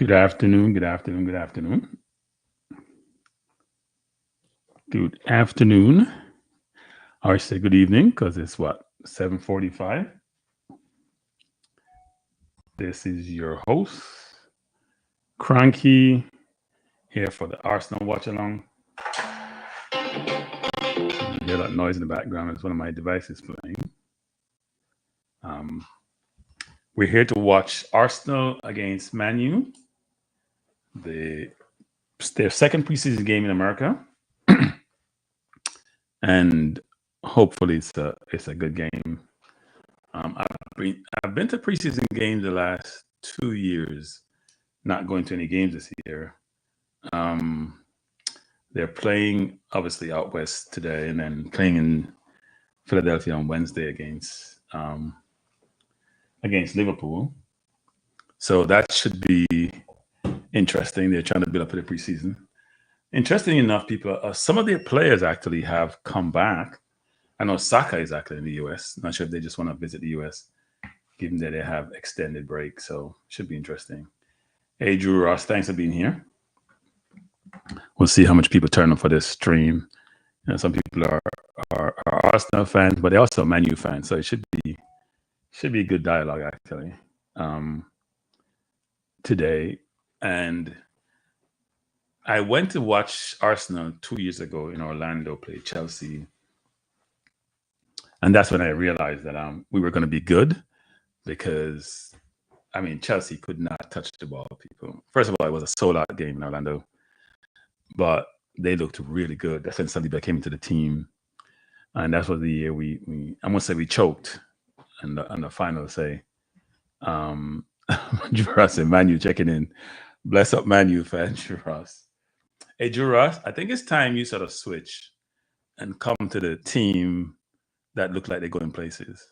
Good afternoon, good afternoon, good afternoon. Good afternoon. Or I say good evening because it's what, 7:45. This is your host, Kranky, here for the Arsenal Watchalong. You hear that noise in the background. It's one of my devices playing. We're here to watch Arsenal against Man U, their second preseason game in America. And hopefully it's a good game. I've been to preseason games the last 2 years, not going to any games this year. They're playing obviously out west today, and then playing in Philadelphia on Wednesday against Liverpool. So that should be interesting. They're trying to build up for the preseason. Interesting enough, some of their players actually have come back. I know Saka is actually in the US. Not sure if they just want to visit the US, given that they have extended break. So should be interesting. Hey, Drew Ross, thanks for being here. We'll see how much people turn up for this stream. Some people are Arsenal fans, but they're also Man U fans. So it should be a good dialogue actually today. And I went to watch Arsenal 2 years ago in Orlando play Chelsea. And that's when I realized that we were going to be good because, Chelsea could not touch the ball, people. First of all, it was a sold-out game in Orlando, but they looked really good. That's when Saliba came into the team. And that was the year we I must say we choked on the final say. Drew Ross and Manu checking in. Bless up Manu fan, Drew Ross. Hey, Drew Ross, I think it's time you sort of switch and come to the team that look like they're going places,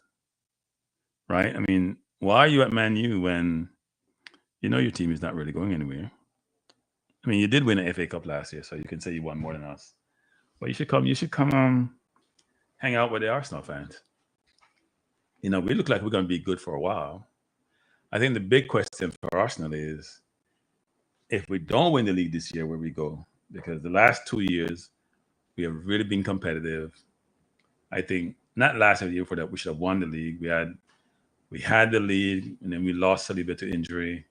right? Why are you at Man U when you know your team is not really going anywhere? You did win an FA Cup last year, so you can say you won more than us. But you should come hang out with the Arsenal fans. We look like we're going to be good for a while. I think the big question for Arsenal is if we don't win the league this year, where we go? Because the last 2 years, we have really been competitive. I think not last year for that we should have won the league. We had the lead, and then we lost Saliba to injury,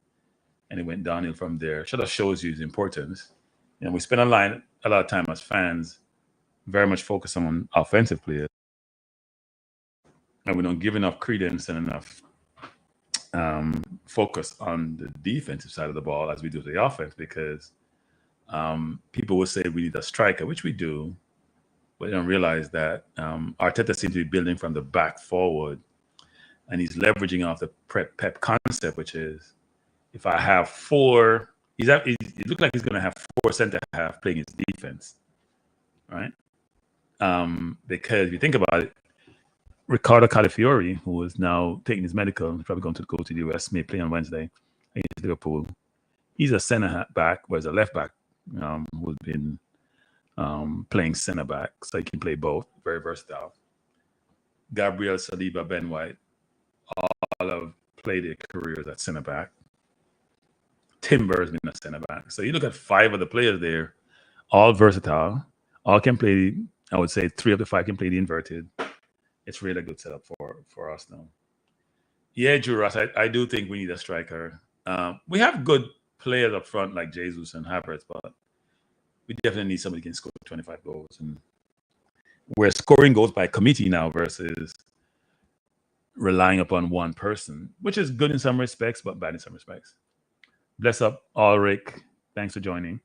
and it went downhill from there. It sort of shows you the importance. We spend a lot of time as fans very much focused on offensive players, and we don't give enough credence and enough focus on the defensive side of the ball as we do the offense, because people will say we need a striker, which we do, but they don't realize that Arteta seems to be building from the back forward, and he's leveraging off the Pep concept, which is if I have four, it looks like he's going to have four center half playing his defense, right? Because if you think about it, Ricardo Calafiori, who is now taking his medical, is probably going to go to the US, may play on Wednesday against Liverpool. He's a center back, whereas a left back who's been playing center back, so he can play both. Very versatile. Gabriel, Saliba, Ben White, all have played their careers at center back. Timber has been a center back. So you look at 5 of the players there, all versatile, all can play. I would say 3 of the 5 can play the inverted. It's really a good setup for us now. Yeah, Drew Ross, I do think we need a striker. We have good players up front like Jesus and Havertz, but we definitely need somebody who can score 25 goals. And we're scoring goals by committee now versus relying upon one person, which is good in some respects, but bad in some respects. Bless up, Ulrich. Thanks for joining.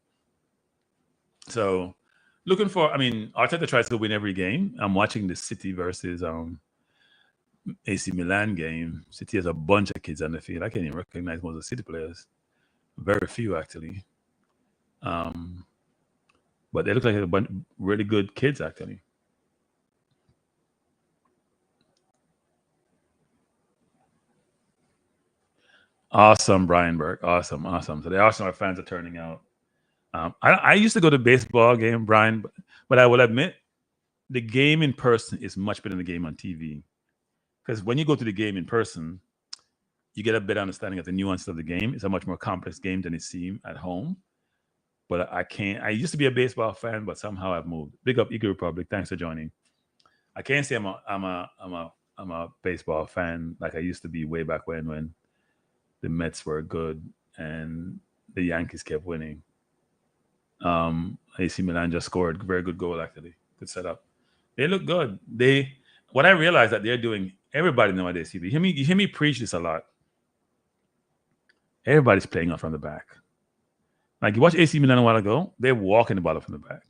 So, looking for, Arteta tries to win every game. I'm watching the City versus AC Milan game. City has a bunch of kids on the field. I can't even recognize most of the City players. Very few, actually. But they look like a bunch of really good kids, actually. Awesome, Brian Burke. Awesome. So the Arsenal fans are turning out. I used to go to baseball game, Brian, but I will admit the game in person is much better than the game on TV. Because when you go to the game in person, you get a better understanding of the nuances of the game. It's a much more complex game than it seems at home. But I can't. I used to be a baseball fan, but somehow I've moved. Big up, Eagle Republic. Thanks for joining. I can't say I'm a baseball fan like I used to be way back when the Mets were good and the Yankees kept winning. AC Milan just scored very good goal actually. Good setup. They look good. They what I realized that they're doing. Everybody nowadays, you hear me preach this a lot. Everybody's playing up from the back. Like you watch AC Milan a while ago, they're walking the ball up from the back,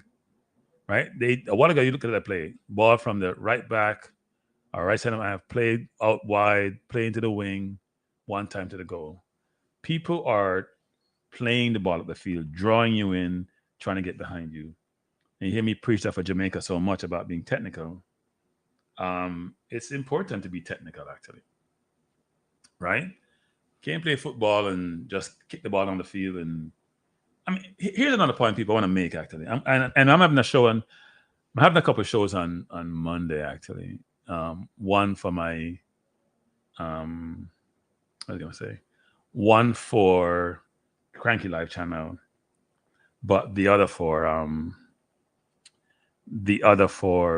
right? A while ago you look at that play, ball from the right back or right center half, played out wide, play into the wing, one time to the goal. People are playing the ball up the field, drawing you in, trying to get behind you. And you hear me preach that for Jamaica so much about being technical. It's important to be technical, actually, right? Can't play football and just kick the ball on the field. And I mean, here's another point people want to make. Actually, and I'm having a show on. I'm having a couple of shows on Monday. Actually, one for my what was I gonna say? One for Kranky Live channel, but the other for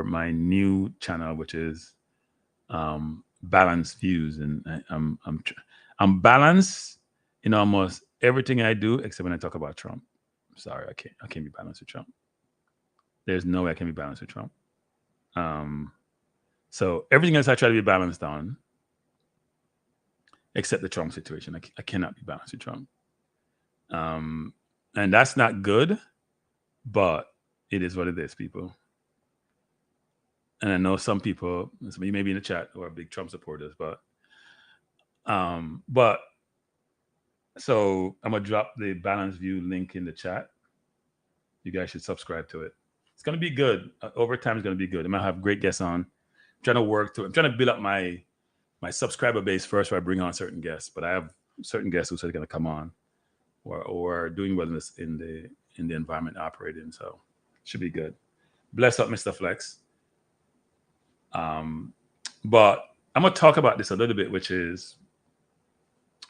my new channel, which is Balanced Views, and I'm balanced in almost everything I do except when I talk about Trump. Sorry, I can't be balanced with Trump. There's no way I can be balanced with Trump. So everything else I try to be balanced on, except the Trump situation. I cannot be balanced with Trump. And that's not good, but it is what it is, people. And I know some people, some of you may be in the chat who are big Trump supporters, but so I'm gonna drop the Balanced View link in the chat. You guys should subscribe to it. It's gonna be good. Over time, it's gonna be good. I'm gonna have great guests on. I'm trying to work to. I'm trying to build up my subscriber base first, where I bring on certain guests. But I have certain guests who said they're gonna come on, or doing well in the environment I operate in. So should be good. Bless up, Mr. Flex. But I'm gonna talk about this a little bit, which is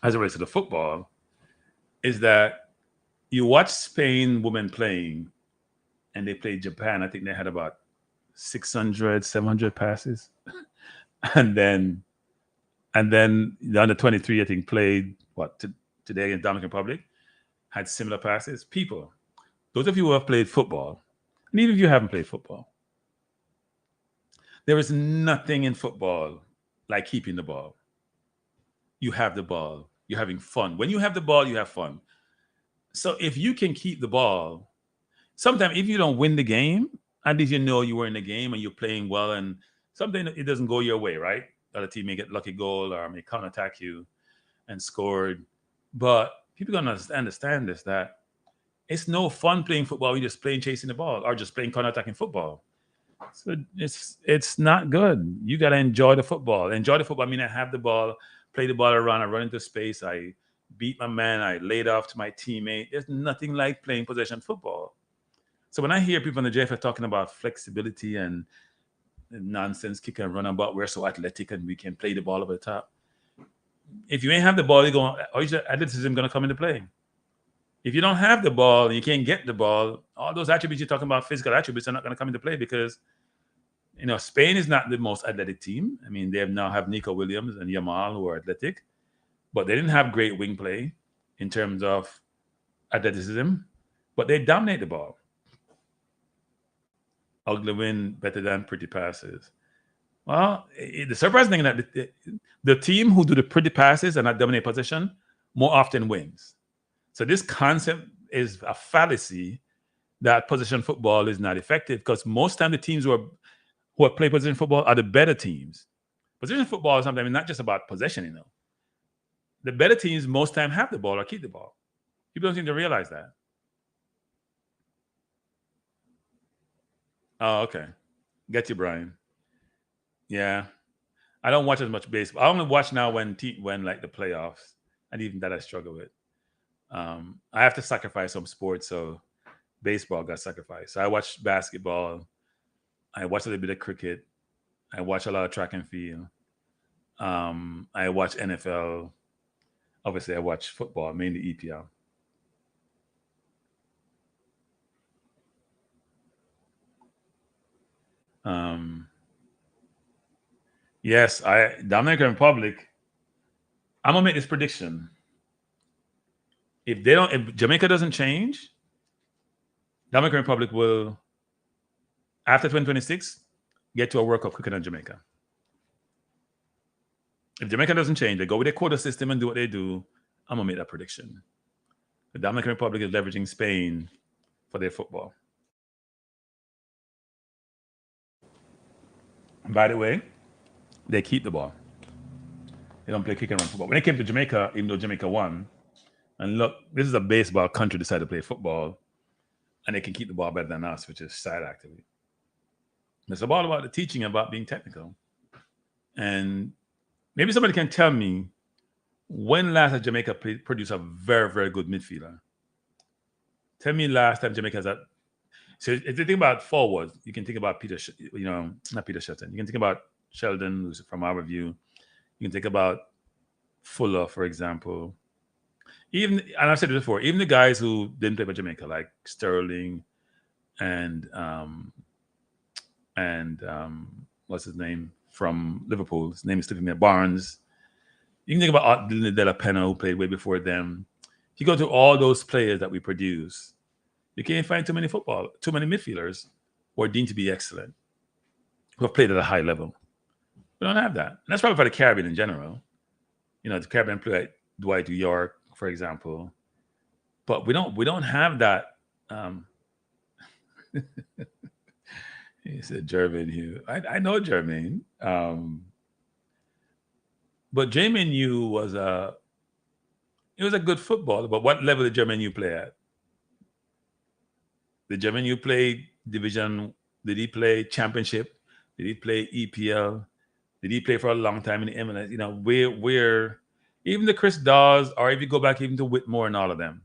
as it relates to the football, is that you watch Spain women playing, and they played Japan. I think they had about 600, 700 passes, and then the under 23, I think, played today against Dominican Republic, had similar passes. People, those of you who have played football, and even if you haven't played football, there is nothing in football like keeping the ball. You have the ball. You're having fun. When you have the ball, you have fun. So if you can keep the ball, sometimes if you don't win the game, at least you know you were in the game and you're playing well, and something it doesn't go your way, right? The other team may get lucky goal or may counterattack you and scored. But people don't understand this, that it's no fun playing football when you're just playing chasing the ball or just playing counterattacking football. So it's not good. You got to enjoy the football. Enjoy the football. I mean, I have the ball, play the ball around, I run into space, I beat my man, I laid off to my teammate. There's nothing like playing possession football. So when I hear people in the JFL talking about flexibility and nonsense, kick and run about, we're so athletic and we can play the ball over the top. If you ain't have the ball, you're going, how is your athleticism going to come into play? If you don't have the ball and you can't get the ball, all those attributes you're talking about, physical attributes, are not going to come into play because, you know, Spain is not the most athletic team. I mean, they now have Nico Williams and Yamal who are athletic, but they didn't have great wing play in terms of athleticism, but they dominate the ball. Ugly win better than pretty passes. Well, the surprising thing is that the team who do the pretty passes and not dominate possession more often wins. So this concept is a fallacy that possession football is not effective, because most time the teams who play possession football are the better teams. Possession football is sometimes not just about possession, you know. The better teams most time have the ball or keep the ball. People don't seem to realize that. Oh, okay. Get you, Brian. Yeah. I don't watch as much baseball. I only watch now when like the playoffs, and even that I struggle with. I have to sacrifice some sports, so baseball got sacrificed. So I watch basketball. I watch a little bit of cricket. I watch a lot of track and field. I watch NFL. Obviously, I watch football, mainly EPL. Yes, Dominican Republic. I'm gonna make this prediction. If Jamaica doesn't change, Dominican Republic will, after 2026, get to a World Cup quicker than Jamaica. If Jamaica doesn't change, they go with their quota system and do what they do. I'm gonna make that prediction. The Dominican Republic is leveraging Spain for their football. And by the way, they keep the ball. They don't play kick and run football. When they came to Jamaica, even though Jamaica won, and look, this is a baseball country decided to play football, and they can keep the ball better than us, which is side activity. It's all about the teaching, about being technical. And maybe somebody can tell me when last has Jamaica produced a very, very good midfielder? Tell me last time Jamaica has that. So if you think about forwards, you can think about not Peter Shelton. You can think about Sheldon, who's from our view. You can think about Fuller, for example. And I've said it before, even the guys who didn't play for Jamaica, like Sterling and what's his name from Liverpool? His name is slipping me. Barnes. You can think about De La Pena, who played way before them. If you go to all those players that we produce, you can't find too many midfielders who are deemed to be excellent, who have played at a high level. We don't have that. And that's probably for the Caribbean in general. The Caribbean play like Dwight York, for example. But we don't have that. He said Jermaine Hugh. I know Jermaine. But Jermaine Hugh was a good footballer. But what level did Jermaine Hugh play at? Did Jermaine Hugh play division? Did he play championship? Did he play EPL? Did he play for a long time in the MLS? Where even the Chris Dawes, or if you go back even to Whitmore and all of them,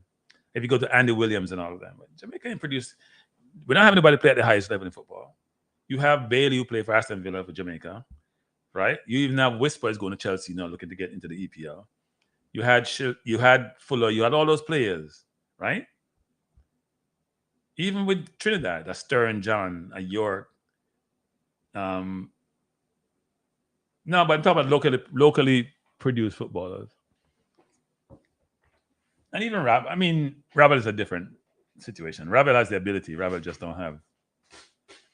if you go to Andy Williams and all of them, Jamaica can produce. We don't have anybody play at the highest level in football. You have Bailey, who played for Aston Villa for Jamaica, right? You even have Whispers going to Chelsea now, looking to get into the EPL. You had Fuller, you had all those players, right? Even with Trinidad, a Stern John, a York. No, but I'm talking about locally produced footballers. And even Rabel is a different situation. Rabel has the ability. Rabel just don't have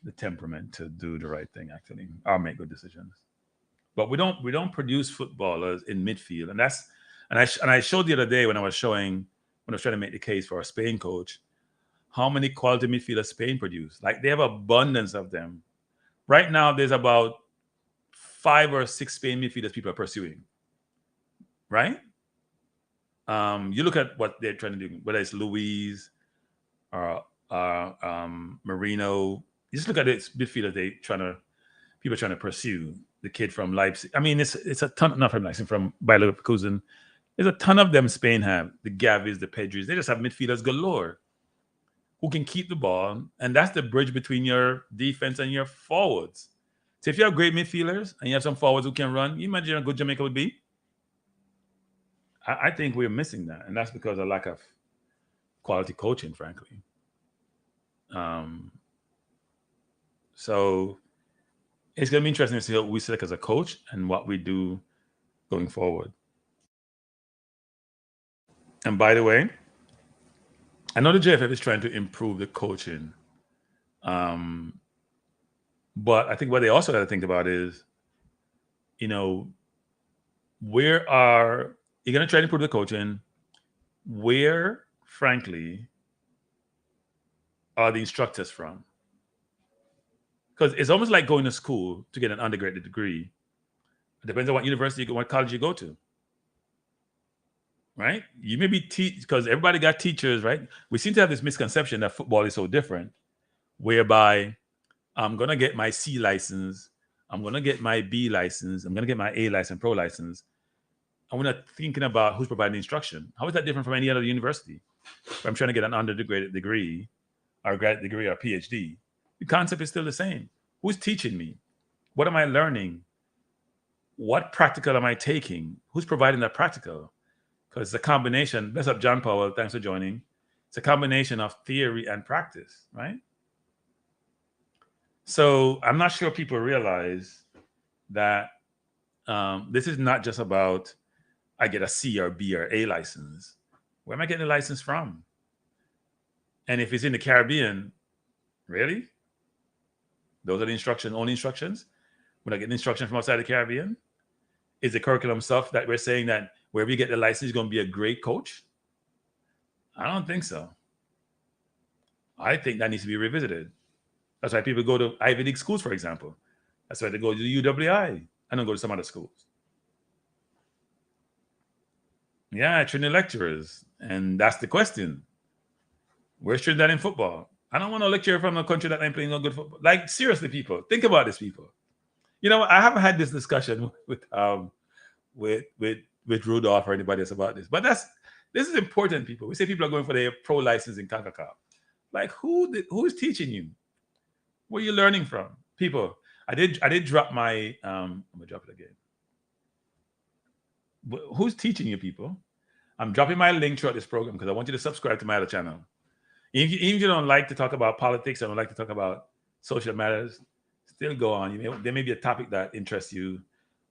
the temperament to do the right thing, actually, or make good decisions. But we don't produce footballers in midfield, and I showed the other day when I was trying to make the case for a Spain coach, how many quality midfielders Spain produce. Like, they have abundance of them. Right now, there's about 5 or 6 Spain midfielders people are pursuing. Right? You look at what they're trying to do, whether it's Luis or Marino. You just look at it, midfielders people are trying to pursue. The kid from Leipzig. It's a ton, not from Leipzig, from Bayer Leverkusen. There's a ton of them Spain have. The Gavis, the Pedris. They just have midfielders galore who can keep the ball. And that's the bridge between your defense and your forwards. So if you have great midfielders and you have some forwards who can run, you imagine how good Jamaica would be? I think we're missing that. And that's because of lack of quality coaching, frankly. So it's going to be interesting to see what we select as a coach and what we do going forward. And by the way, I know the JFF is trying to improve the coaching. But I think what they also got to think about is, where are you going to try to improve the coaching? Where, frankly, are the instructors from? Because it's almost like going to school to get an undergraduate degree. It depends on what university, what college you go to. Right? You may be because everybody got teachers, right? We seem to have this misconception that football is so different, whereby I'm going to get my C license, I'm going to get my B license, I'm going to get my A license, pro license. And we're not thinking about who's providing instruction. How is that different from any other university? If I'm trying to get an undergraduate degree, or graduate degree, or PhD, the concept is still the same. Who's teaching me? What am I learning? What practical am I taking? Who's providing that practical? Because it's a combination. Bless up, John Powell. Thanks for joining. It's a combination of theory and practice, right? So I'm not sure people realize that this is not just about I get a C or B or A license. Where am I getting the license from? And if it's in the Caribbean, really? Those are the instructions, only instructions? We're not getting instruction from outside the Caribbean? Is the curriculum stuff that we're saying that wherever you get the license, you're going to be a great coach? I don't think so. I think that needs to be revisited. That's why people go to Ivy League schools, for example. That's why they go to the UWI and don't go to some other schools. Yeah, Trinity lecturers. And that's the question. Where's Trinidad in football? I don't want to lecture from a country that ain't playing no good football. Like, seriously, people, think about this, people. You know, I haven't had this discussion with Rudolph or anybody else about this, but this is important, people. We say people are going for their pro license in CONCACAF. Like, who is teaching you? Where are you learning from? People, I did drop my I'm gonna drop it again. Who's teaching you, people? I'm dropping my link throughout this program because I want you to subscribe to my other channel. Even if you don't like to talk about politics, I don't like to talk about social matters, still go on. There may be a topic that interests you,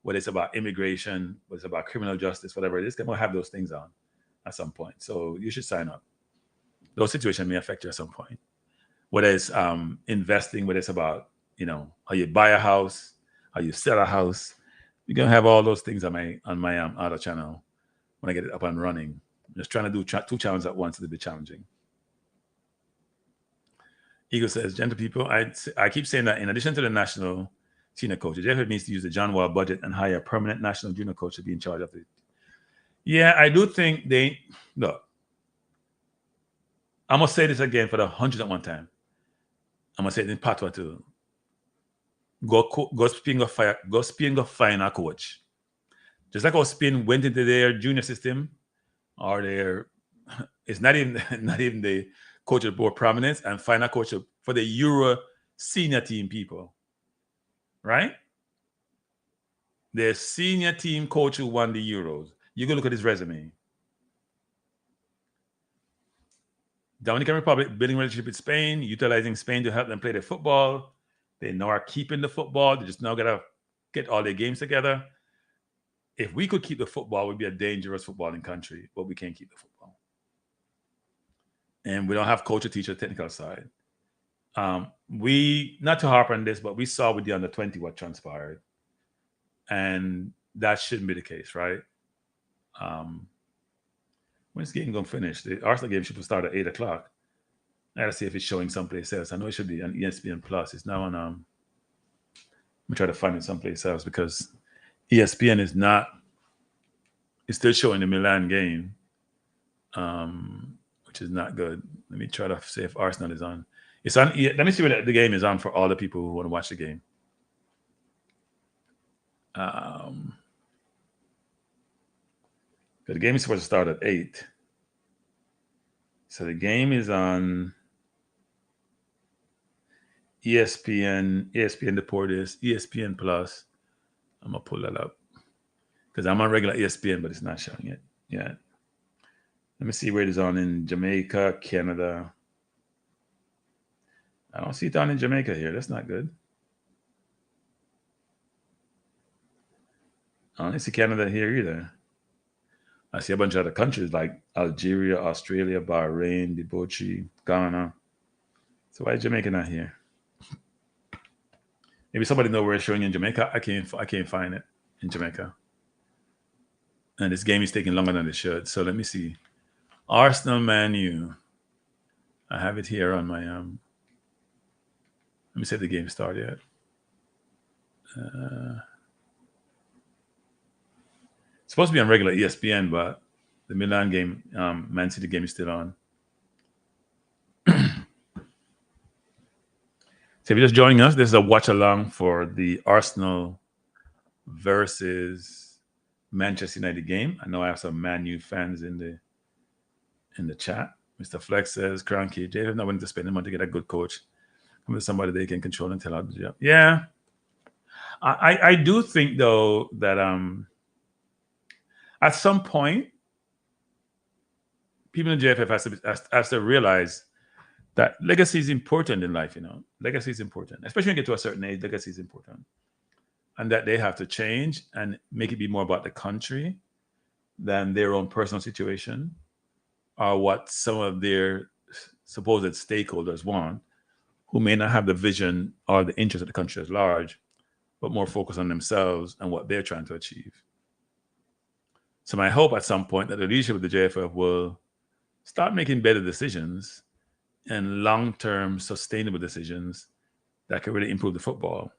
whether it's about immigration, whether it's about criminal justice, whatever it is. I'm going to have those things on at some point. So you should sign up. Those situations may affect you at some point. Whether it's investing, whether it's about, how you buy a house, how you sell a house. You're going to have all those things on my other channel when I get it up and running. I'm just trying to do two channels at once. It'll be challenging. Eagle says, gentle people, I keep saying that in addition to the national senior coach, the JFF needs to use the John Wall budget and hire a permanent national junior coach to be in charge of it. Yeah, I do think look, I'm going to say this again for the 101st time. I'm going to say it in Patois too. Go Spain go find a coach. Just like how Spain went into their junior system, or it's not even the coach of more prominence, and find a coach for the Euro senior team people. Right? The senior team coach who won the Euros. You go look at his resume. Dominican Republic building relationship with Spain, utilizing Spain to help them play their football. They now are keeping the football. They just now gotta get all their games together. If we could keep the football, we'd be a dangerous footballing country, but we can't keep the football. And we don't have coach or teacher technical side. We, not to harp on this, but we saw with the under 20 what transpired. And that shouldn't be the case, right? When's the game going to finish? The Arsenal game should start at 8 o'clock. I got to see if it's showing someplace else. I know it should be on ESPN Plus. It's now on, let me try to find it someplace else because ESPN is not, it's still showing the Milan game, which is not good. Let me try to see if Arsenal is on. It's on. Let me see what the game is on for all the people who want to watch the game. The game is supposed to start at 8. So the game is on ESPN Deportes, ESPN Plus. I'm going to pull that up because I'm on regular ESPN, but it's not showing it yet. Let me see where it is on in Jamaica, Canada. I don't see it on in Jamaica here. That's not good. I don't see Canada here either. I see a bunch of other countries like Algeria, Australia, Bahrain, Djibouti, Ghana. So why is Jamaica not here? Maybe somebody know where it's showing in Jamaica. I can't find it in Jamaica. And this game is taking longer than it should. So let me see. Arsenal Man U. I have it here on my let me see if the game started yet. It's supposed to be on regular ESPN, but the Milan game, Man City game is still on. So if you're just joining us, this is a watch along for the Arsenal versus Manchester United game. I know I have some Man U fans in the chat. Mr. Flex says, Kranky, Jay is not willing to spend the money to get a good coach. Come with somebody they can control and tell how to do it. Yeah. I do think, though, that at some point, people in the JFF has to realize that legacy is important in life. Legacy is important, especially when you get to a certain age. Legacy is important, and that they have to change and make it be more about the country than their own personal situation or what some of their supposed stakeholders want, who may not have the vision or the interest of the country at large, but more focused on themselves and what they're trying to achieve. So my hope at some point that the leadership of the JFF will start making better decisions and long-term sustainable decisions that can really improve the football.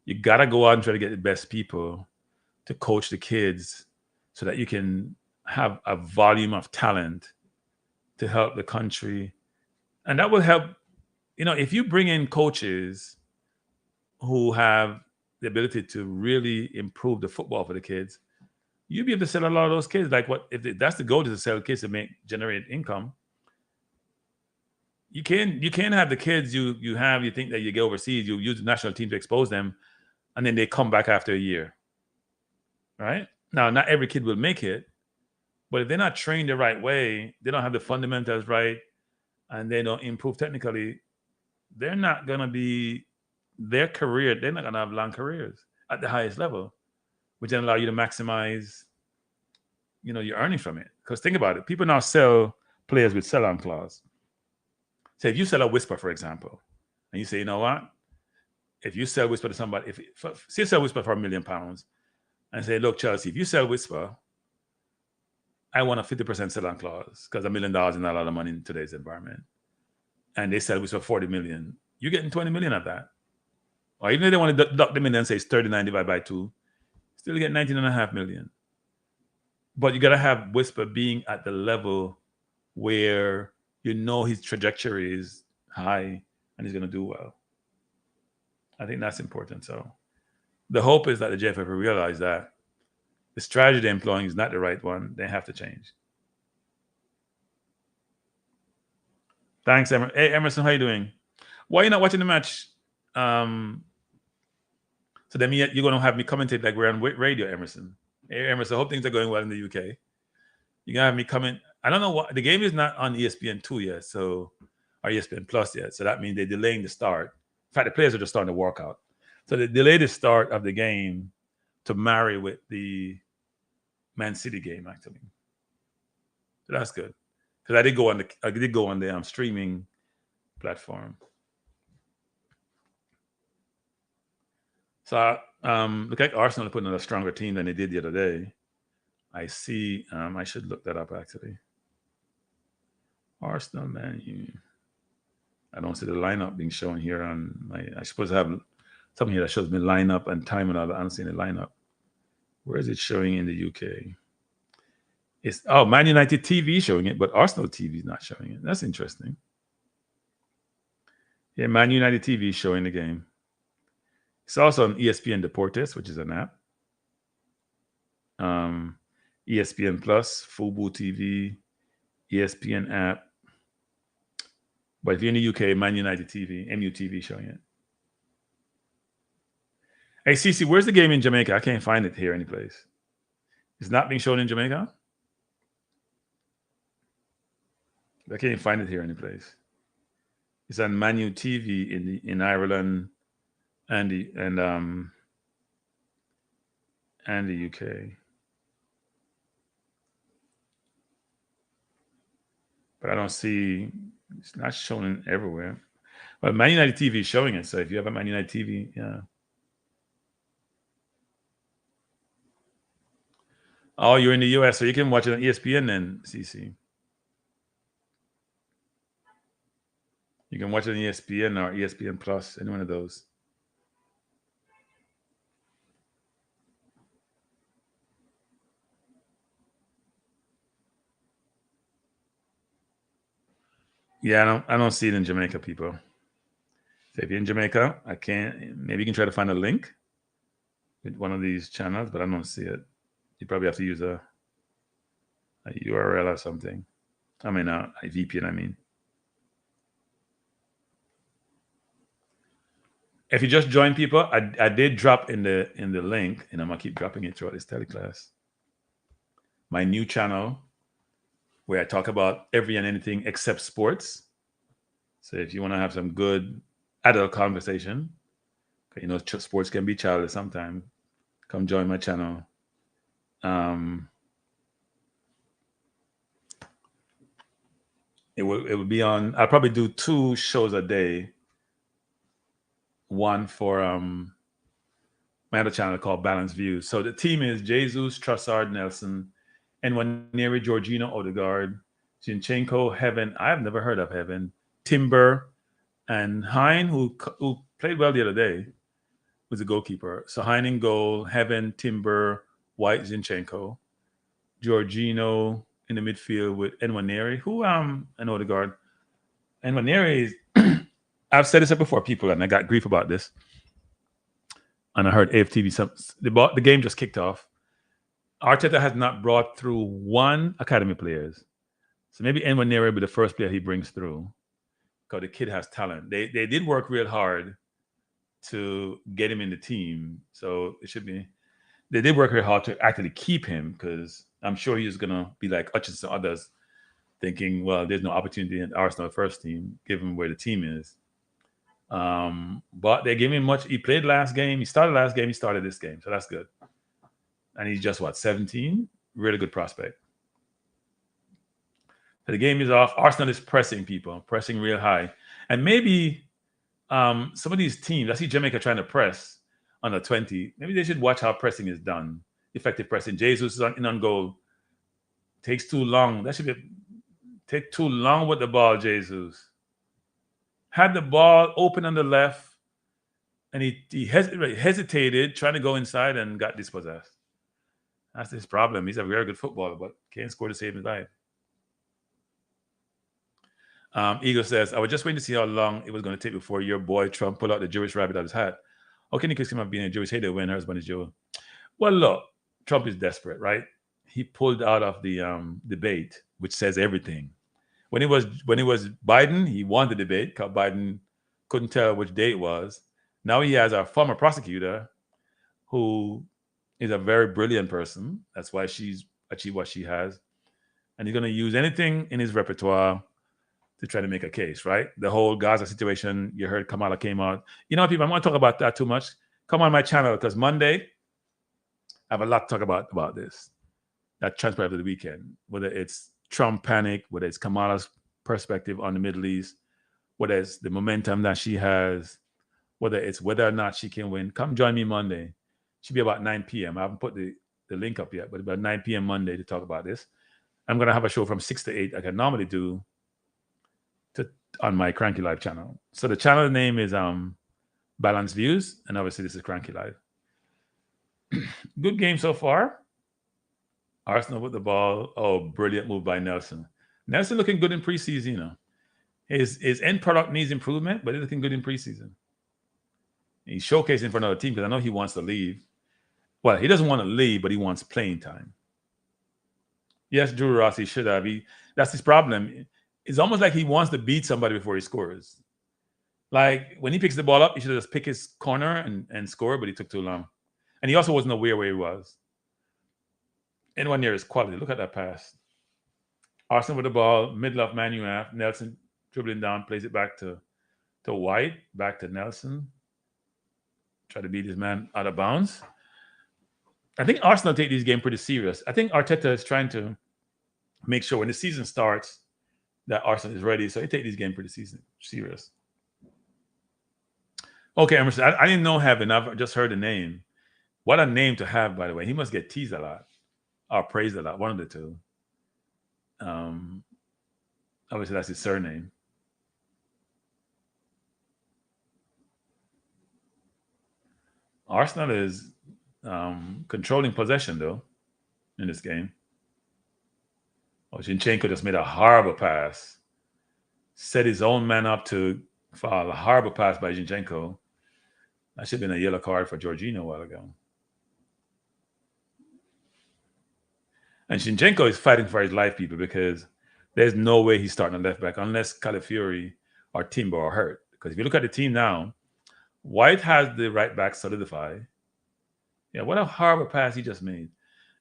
You got to go out and try to get the best people to coach the kids so that you can have a volume of talent to help the country. And that will help, if you bring in coaches who have the ability to really improve the football for the kids, you'll be able to sell a lot of those kids. Like if that's the goal, is to sell kids to generate income. You can't have the kids you think that you get overseas, you use the national team to expose them, and then they come back after a year. Right? Now, not every kid will make it, but if they're not trained the right way, they don't have the fundamentals right, and they don't improve technically, they're not going to be they're not going to have long careers at the highest level, which then allow you to maximize, your earnings from it. Because think about it. People now sell players with sell-on clause. So if you sell a Whisper, for example, and you say, you know what? If you sell Whisper to somebody, say you sell Whisper for £1 million and say, look, Chelsea, if you sell Whisper, I want a 50% sell-on clause because $1 million is not a lot of money in today's environment. And they sell Whisper for $40 million. You're getting $20 million of that. Or even if they want to deduct them in and say it's 39 divided by 2, still get $19.5 million. But you got to have Whisper being at the level where his trajectory is high and he's going to do well. I think that's important. So the hope is that the JFF will realize that the strategy they're employing is not the right one. They have to change. Thanks, Emerson. Hey, Emerson, how you doing? Why are you not watching the match? So then you're going to have me commentate like we're on radio, Emerson. Hey, Emerson, I hope things are going well in the UK. You're going to have me comment. I don't know what the game is not on ESPN2 yet, or ESPN Plus yet. So that means they're delaying the start. In fact, the players are just starting to work out. So they delayed the start of the game to marry with the Man City game, actually. So that's good. Because I did go on the streaming platform. So look like Arsenal are putting on a stronger team than they did the other day. I see. I should look that up actually. Arsenal, man. I don't see the lineup being shown here on my. I suppose I have something here that shows me lineup and time and all that. I don't see the lineup. Where is it showing in the UK? It's Man United TV showing it, but Arsenal TV is not showing it. That's interesting. Yeah, Man United TV is showing the game. It's also on ESPN Deportes, which is an app. ESPN Plus, Fubo TV, ESPN app. But if you're in the UK, Man United TV, MUTV showing it. Hey, Cece, where's the game in Jamaica? I can't find it here anyplace. It's not being shown in Jamaica? I can't find it here anyplace. It's on Manu TV in Ireland and the UK. But I don't see, it's not shown everywhere. But Man United TV is showing it. So if you have a Man United TV, yeah. Oh, you're in the US, so you can watch it on ESPN then, CC. You can watch it on ESPN or ESPN Plus, any one of those. Yeah, I don't see it in Jamaica, people. So if you're in Jamaica, maybe you can try to find a link with one of these channels, but I don't see it. You probably have to use a URL or something. I mean, a VPN, I mean. If you just join people, I did drop in the link, and I'm gonna keep dropping it throughout this teleclass. My new channel where I talk about every and anything except sports. So if you want to have some good adult conversation, you know, sports can be childish sometimes, come join my channel. It will be on. I'll probably do 2 shows a day. One for my other channel called Balance Views. So the team is Jesus, Trossard, Nelson, Nwaneri, Jorginho, Odegaard, Zinchenko, Heaven. I've never heard of Heaven. Timber, and Hein, who played well the other day, was the goalkeeper. So Hein in goal, Heaven, Timber, White, Zinchenko, Jorginho in the midfield with Nwaneri, who and Odegaard. Nwaneri is I've said this before, people, and I got grief about this. And I heard AFTV, the game just kicked off. Arteta has not brought through 1 academy players. So maybe Nwaneri will be the first player he brings through, because the kid has talent. They did work real hard to get him in the team. So it should be, they did work real hard to actually keep him, because I'm sure he's going to be like Hutchinson and others, thinking, well, there's no opportunity in Arsenal first team, given where the team is. But they gave him much. He played last game. He started last game. He started this game. So that's good. And he's just, 17? Really good prospect. So the game is off. Arsenal is pressing people, pressing real high. And maybe some of these teams, I see Jamaica trying to press under 20. Maybe they should watch how pressing is done. Effective pressing. Jesus is on goal. Takes too long. That should take too long with the ball, Jesus. Had the ball open on the left, and he hesitated, trying to go inside, and got dispossessed. That's his problem. He's a very good footballer, but can't score to save his life. Eagle says, I was just waiting to see how long it was going to take before your boy Trump pulled out the Jewish rabbit out of his hat. How can he accuse him of being a Jewish hater when her husband is Jewish? Well, look, Trump is desperate, right? He pulled out of the debate, which says everything. When it was Biden, he won the debate because Biden couldn't tell which day it was. Now he has a former prosecutor who is a very brilliant person. That's why she's achieved what she has. And he's going to use anything in his repertoire to try to make a case, right? The whole Gaza situation, you heard Kamala came out. You know, people, I'm going to talk about that too much. Come on my channel, because Monday, I have a lot to talk about this. That transpired over the weekend, whether it's Trump panic, whether it's Kamala's perspective on the Middle East, whether it's the momentum that she has, whether it's whether or not she can win. Come join me Monday. Should be about 9 p.m. I haven't put the link up yet, but about 9 p.m. Monday to talk about this. I'm going to have a show from 6 to 8 like I normally do on my Kranky Live channel. So the channel name is Balance Views, and obviously this is Kranky Live. Good game so far. Arsenal with the ball. Oh, brilliant move by Nelson. Nelson looking good in preseason, you know. His end product needs improvement, but he's looking good in preseason. He's showcasing for another team because I know he wants to leave. Well, he doesn't want to leave, but he wants playing time. Yes, Drew Rossi should have. That's his problem. It's almost like he wants to beat somebody before he scores. Like when he picks the ball up, he should just pick his corner and score, but he took too long. And he also wasn't aware where he was. Anyone near his quality. Look at that pass. Arsenal with the ball, middle of Man U half. Nelson dribbling down, plays it back to White, back to Nelson. Try to beat his man out of bounds. I think Arsenal take these games pretty serious. I think Arteta is trying to make sure when the season starts that Arsenal is ready. So he take these games pretty serious. Okay, Emerson, I didn't know Heaven. I've just heard the name. What a name to have, by the way. He must get teased a lot or praised a lot. One of the two. Obviously, that's his surname. Arsenal is controlling possession, though, in this game. Oh, Zinchenko just made a horrible pass. Set his own man up to foul. A horrible pass by Zinchenko. That should have been a yellow card for Jorginho a while ago. And Zinchenko is fighting for his life, people, because there's no way he's starting a left back unless Calafiori or Timber are hurt. Because if you look at the team now, White has the right back solidified. Yeah, what a horrible pass he just made.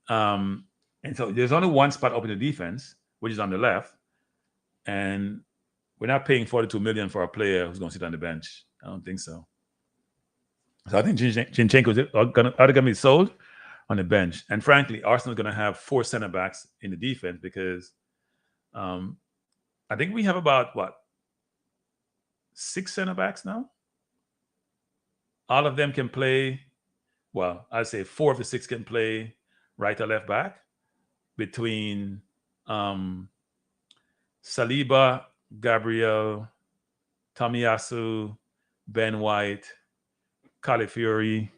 And so there's only one spot open in the defense, which is on the left, and we're not paying 42 million for a player who's going to sit on the bench. I don't think so. So I think Zinchenko is either going to be sold on the bench. And frankly, Arsenal is going to have 4 center backs in the defense because I think we have about, 6 center backs now? All of them can play, well, I'd say 4 of the 6 can play right or left back between Saliba, Gabriel, Tomiyasu, Ben White, Calafiori,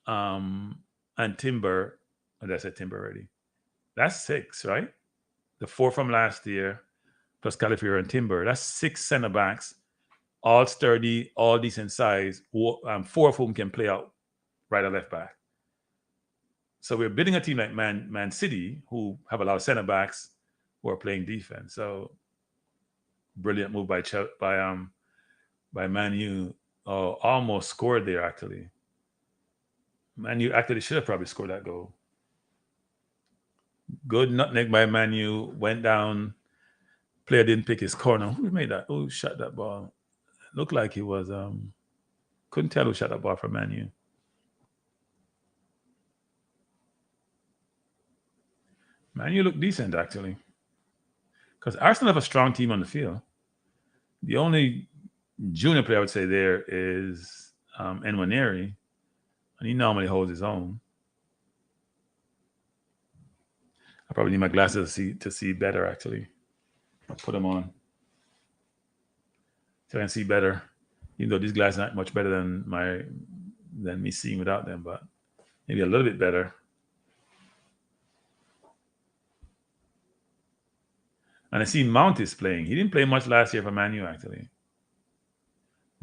and Timber. Oh, did I say Timber already? That's 6, right? The 4 from last year, plus Calafiori and Timber. That's 6 center backs, all sturdy, all decent size. 4 of whom can play out right or left back. So we're building a team like Man City, who have a lot of center backs who are playing defense. So brilliant move by Man U. Oh, almost scored there, actually. Man U actually should have probably scored that goal. Good nutmeg by Man U. Went down. Player didn't pick his corner. Who made that? Who shot that ball? Looked like he was... couldn't tell who shot that ball for Man U. Man U looked decent, actually. Because Arsenal have a strong team on the field. The only junior player I would say there is Nwaneri, and he normally holds his own. I probably need my glasses to see better, actually. I'll put them on so I can see better. Even though these glasses aren't much better than me seeing without them, but maybe a little bit better. And I see Mount is playing. He didn't play much last year for Man U, actually.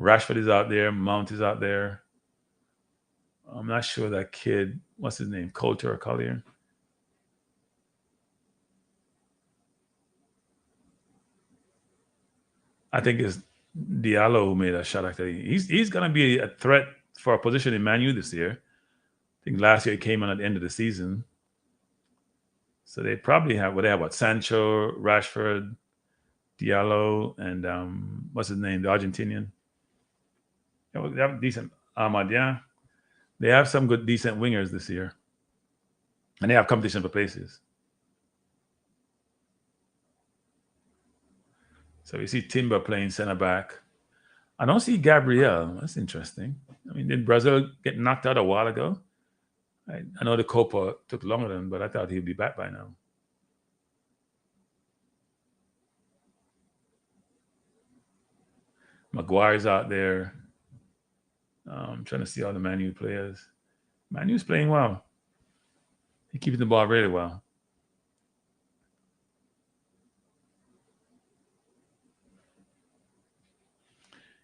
Rashford is out there. Mount is out there. I'm not sure that kid, what's his name, Coulter or Collier? I think it's Diallo who made a shot, actually. He's going to be a threat for a position in Man U this year. I think last year he came on at the end of the season. So they probably have, Sancho, Rashford, Diallo, and what's his name, the Argentinian? They have decent Ahmad, yeah. They have some good, decent wingers this year. And they have competition for places. So we see Timber playing center back. I don't see Gabriel. That's interesting. I mean, did Brazil get knocked out a while ago? I know the Copa took longer than, but I thought he'd be back by now. Maguire's out there. I'm trying to see all the Man U players. Man U's playing well. He's keeping the ball really well.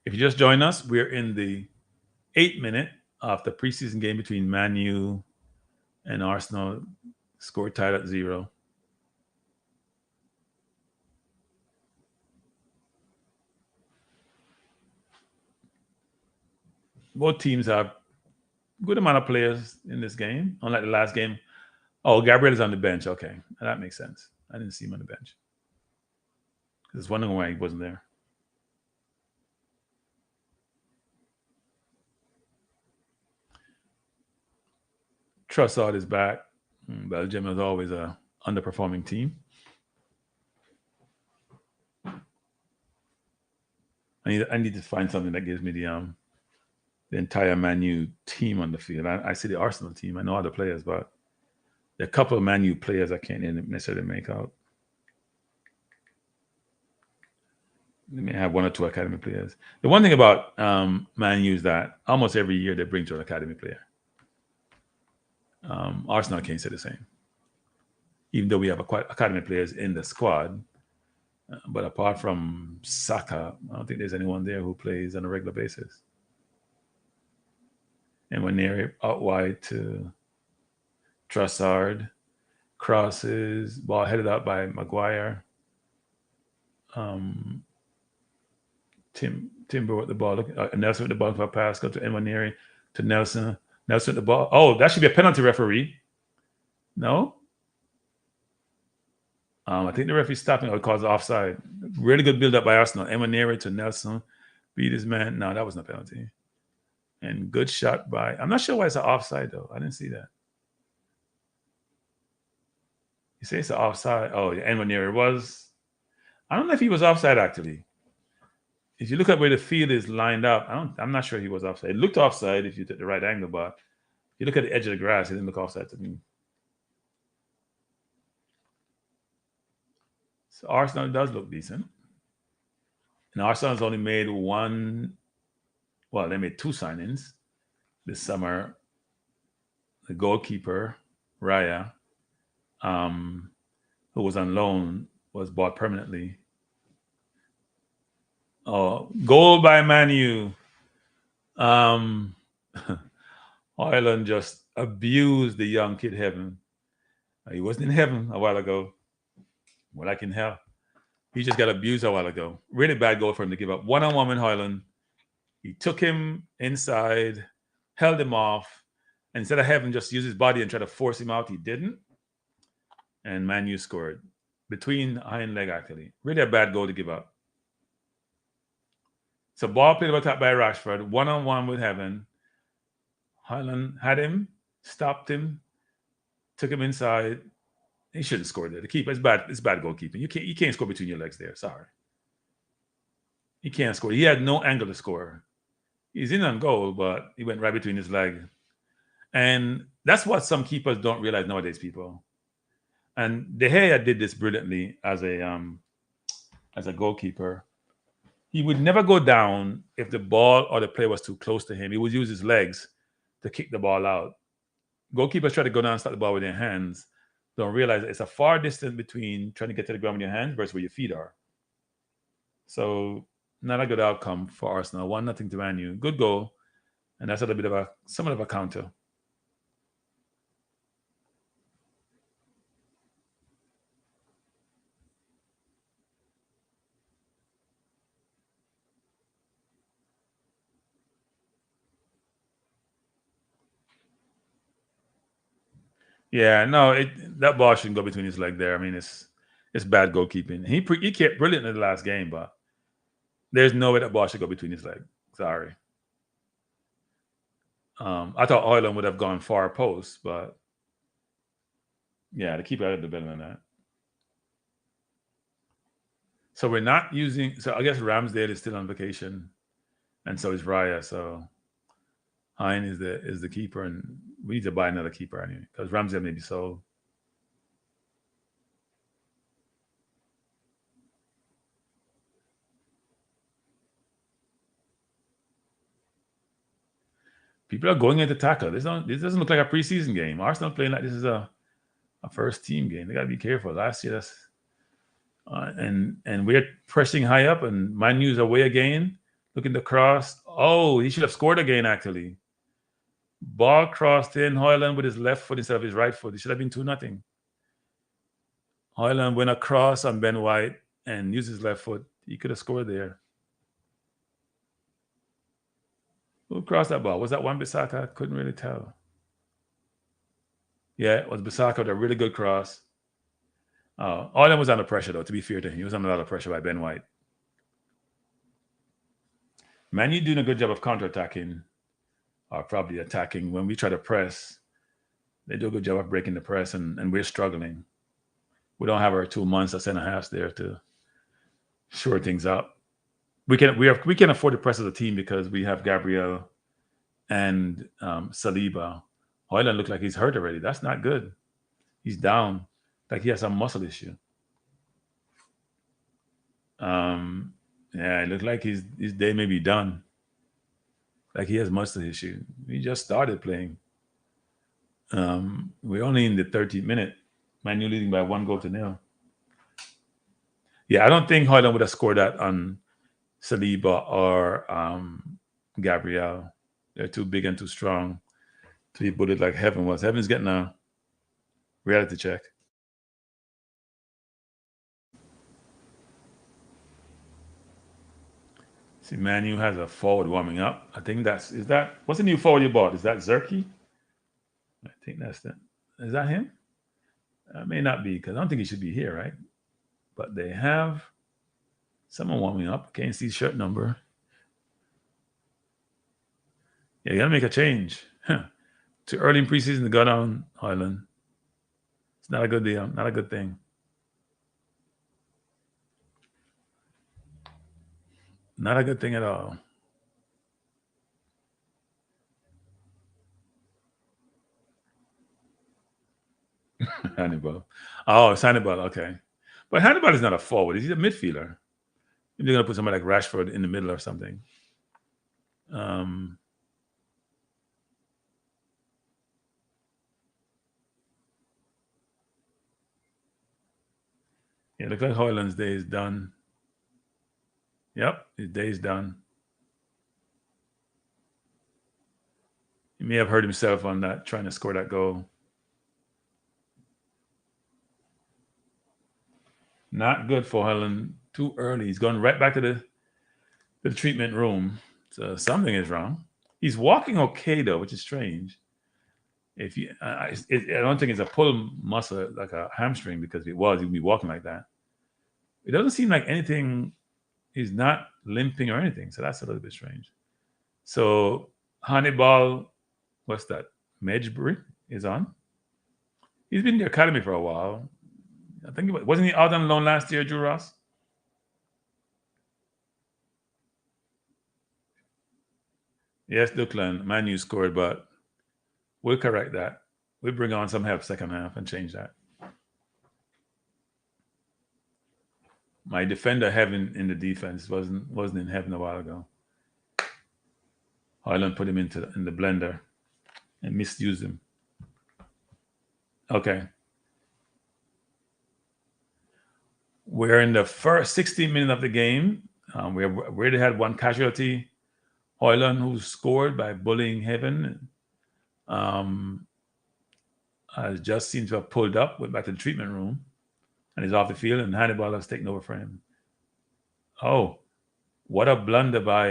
If you just join us, we're in the 8th minute of the preseason game between Man U and Arsenal. Score tied at 0. Both teams have a good amount of players in this game, unlike the last game. Oh, Gabriel is on the bench. Okay, that makes sense. I didn't see him on the bench. I was wondering why he wasn't there. Trossard is back. Belgium is always a underperforming team. I need to find something that gives me the entire Man U team on the field. I see the Arsenal team. I know other players, but there are a couple of Man U players I can't necessarily make out. They may have 1 or 2 academy players. The one thing about Man U is that almost every year they bring to an academy player. Arsenal can't say the same. Even though we have academy players in the squad, but apart from Saka, I don't think there's anyone there who plays on a regular basis. And when they're out wide to Trossard, crosses, ball headed out by Maguire. Timber with the ball. Nelson with the ball for a pass. Go to Nwaneri, to Nelson. Nelson with the ball. Oh, that should be a penalty, referee. No? I think the referee stopped him or caused offside. Really good build up by Arsenal. Emanere to Nelson. Beat his man. No, that wasn't a penalty. And good shot by... I'm not sure why it's an offside, though. I didn't see that. You say it's an offside. Oh, yeah, Emanere was... I don't know if he was offside, actually. If you look at where the field is lined up, I'm not sure he was offside. It looked offside if you took the right angle, but if you look at the edge of the grass, it didn't look offside to me. So Arsenal does look decent. And Arsenal's only made one... Well, they made 2 signings this summer. The goalkeeper, Raya, who was on loan, was bought permanently. Oh, goal by Manu. Ireland just abused the young kid Heaven. He wasn't in heaven a while ago. More like in hell. He just got abused a while ago. Really bad goal for him to give up. One-on-one with Highland. He took him inside, held him off, and instead of Heaven just use his body and try to force him out, he didn't. And Manu scored. Between hind leg, actually. Really a bad goal to give up. So ball played about top by Rashford. One-on-one with Heaven. Highland had him, stopped him, took him inside. He shouldn't score there. The keeper, it's bad goalkeeping. You can't score between your legs there. Sorry. He can't score. He had no angle to score. He's in on goal, but he went right between his leg. And that's what some keepers don't realize nowadays, people. And De Gea did this brilliantly as a goalkeeper. He would never go down if the ball or the player was too close to him. He would use his legs to kick the ball out. Goalkeepers try to go down and stop the ball with their hands. Don't realize it's a far distance between trying to get to the ground with your hands versus where your feet are. So not a good outcome for Arsenal. 1-0 to Man U. Good goal. And that's a little bit of somewhat of a counter. Yeah, no, that ball shouldn't go between his leg there. I mean, it's bad goalkeeping. He kept brilliant in the last game, but there's no way that ball should go between his leg. Sorry. I thought Højlund would have gone far post, but yeah, the keeper had to do better than that. So we're not using. So I guess Ramsdale is still on vacation, and so is Raya. So Hein is the keeper, and we need to buy another keeper anyway because Ramsdale may be sold. People are going into tackle. This doesn't look like a preseason game. Arsenal playing like this is a first team game. They got to be careful. Last year, and we're pressing high up, and Man U's away again, looking to cross. Oh, he should have scored again, actually. Ball crossed in. Højlund with his left foot instead of his right foot. It should have been 2-0. Højlund went across on Ben White and used his left foot. He could have scored there. Who crossed that ball? Was that Wan-Bissaka? I couldn't really tell. Yeah, it was Bissaka with a really good cross. Højlund was under pressure, though, to be fair to him. He was under a lot of pressure by Ben White. Man U doing a good job of counter-attacking, or probably attacking. When we try to press, they do a good job of breaking the press, and we're struggling. We don't have our 2 months or center-halves there to shore things up. We can afford to press as a team because we have Gabriel and Saliba. Højlund looks like he's hurt already. That's not good. He's down. Like he has some muscle issue. Yeah, it looks like his day may be done. Like he has muscle issue. He just started playing. We're only in the 30th minute. Man U leading by 1-0. Yeah, I don't think Højlund would have scored that on Saliba or Gabriel. They're too big and too strong to be bullied like Heaven was. Heaven's getting a reality check. See, Man U has a forward warming up. I think what's the new forward you bought? Is that Zerky? I think that's that. Is that him? May not be because I don't think he should be here, right? but they have someone warming up. Can't see shirt number. Yeah, you gotta make a change. Too early in preseason to go down, Highland. It's not a good deal. Not a good thing. Not a good thing at all. Hannibal. Oh, it's Hannibal. Okay. But Hannibal is not a forward. He's a midfielder. Maybe they're going to put somebody like Rashford in the middle or something. Yeah, look like Hoyland's day is done. Yep, his day is done. He may have hurt himself on that, trying to score that goal. Not good for Hoyland. Too early. He's going right back to the treatment room. So something is wrong. He's walking okay though, which is strange. If you, I don't think it's a pull muscle like a hamstring, because if it was, he'd be walking like that. It doesn't seem like anything. He's not limping or anything, so that's a little bit strange. So Hannibal, what's that? Medjbury is on. He's been in the academy for a while. I think wasn't he out on loan last year, Drew Ross? Yes, Duckland, Manu scored, but we'll correct that. We'll bring on some help second half and change that. My defender heaven in the defense wasn't in heaven a while ago. Highland put him in the blender and misused him. Okay. We're in the first 16 minutes of the game. We already had one casualty. Hoyland, who scored by bullying Heaven, just seems to have pulled up, went back to the treatment room, and he's off the field, and Hannibal has taken over for him. Oh, what a blunder by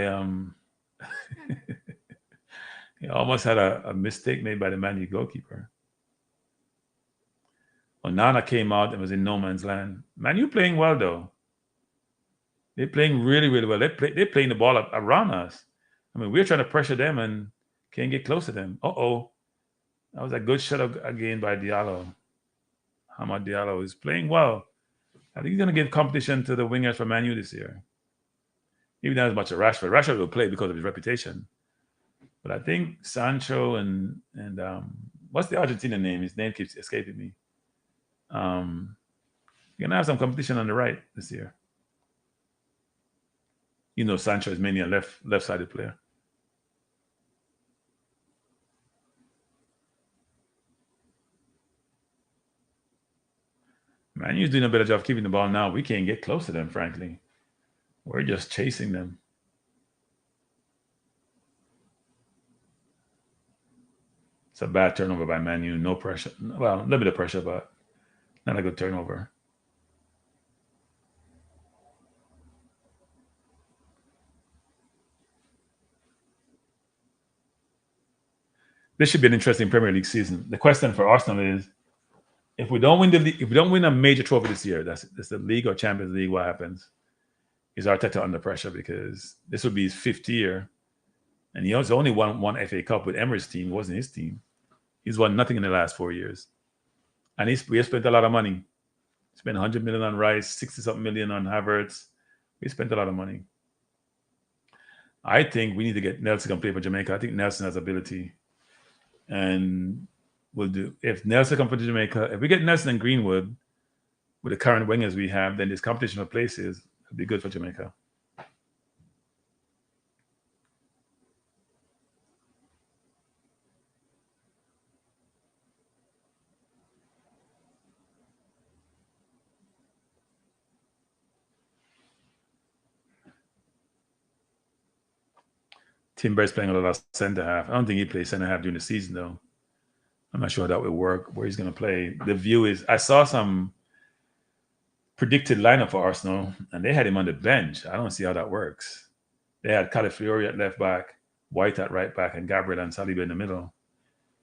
he almost had a mistake made by the Man U goalkeeper. Onana came out and was in no man's land. Man U playing well though. They're playing really, really well. They're playing the ball around us. I mean, we're trying to pressure them and can't get close to them. Uh-oh. That was a good shot again by Diallo. Hamad Diallo is playing well. I think he's going to give competition to the wingers for Man U this year. Maybe not as much as Rashford. Rashford will play because of his reputation. But I think Sancho and what's the Argentinian name? His name keeps escaping me. You're going to have some competition on the right this year. You know, Sancho is mainly a left-sided player. Man U's doing a better job keeping the ball now. We can't get close to them, frankly. We're just chasing them. It's a bad turnover by Man U. No pressure. Well, a little bit of pressure, but not a good turnover. This should be an interesting Premier League season. The question for Arsenal is, if we don't win a major trophy this year, that's the League or Champions League, what happens? Is Arteta under pressure? Because this would be his 5th year, and he also only won one FA Cup with Emery's team. It wasn't his team. He's won nothing in the last 4 years, and we have spent a lot of money. Spent 100 million on Rice, 60-something million on Havertz. We spent a lot of money. I think we need to get Nelson to play for Jamaica. I think Nelson has ability, and we'll do. If Nelson comes for Jamaica, if we get Nelson and Greenwood with the current wingers we have, then this competition for places would be good for Jamaica. Timber's playing a lot of center half. I don't think he plays center half during the season, though. I'm not sure how that will work, where he's going to play. The view is, I saw some predicted lineup for Arsenal, and they had him on the bench. I don't see how that works. They had Calafiori at left back, White at right back, and Gabriel and Saliba in the middle.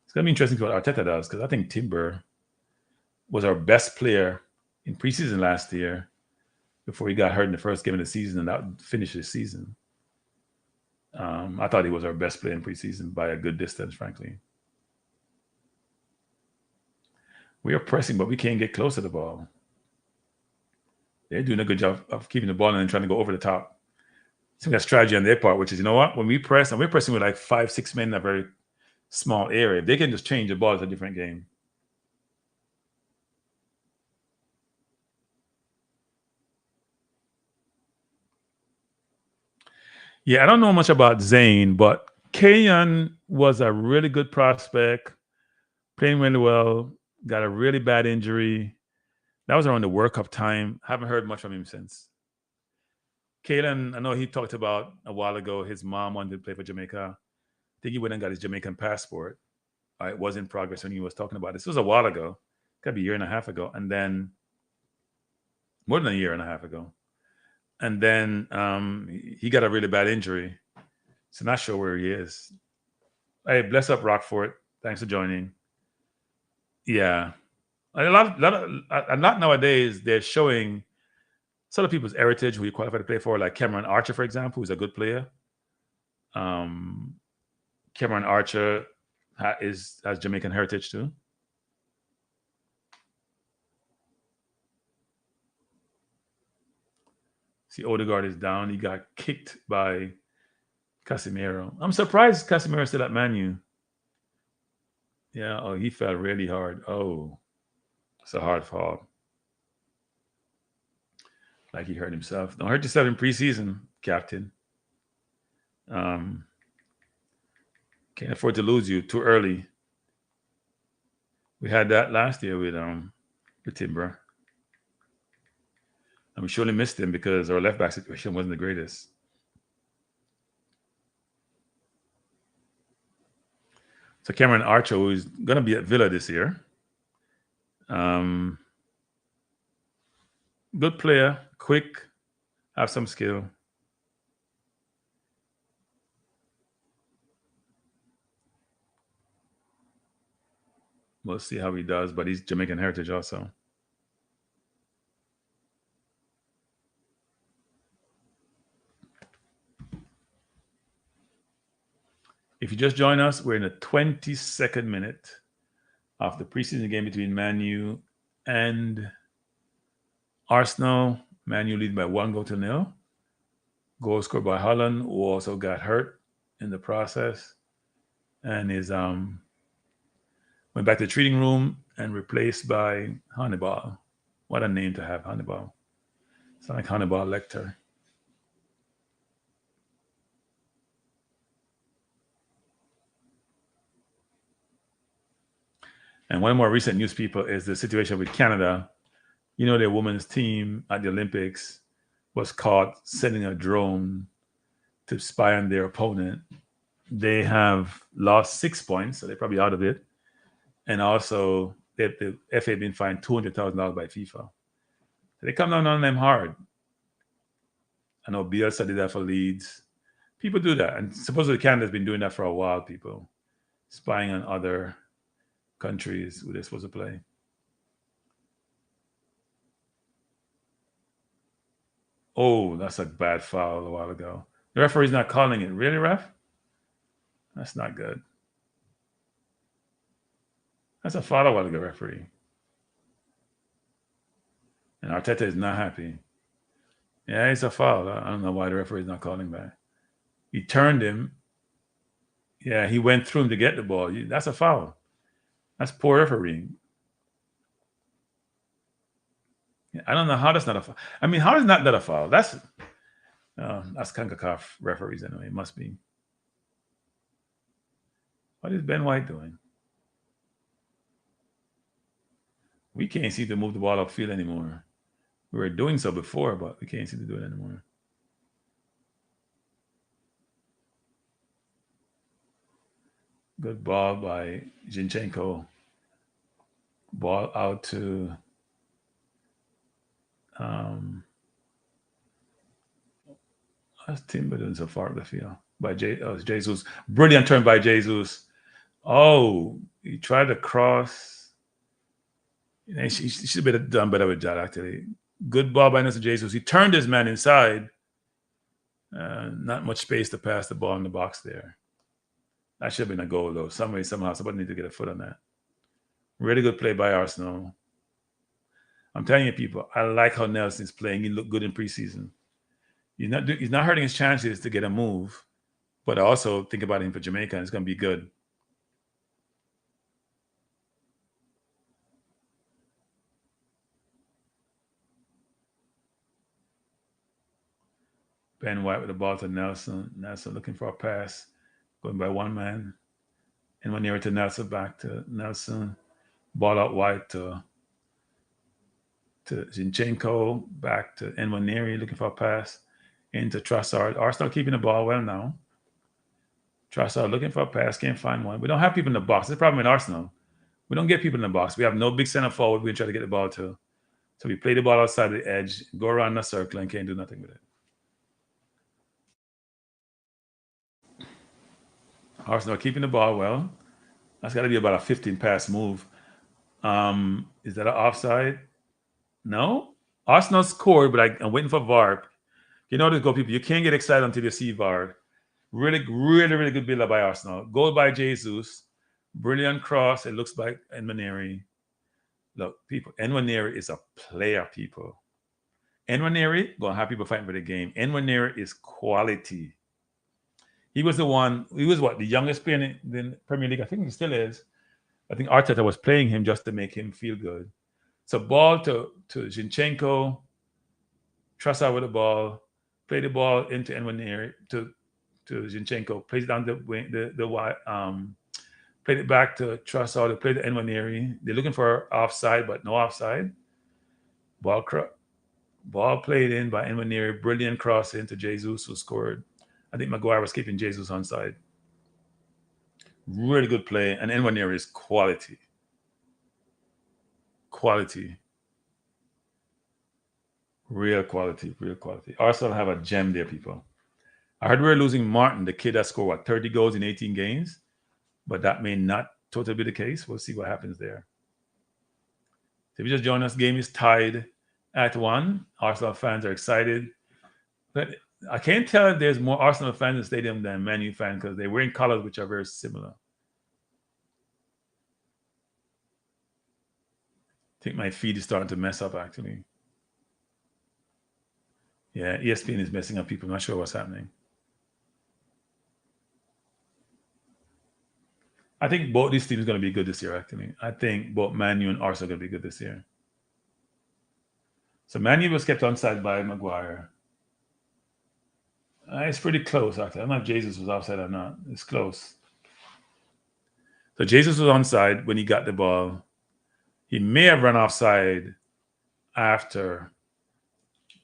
It's going to be interesting to what Arteta does, because I think Timber was our best player in preseason last year, before he got hurt in the first game of the season, and that finished his season. I thought he was our best player in preseason by a good distance, frankly. We are pressing, but we can't get close to the ball. They're doing a good job of keeping the ball and then trying to go over the top. So we got strategy on their part, which is, you know what? When we press, and we're pressing with like 5-6 men in a very small area, they can just change the ball. It's a different game. Yeah, I don't know much about Zane, but Kayan was a really good prospect, playing really well, got a really bad injury. That was around the World Cup time. Haven't heard much from him since. Kalen, I know he talked about a while ago, his mom wanted to play for Jamaica. I think he went and got his Jamaican passport. It was in progress when he was talking about this. This was a while ago. Got to be a year and a half ago. And then, more than a year and a half ago. And then he got a really bad injury. So not sure where he is. Hey, bless up Rockford. Thanks for joining. Yeah. A lot nowadays, they're showing sort of people's heritage who you qualify to play for, like Cameron Archer, for example, who's a good player. Cameron Archer has Jamaican heritage too. See, Odegaard is down. He got kicked by Casemiro. I'm surprised Casemiro's still at Man U. Yeah, oh, he fell really hard. Oh, it's a hard fall. Like he hurt himself. Don't hurt yourself in preseason, Captain. Can't afford to lose you too early. We had that last year with Timber. And we surely missed him because our left back situation wasn't the greatest. So Cameron Archer, who's going to be at Villa this year. Good player, quick, have some skill. We'll see how he does, but he's Jamaican heritage also. If you just join us, we're in the 22nd minute of the preseason game between Man U and Arsenal. Man U lead by 1-0. Goal scored by Holland, who also got hurt in the process, and is went back to the treating room and replaced by Hannibal. What a name to have, Hannibal. It's like Hannibal Lecter. And one more recent news, people, is the situation with Canada. You know, their women's team at the Olympics was caught sending a drone to spy on their opponent. They have lost 6 points, so they're probably out of it. And also, the FA been fined $200,000 by FIFA. So they come down on them hard. I know Bielsa did that for Leeds. People do that. And supposedly Canada's been doing that for a while, people. Spying on other countries who they're supposed to play. Oh, that's a bad foul a while ago. The referee's not calling it. Really, ref? That's not good. That's a foul a while ago, referee. And Arteta is not happy. Yeah, it's a foul. I don't know why the referee is not calling back. He turned him. Yeah, he went through him to get the ball. That's a foul. That's poor refereeing. I don't know how that's not a foul. I mean, how is that a foul? That's CONCACAF referees anyway. It must be. What is Ben White doing? We can't seem to move the ball upfield anymore. We were doing so before, but we can't seem to do it anymore. Good ball by Zinchenko. Ball out to what's Timber doing so far up the field? By Jesus. Brilliant turn by Jesus. Oh, he tried to cross. She should have done better with that, actually. Good ball by Nelson Jesus. He turned his man inside. Not much space to pass the ball in the box there. That should have been a goal, though. Some way, somehow, somebody need to get a foot on that. Really good play by Arsenal. I'm telling you, people, I like how Nelson's playing. He looked good in preseason. He's not hurting his chances to get a move, but I also think about him for Jamaica, and it's going to be good. Ben White with the ball to Nelson. Nelson looking for a pass, going by one man. And when near to Nelson, back to Nelson. Ball out wide to Zinchenko, back to Nwaneri, looking for a pass into Trossard. Arsenal keeping the ball well now. Trossard looking for a pass, can't find one. We don't have people in the box. That's the problem in Arsenal. We don't get people in the box. We have no big center forward we try to get the ball to. So we play the ball outside the edge, go around the circle, and can't do nothing with it. Arsenal keeping the ball well. That's got to be about a 15-pass move. Is that an offside? No. Arsenal scored, but I'm waiting for VAR. You know this, go people. You can't get excited until you see VAR. Really, really, really good build-up by Arsenal. Goal by Jesus. Brilliant cross. It looks like Nwaneri. Look, people, Nwaneri is a player, people. Nwaneri, going to have people fighting for the game. Nwaneri is quality. He was the one, he was what, the youngest player in the Premier League? I think he still is. I think Arteta was playing him just to make him feel good. So ball to Zinchenko, Trossard with the ball, play the ball into Nwaneri to Zinchenko, plays it down played it back to Trossard, played to Nwaneri. They're looking for offside, but no offside. Ball played in by Nwaneri, brilliant cross into Jesus, who scored. I think Maguire was keeping Jesus onside. Really good play, and Nwaneri is quality. Quality. Real quality, real quality. Arsenal have a gem there, people. I heard we're losing Martin, the kid that scored, 30 goals in 18 games? But that may not totally be the case. We'll see what happens there. So if you just join us, game is tied at 1. Arsenal fans are excited. But I can't tell if there's more Arsenal fans in the stadium than Man U fans because they're wearing colors which are very similar. I think my feed is starting to mess up, actually. Yeah, ESPN is messing up people. I'm not sure what's happening. I think both these teams are going to be good this year, actually. I think both Man U and Arsenal are going to be good this year. So Man U was kept onside by Maguire. It's pretty close, actually. I don't know if Jesus was offside or not. It's close. So Jesus was onside when he got the ball. He may have run offside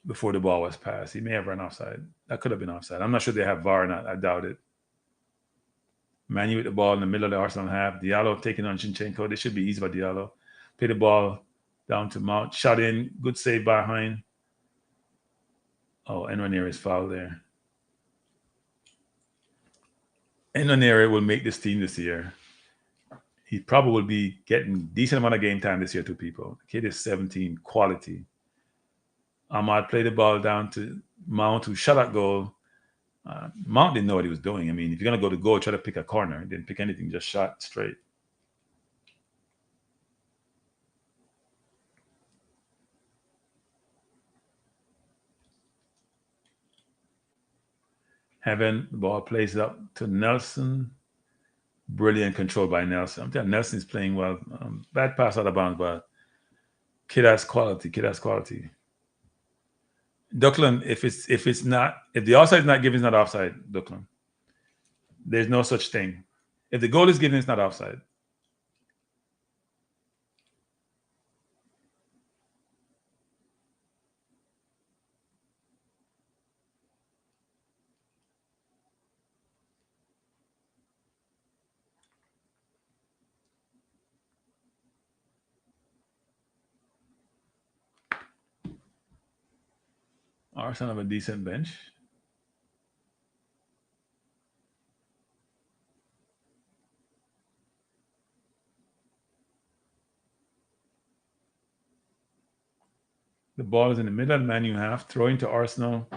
before the ball was passed. He may have run offside. That could have been offside. I'm not sure they have VAR or not. I doubt it. Manu with the ball in the middle of the Arsenal half. Diallo taking on Zinchenko. This should be easy by Diallo. Play the ball down to Mount. Shot in. Good save behind. Oh, Nwaneri is fouled there. Nwaneri will make this team this year. He probably will be getting decent amount of game time this year to people. The kid is 17, quality. Ahmad played the ball down to Mount, who shot at goal. Mount didn't know what he was doing. I mean, if you're going to go to goal, try to pick a corner. He didn't pick anything, just shot straight. Heaven, the ball plays up to Nelson. Brilliant control by Nelson. I'm telling you, Nelson is playing well. Bad pass out of bounds, but kid has quality. Kid has quality. Duckland, if the offside is not given, it's not offside, Duckland. There's no such thing. If the goal is given, it's not offside. Arsenal have a decent bench. The ball is in the middle of the Man U half, throwing to Arsenal.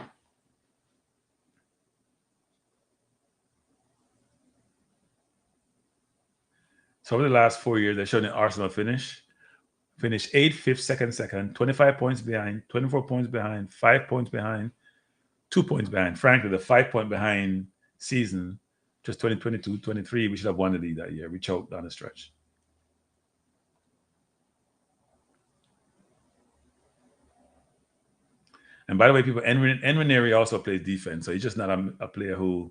So over the last 4 years, they're showing the Arsenal finished 8th, 5th, 2nd, 25 points behind, 24 points behind, 5 points behind, 2 points behind. Frankly, the 5-point behind season, just 2022-23, we should have won the league that year. We choked down the stretch. And by the way, people, Enrineri also plays defense. So he's just not a player who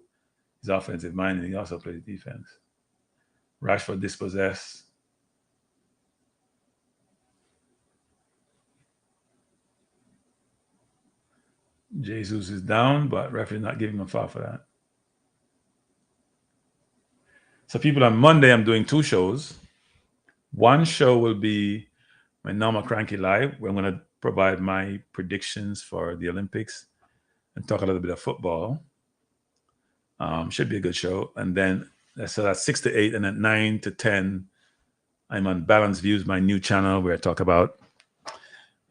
is offensive minded. He also plays defense. Rashford dispossessed. Jesus is down, but referee not giving him a foul for that. So people, on Monday, I'm doing 2 shows. One show will be my normal Kranky Live, where I'm going to provide my predictions for the Olympics and talk a little bit of football. Should be a good show. And then, so that's 6 to 8, and at 9 to 10, I'm on Balanced Views, my new channel, where I talk about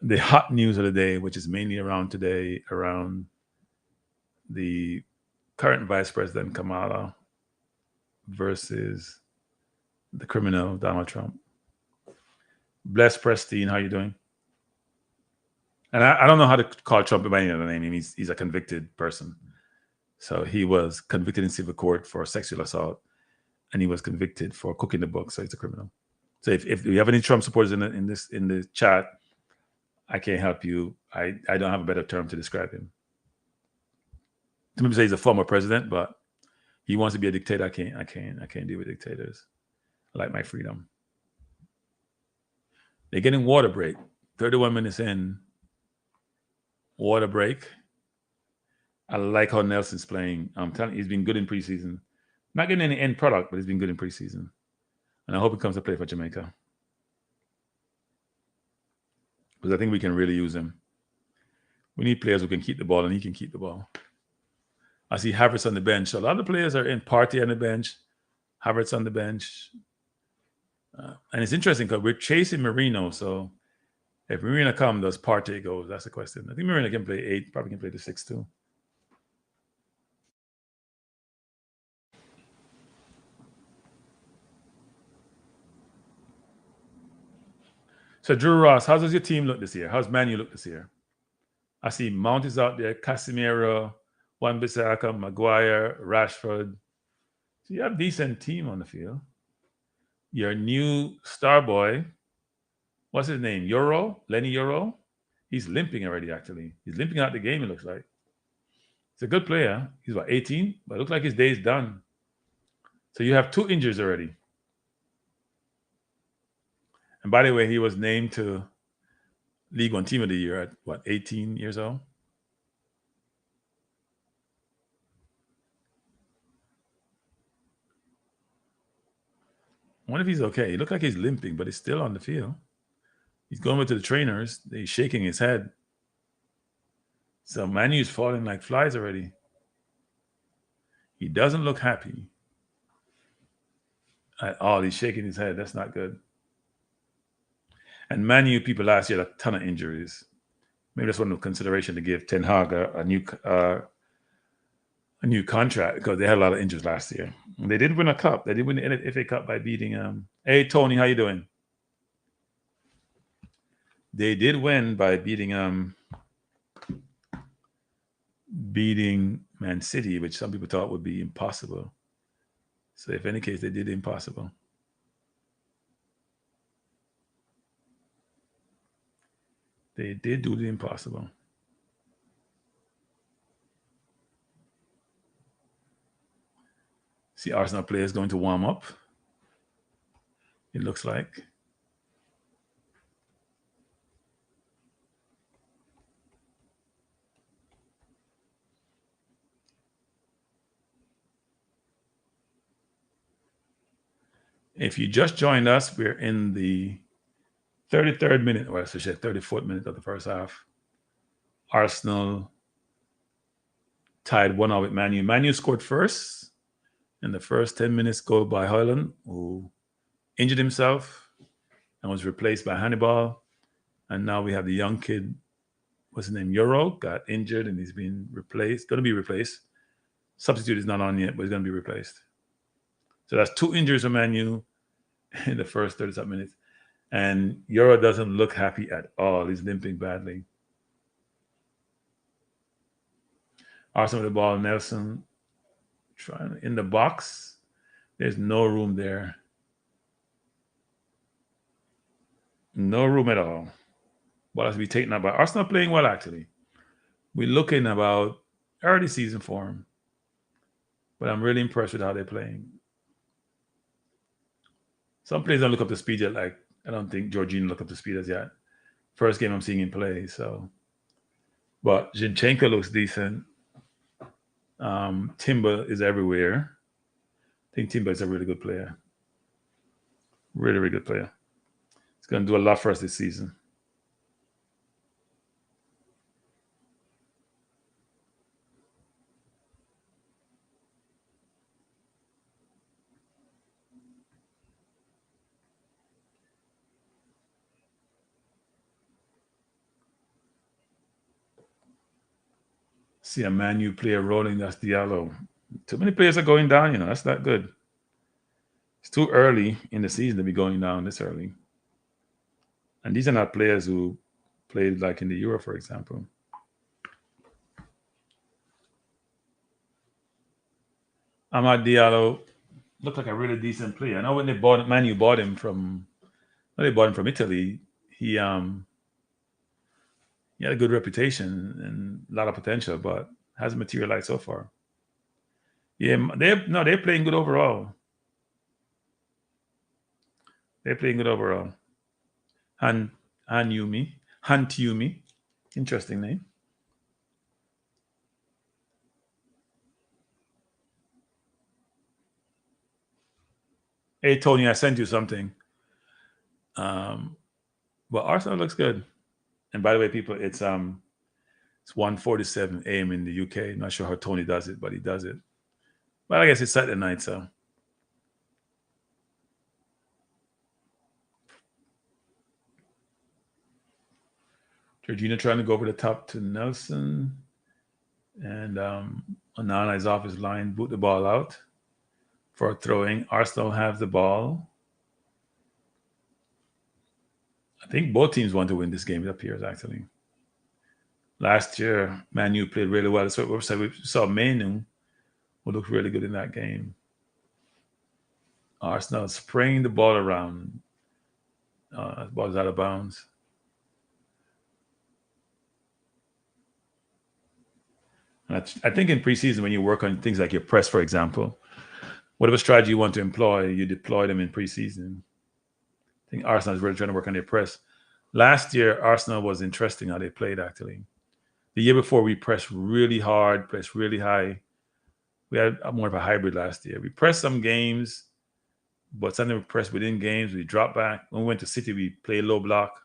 the hot news of the day, which is mainly around today, around the current Vice President Kamala versus the criminal Donald Trump. Bless Prestine, how you doing? And I don't know how to call Trump by any other name. He's a convicted person. So he was convicted in civil court for sexual assault, and he was convicted for cooking the book. So he's a criminal. So if you have any Trump supporters in the chat, I can't help you. I don't have a better term to describe him. Some people say he's a former president, but he wants to be a dictator. I can't deal with dictators. I like my freedom. They're getting water break. 31 minutes in. Water break. I like how Nelson's playing. I'm telling you, he's been good in preseason. Not getting any end product, but he's been good in preseason. And I hope he comes to play for Jamaica. Because I think we can really use him. We need players who can keep the ball, and he can keep the ball. I see Havertz on the bench. So a lot of the players are in. Partey on the bench. Havertz on the bench. And it's interesting because we're chasing Marino. So if Marino comes, does Partey go? That's the question. I think Marino can play 8. Probably can play the 6 too. So Drew Ross, how does your team look this year? How's Man U look this year? I see Mount is out there, Casemiro, Wan-Bissaka, Maguire, Rashford. So you have a decent team on the field. Your new star boy, what's his name? Lenny Euro? He's limping already, actually. He's limping out the game, it looks like. He's a good player. He's about 18, but it looks like his day is done. So you have 2 injuries already. And by the way, he was named to League One Team of the Year at 18 years old? I wonder if he's okay. He looked like he's limping, but he's still on the field. He's going over to the trainers. He's shaking his head. So Manu's falling like flies already. He doesn't look happy at all. He's shaking his head. That's not good. And Man U people last year had a ton of injuries. Maybe that's one of the consideration to give Ten Hag a new contract, because they had a lot of injuries last year. And they did win a cup. They did win the FA Cup by beating. Hey Tony, how you doing? They did win by beating Man City, which some people thought would be impossible. So if any case, they did the impossible. They did do the impossible. See Arsenal players going to warm up. It looks like. If you just joined us, we're in the 33rd minute, or I should say 34th minute of the first half. Arsenal tied 1-1 with Man U. Man U scored first in the first 10 minutes, goal by Højlund, who injured himself and was replaced by Hannibal. And now we have the young kid what's his name? Euro got injured and he's been replaced. Going to be replaced. Substitute is not on yet, but he's going to be replaced. So that's 2 injuries for Man U in the first 30-something minutes. And Euro doesn't look happy at all. He's limping badly. Arsenal with the ball. Nelson trying in the box. There's no room there. No room at all. Ball has to be taken up by Arsenal. Playing well, actually. We're looking about early season form. But I'm really impressed with how they're playing. Some players don't look up to speed yet. Like, I don't think Jorginho looked up to speed as yet. First game I'm seeing him play. So, but Zinchenko looks decent. Timber is everywhere. I think Timber is a really good player. Really, really good player. He's going to do a lot for us this season. See a Man U player rolling, that's Diallo. Too many players are going down, that's not good. It's too early in the season to be going down this early. And these are not players who played like in the Euro, for example. Amad Diallo looked like a really decent player. I know when Man U bought him from Italy, he had a good reputation and a lot of potential, but hasn't materialized so far. Yeah, they're playing good overall. They're playing good overall. Han Yumi. Interesting name. Hey Tony, I sent you something. Well, Arsenal looks good. And by the way, people, it's 1:47 a.m. in the UK. I'm not sure how Tony does it, but he does it. But I guess it's Saturday night, so. Jorginho trying to go over the top to Nelson. And Onana is off his line, boot the ball out for a throwing. Arsenal have the ball. I think both teams want to win this game, it appears, actually. Last year, Man U played really well. So we saw Manu, who looked really good in that game. Arsenal spraying the ball around. The ball's out of bounds. And I think in preseason, when you work on things like your press, for example, whatever strategy you want to employ, you deploy them in preseason. I think Arsenal is really trying to work on their press. Last year, Arsenal was interesting how they played, actually. The year before, we pressed really hard, pressed really high. We had more of a hybrid last year. We pressed some games, but sometimes we pressed within games. We dropped back. When we went to City, we played low block.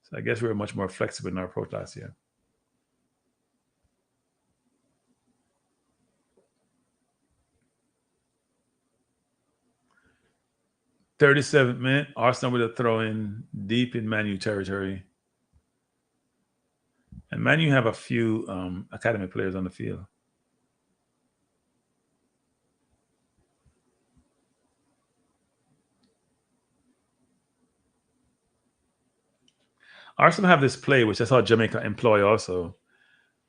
So I guess we were much more flexible in our approach last year. (37th minute), Arsenal with a throw-in deep in Man U territory. And Man U have a few academy players on the field. Arsenal have this play, which I saw Jamaica employ also,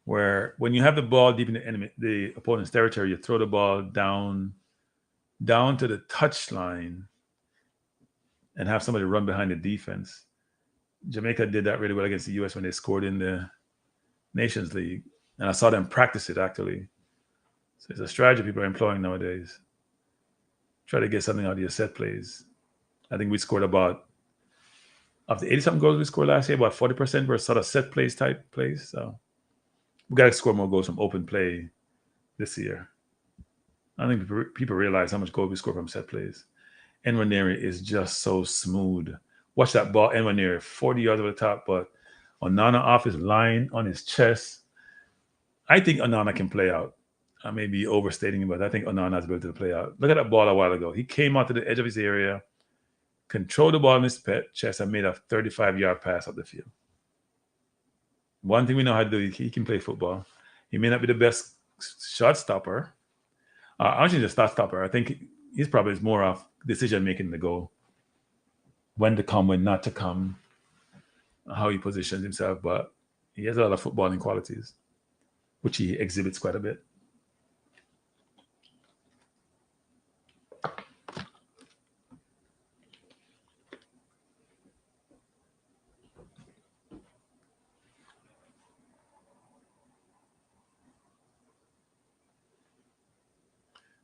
where when you have the ball deep in the opponent's territory, you throw the ball down to the touchline and have somebody run behind the defense. Jamaica did that really well against the U.S. when they scored in the Nations League. And I saw them practice it, actually. So it's a strategy people are employing nowadays. Try to get something out of your set plays. I think we scored about, of the 80-something goals we scored last year, about 40% were sort of set plays type plays. So we got to score more goals from open play this year. I think people realize how much goals we score from set plays. Nwaneri is just so smooth. Watch that ball, Nwaneri, 40 yards over the top, but Onana off his line on his chest. I think Onana can play out. I may be overstating it, but I think Onana has ability to play out. Look at that ball a while ago. He came out to the edge of his area, controlled the ball in his chest, and made a 35-yard pass up the field. One thing we know how to do, he can play football. He may not be the best shot stopper. Actually, the shot stopper. I think he's probably more of decision making the goal. When to come, when not to come, how he positions himself. But he has a lot of footballing qualities, which he exhibits quite a bit.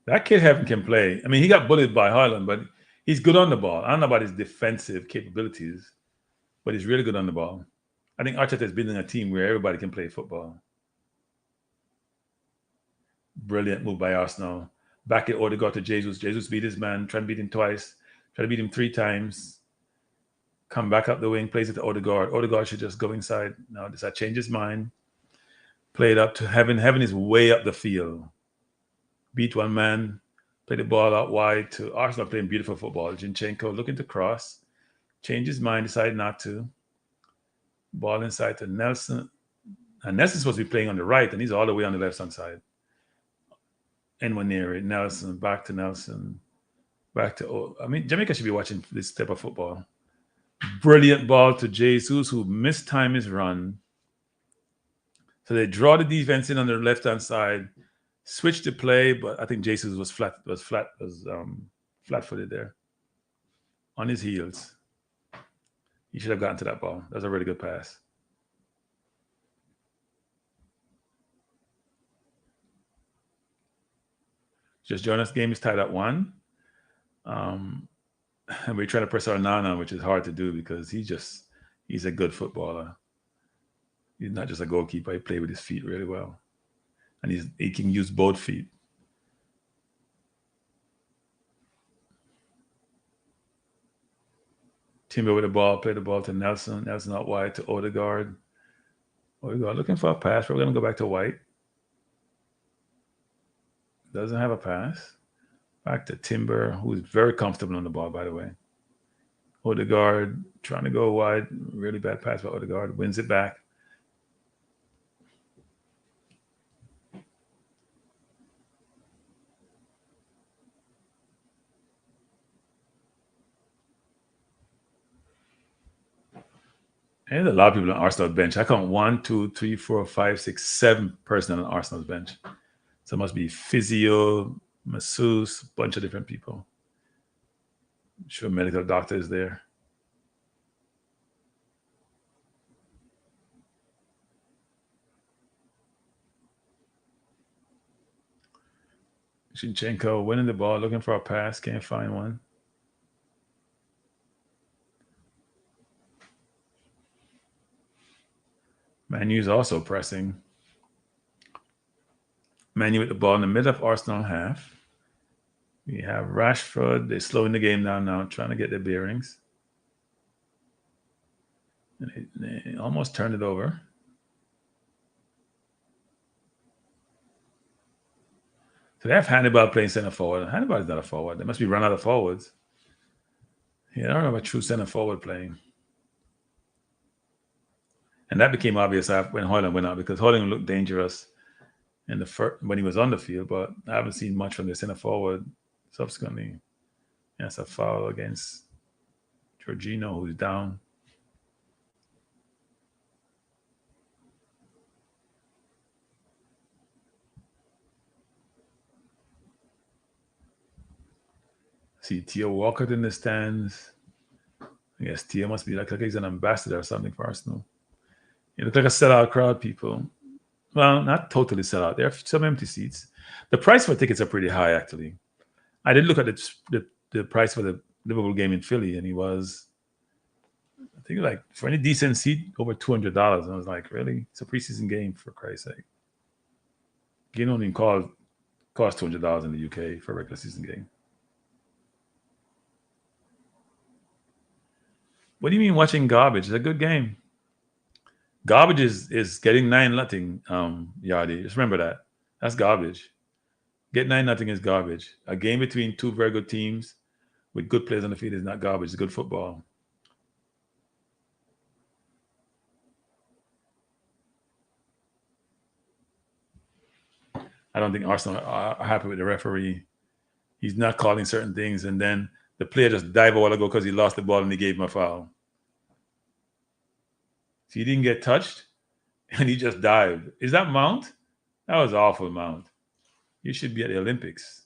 That kid Heaven can play. I mean, he got bullied by Harlan, but he's good on the ball. I don't know about his defensive capabilities, but he's really good on the ball. I think Arteta is building a team where everybody can play football. Brilliant move by Arsenal. Back at Odegaard to Jesus. Jesus beat his man, trying to beat him twice, try to beat him 3 times. Come back up the wing, plays it to Odegaard. Odegaard should just go inside. Now, does that change his mind? Play it up to Heaven. Heaven is way up the field. Beat one man, play the ball out wide to Arsenal playing beautiful football. Zinchenko looking to cross, change his mind, decide not to. Ball inside to Nelson. And Nelson's supposed to be playing on the right, and he's all the way on the left-hand side. Nwaneri, Nelson, back to Nelson, back to... I mean, Jamaica should be watching this type of football. Brilliant ball to Jesus, who mistimed his run. So they draw the defense in on the left-hand side, switch the play, but I think Jesus was flat-footed there on his heels. He should have gotten to that ball. That was a really good pass. Just Jonas' game is tied at 1. And we're trying to press our Nana, which is hard to do because he's a good footballer. He's not just a goalkeeper. He plays with his feet really well. And he can use both feet. Timber with the ball, play the ball to Nelson. Nelson out wide to Odegaard. Odegaard looking for a pass. We're going to go back to White. Doesn't have a pass. Back to Timber, who's very comfortable on the ball, by the way. Odegaard trying to go wide. Really bad pass by Odegaard. Wins it back. There's a lot of people on Arsenal's bench. I count 1, 2, 3, 4, 5, 6, 7 person on Arsenal's bench. So it must be physio, masseuse, a bunch of different people. I'm sure medical doctor is there. Zinchenko winning the ball, looking for a pass, can't find one. Manu's also pressing. Manu with the ball in the middle of Arsenal half. We have Rashford. They're slowing the game down now, trying to get their bearings. And they almost turned it over. So they have Hannibal playing center forward. Hannibal is not a forward. They must be run out of forwards. Yeah, I don't have a true center forward playing. And that became obvious when Hoyland went out because Hoyland looked dangerous in the when he was on the field, but I haven't seen much from the center forward subsequently. That's a foul against Jorginho, who's down. See Theo Walcott in the stands. I guess Theo must be like he's an ambassador or something for Arsenal. It looks like a sellout crowd, people. Well, not totally sellout. There are some empty seats. The price for tickets are pretty high, actually. I did look at the price for the Liverpool game in Philly, and he was, I think, like for any decent seat, over $200. And I was like, really? It's a preseason game, for Christ's sake. Game only cost $200 in the UK for a regular season game. What do you mean watching garbage? It's a good game. Garbage is getting 9-0, Yardi. Just remember that. That's garbage. Get 9-0 is garbage. A game between two very good teams with good players on the field is not garbage. It's good football. I don't think Arsenal are happy with the referee. He's not calling certain things, and then the player just dived a while ago because he lost the ball and he gave him a foul. So he didn't get touched, and he just dived. Is that Mount? That was awful, Mount. You should be at the Olympics.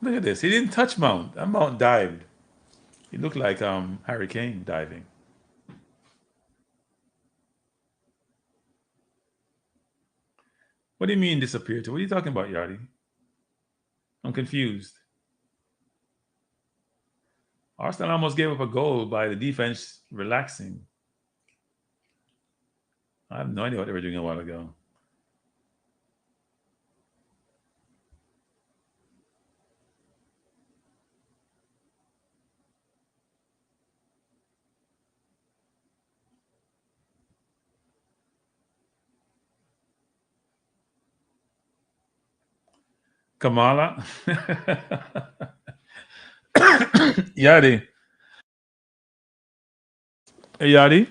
Look at this. He didn't touch Mount. That Mount dived. He looked like Harry Kane diving. What do you mean disappeared? What are you talking about, Yardi? I'm confused. Arsenal almost gave up a goal by the defense relaxing. I have no idea what they were doing a while ago. Kamala? Yadi. Hey, Yadi.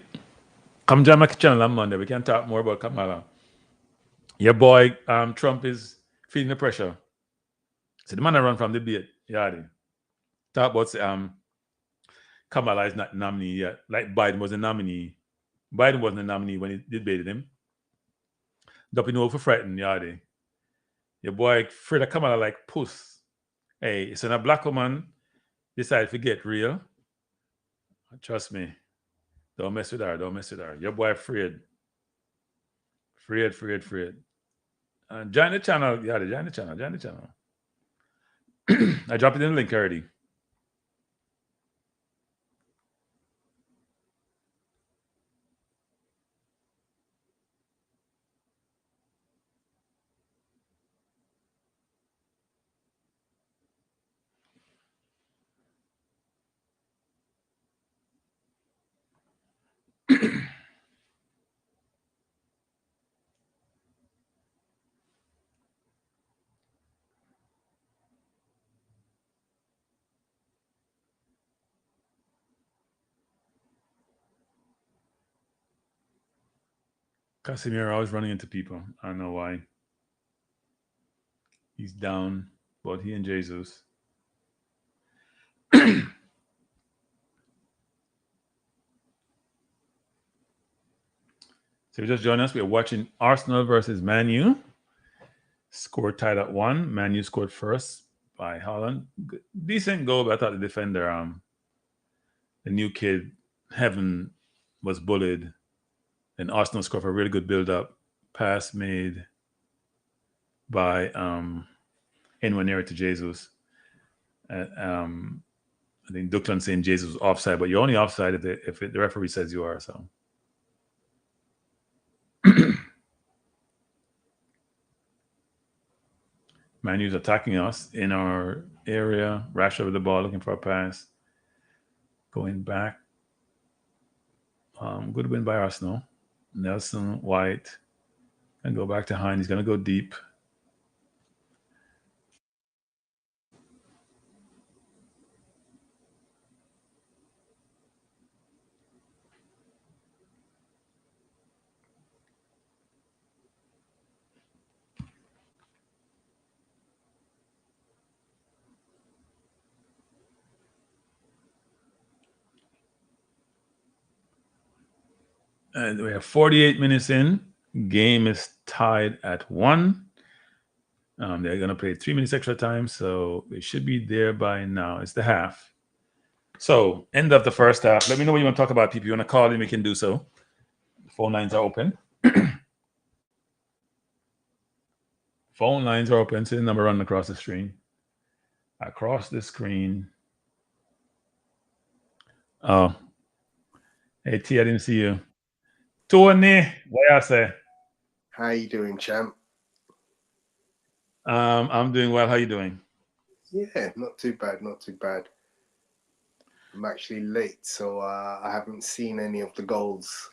Come join my channel on Monday. We can talk more about Kamala. Your boy Trump is feeling the pressure. So the man I run from the debate, Yadi. Talk about Kamala is not nominee yet. Like Biden was a nominee. Biden wasn't a nominee when he debated him. Don't you know for frightened, Yadi. Your boy Fred Kamala like puss. Hey, it's when a black woman decide to get real. Trust me. Don't mess with her. Don't mess with her. Your boy Fred. Fred. Join the channel. Yeah, join the channel. Join the channel. I dropped it in the link already. Casemiro always running into people. I don't know why. He's down, but he and Jesus. So you just joined us. We're watching Arsenal versus Man U. Score tied at 1. Man U scored first by Holland. Decent goal, but I thought the defender, the new kid, Heaven, was bullied. And Arsenal scored for a really good build-up. Pass made by Nwaneri to Jesus. I think Duckland saying Jesus was offside, but you're only offside if the referee says you are. So. Man U's attacking us in our area. Rash over the ball, looking for a pass. Going back. Good win by Arsenal. Nelson White. And go back to Hine. He's going to go deep. And we have 48 minutes in. Game is tied at 1. They're going to play 3 minutes extra time, so they should be there by now. It's the half. So, end of the first half. Let me know what you want to talk about, people. You want to call in, we can do so. The phone lines are open. Phone lines are open. See the number running across the screen. Across the screen. Oh. Hey, T, I didn't see you. Tony, what I say? How you doing, champ? I'm doing well. How you doing? Yeah, not too bad, not too bad. I'm actually late, so I haven't seen any of the goals.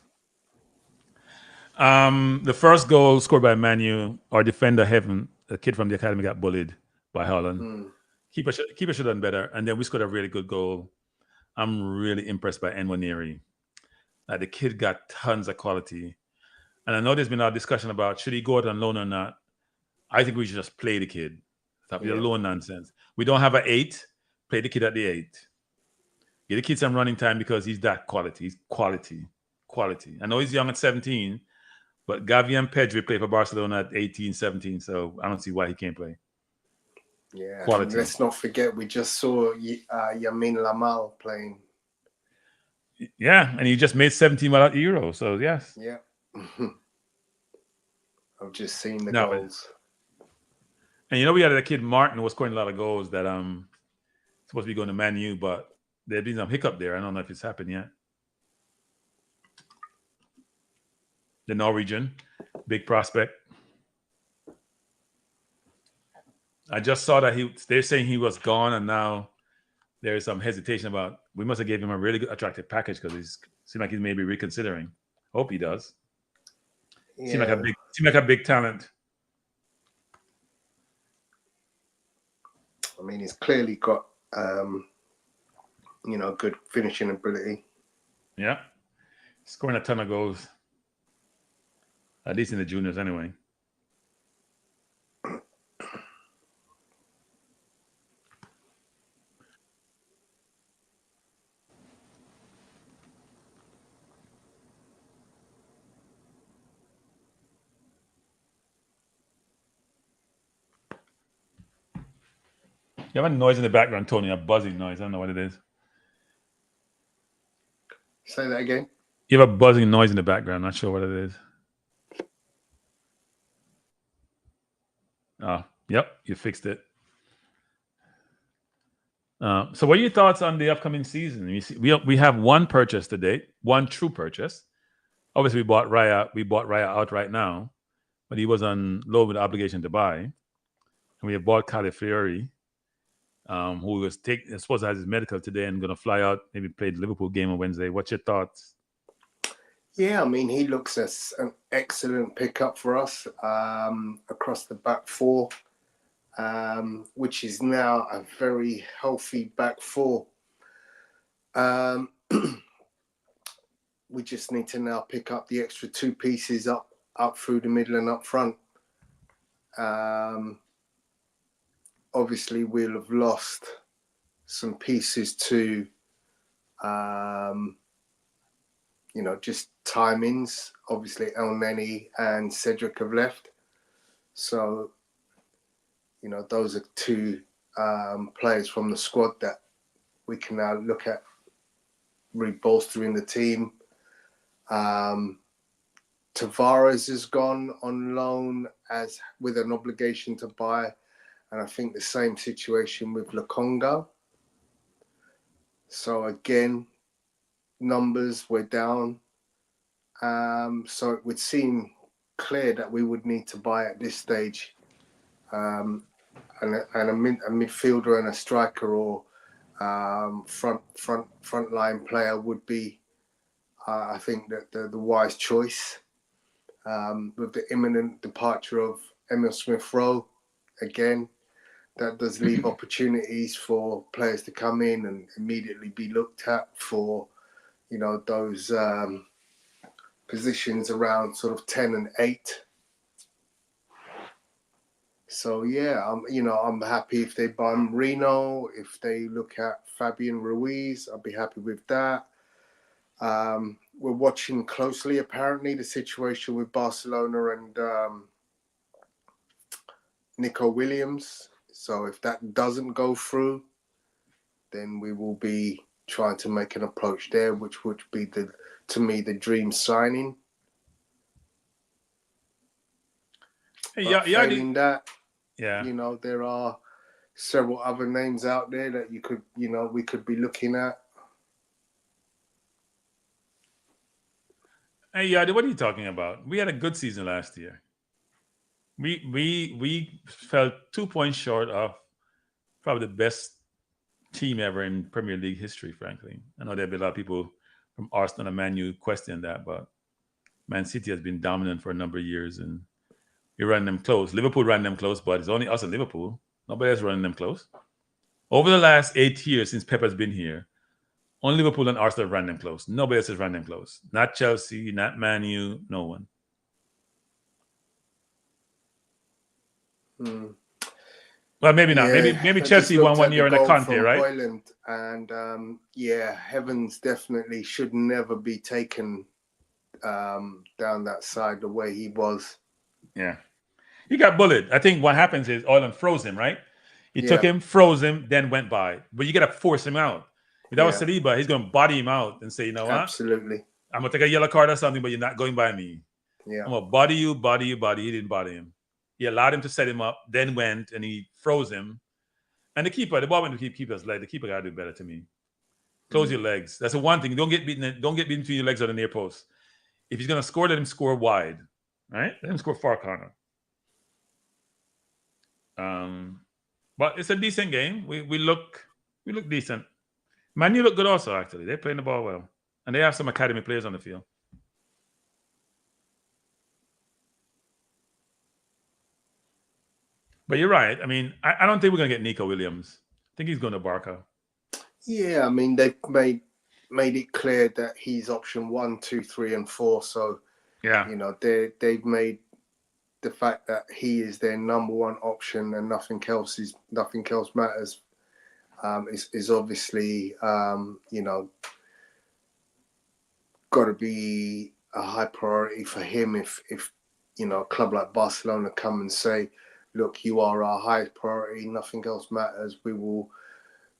The first goal scored by Manu, our defender Heaven, a kid from the academy, got bullied by Holland. Keeper should have done better, and then we scored a really good goal. I'm really impressed by Nwaneri. The kid got tons of quality. And I know there's been a discussion about should he go out on loan or not. I think we should just play the kid. Stop your loan nonsense. We don't have an 8. Play the kid at the 8. Get the kid some running time because he's that quality. He's quality. I know he's young at 17, but Gavi and Pedri play for Barcelona at 18, 17, so I don't see why he can't play. Yeah, quality. Let's not forget we just saw Yamin Lamal playing. Yeah, and he just made 17 without Euro, so yes. Yeah. I've just seen the goals. And we had a kid, Martin, who was scoring a lot of goals that supposed to be going to Man U, but there's been some hiccup there. I don't know if it's happened yet. The Norwegian, big prospect. I just saw that they're saying he was gone, and now there is some hesitation about we must have gave him a really good, attractive package because he seems like he's maybe reconsidering. Hope he does. Yeah. Seem like a big talent. I mean, he's clearly got good finishing ability. Yeah, scoring a ton of goals. At least in the juniors, anyway. You have a noise in the background, Tony, a buzzing noise. I don't know what it is. Say that again. You have a buzzing noise in the background. Not sure what it is. Oh, yep, you fixed it. So what are your thoughts on the upcoming season? You see, we have one purchase to date, one true purchase. Obviously, we bought Raya out right now, but he was on loan with the obligation to buy. And we have bought Calafiori, who was supposed to have his medical today and going to fly out, maybe play the Liverpool game on Wednesday. What's your thoughts? Yeah, I mean, he looks as an excellent pickup for us across the back four, which is now a very healthy back four. We just need to now pick up the extra 2 pieces up through the middle and up front. Obviously, we'll have lost some pieces to, just timings. Obviously, El Neni and Cedric have left. So, those are 2 players from the squad that we can now look at rebolstering the team. Tavares has gone on loan with an obligation to buy. And I think the same situation with Lokonga. So again, numbers were down. So it would seem clear that we would need to buy at this stage and a midfielder and a striker or front line player would be, I think, that the wise choice. With the imminent departure of Emil Smith-Rowe, again, that does leave opportunities for players to come in and immediately be looked at for, those positions around sort of 10 and 8. So yeah, I'm happy if they buy Marino. If they look at Fabian Ruiz, I'll be happy with that. We're watching closely, apparently, the situation with Barcelona and Nico Williams. So if that doesn't go through, then we will be trying to make an approach there, which would be, to me, the dream signing. Failing that, there are several other names out there that we could be looking at. Hey, Yadi, what are you talking about? We had a good season last year. We fell 2 points short of probably the best team ever in Premier League history, frankly. I know there'll be a lot of people from Arsenal and Man U question that, but Man City has been dominant for a number of years and we ran them close. Liverpool ran them close, but it's only us and Liverpool. Nobody else running them close. Over the last 8 years since Pep has been here, only Liverpool and Arsenal ran them close. Nobody else has run them close. Not Chelsea, not Man U, no one. Well, maybe not. Yeah, Maybe I Chelsea just won looked one at year the in a goal Conte, from right? Hoyland, and yeah, Heavens definitely should never be taken down that side the way he was. Yeah. He got bullied. I think what happens is Ireland froze him, right? He took Yeah, him, froze him, then went by. But you got to force him out. If that was yeah, Saliba, he's going to body him out and say, you know what? absolutely. I'm going to take a yellow card or something, but you're not going by me. Yeah, I'm going to body you, body you, body. He didn't body him. He allowed him to set him up, then went and he froze him. And the ball went to keeper's leg. The keeper got to do better to me. Close your legs. That's the one thing. Don't get beaten. Don't get beaten between your legs or the near post. If he's going to score, let him score wide. Right? Let him score far corner. But it's a decent game. We look decent. Man, you look good also, actually. They're playing the ball well. And they have some academy players on the field. But you're right. I mean, I don't think we're going to get Nico Williams. I think he's going to Barca. yeah. I mean, they've made it clear that he's option 1, 2, 3, and 4. So Yeah. you know, they've made the fact that he is their number one option and nothing else matters. Is obviously you know, got to be a high priority for him. If you know, a club like Barcelona come and say, look, you are our highest priority, nothing else matters, we will,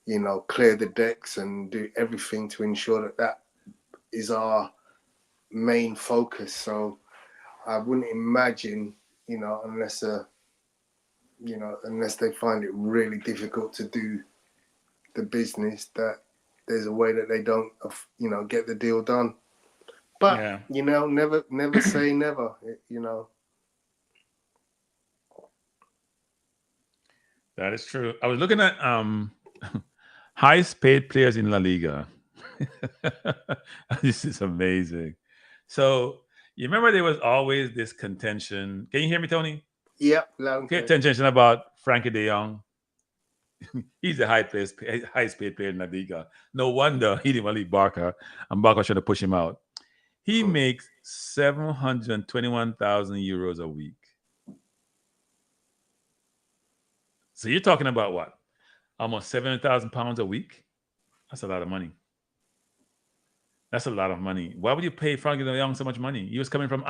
you know, clear the decks and do everything to ensure that is our main focus. So I wouldn't imagine, you know, unless they find it really difficult to do the business, that there's a way that they don't, you know, get the deal done. But yeah. you know, never say never. You know. That is true. I was looking at highest paid players in La Liga. This is amazing. So you remember there was always this contention. Can you hear me, Tony? Yep, loud and clear. Contention about Frankie de Jong. He's the highest paid player in La Liga. No wonder he didn't want to leave Barca, and Barca trying to push him out. He makes 721,000 euros a week. So you're talking about what? Almost 700,000 pounds a week? That's a lot of money. That's a lot of money. Why would you pay Frankie de Jong so much money? He was coming from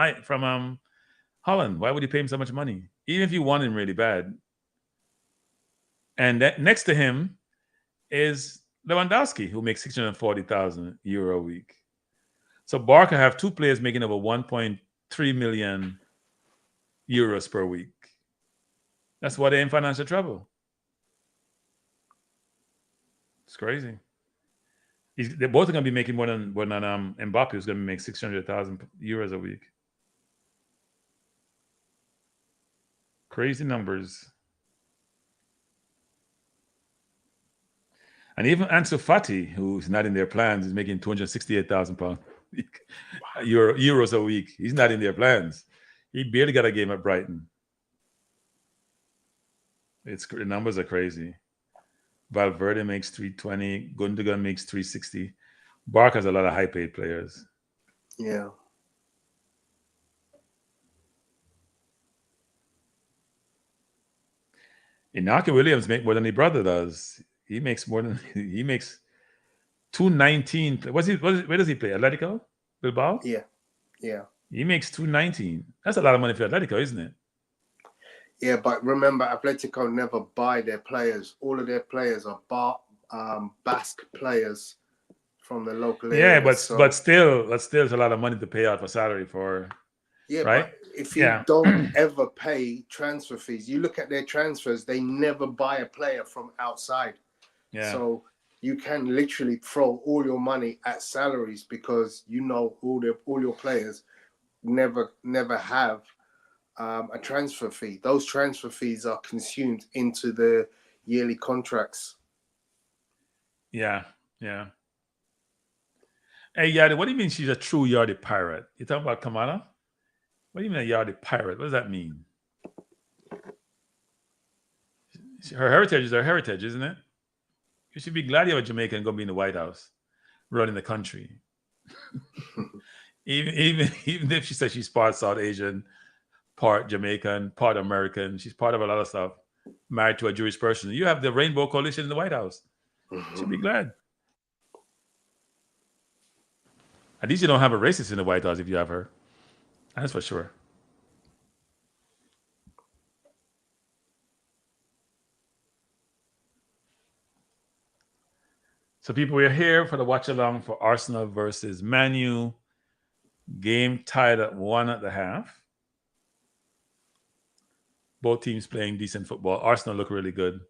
Holland. Why would you pay him so much money? Even if you want him really bad. And next to him is Lewandowski, who makes 640,000 euro a week. So Barca have two players making over 1.3 million euros per week. That's why they're in financial trouble. It's crazy. They're both going to be making more than Mbappe, who's going to make 600,000 euros a week. Crazy numbers. And even Ansu Fati, who's not in their plans, is making 268,000 pounds euros a week. He's not in their plans. He barely got a game at Brighton. The numbers are crazy. Valverde makes 320. Gundogan makes 360. Barca has a lot of high-paid players. Yeah. Inaki Williams makes more than his brother does. He makes 219. Where does he play? Atletico Bilbao? Yeah. He makes 219. That's a lot of money for Atletico, isn't it? Yeah, but remember, Atletico never buy their players. All of their players are Basque players from the local area. Yeah, but still, it's a lot of money to pay out for salary for. Yeah, right? But if you don't ever pay transfer fees, you look at their transfers, they never buy a player from outside. Yeah. So you can literally throw all your money at salaries because you know all your players never have a transfer fee. Those transfer fees are consumed into the yearly contracts. Yeah. Hey, Yadi, what do you mean she's a true Yardie pirate? You talking about Kamala? What do you mean a Yardie pirate? What does that mean? Her heritage is her heritage, isn't it? You should be glad you have a Jamaican going to be in the White House, running the country. even if she says she's part South Asian, part Jamaican, part American. She's part of a lot of stuff. Married to a Jewish person. You have the Rainbow Coalition in the White House. She'll be glad. At least you don't have a racist in the White House if you have her. That's for sure. So, people, we're here for the watch along for Arsenal versus Man U. Game tied at 1.5. Both teams playing decent football. Arsenal look really good,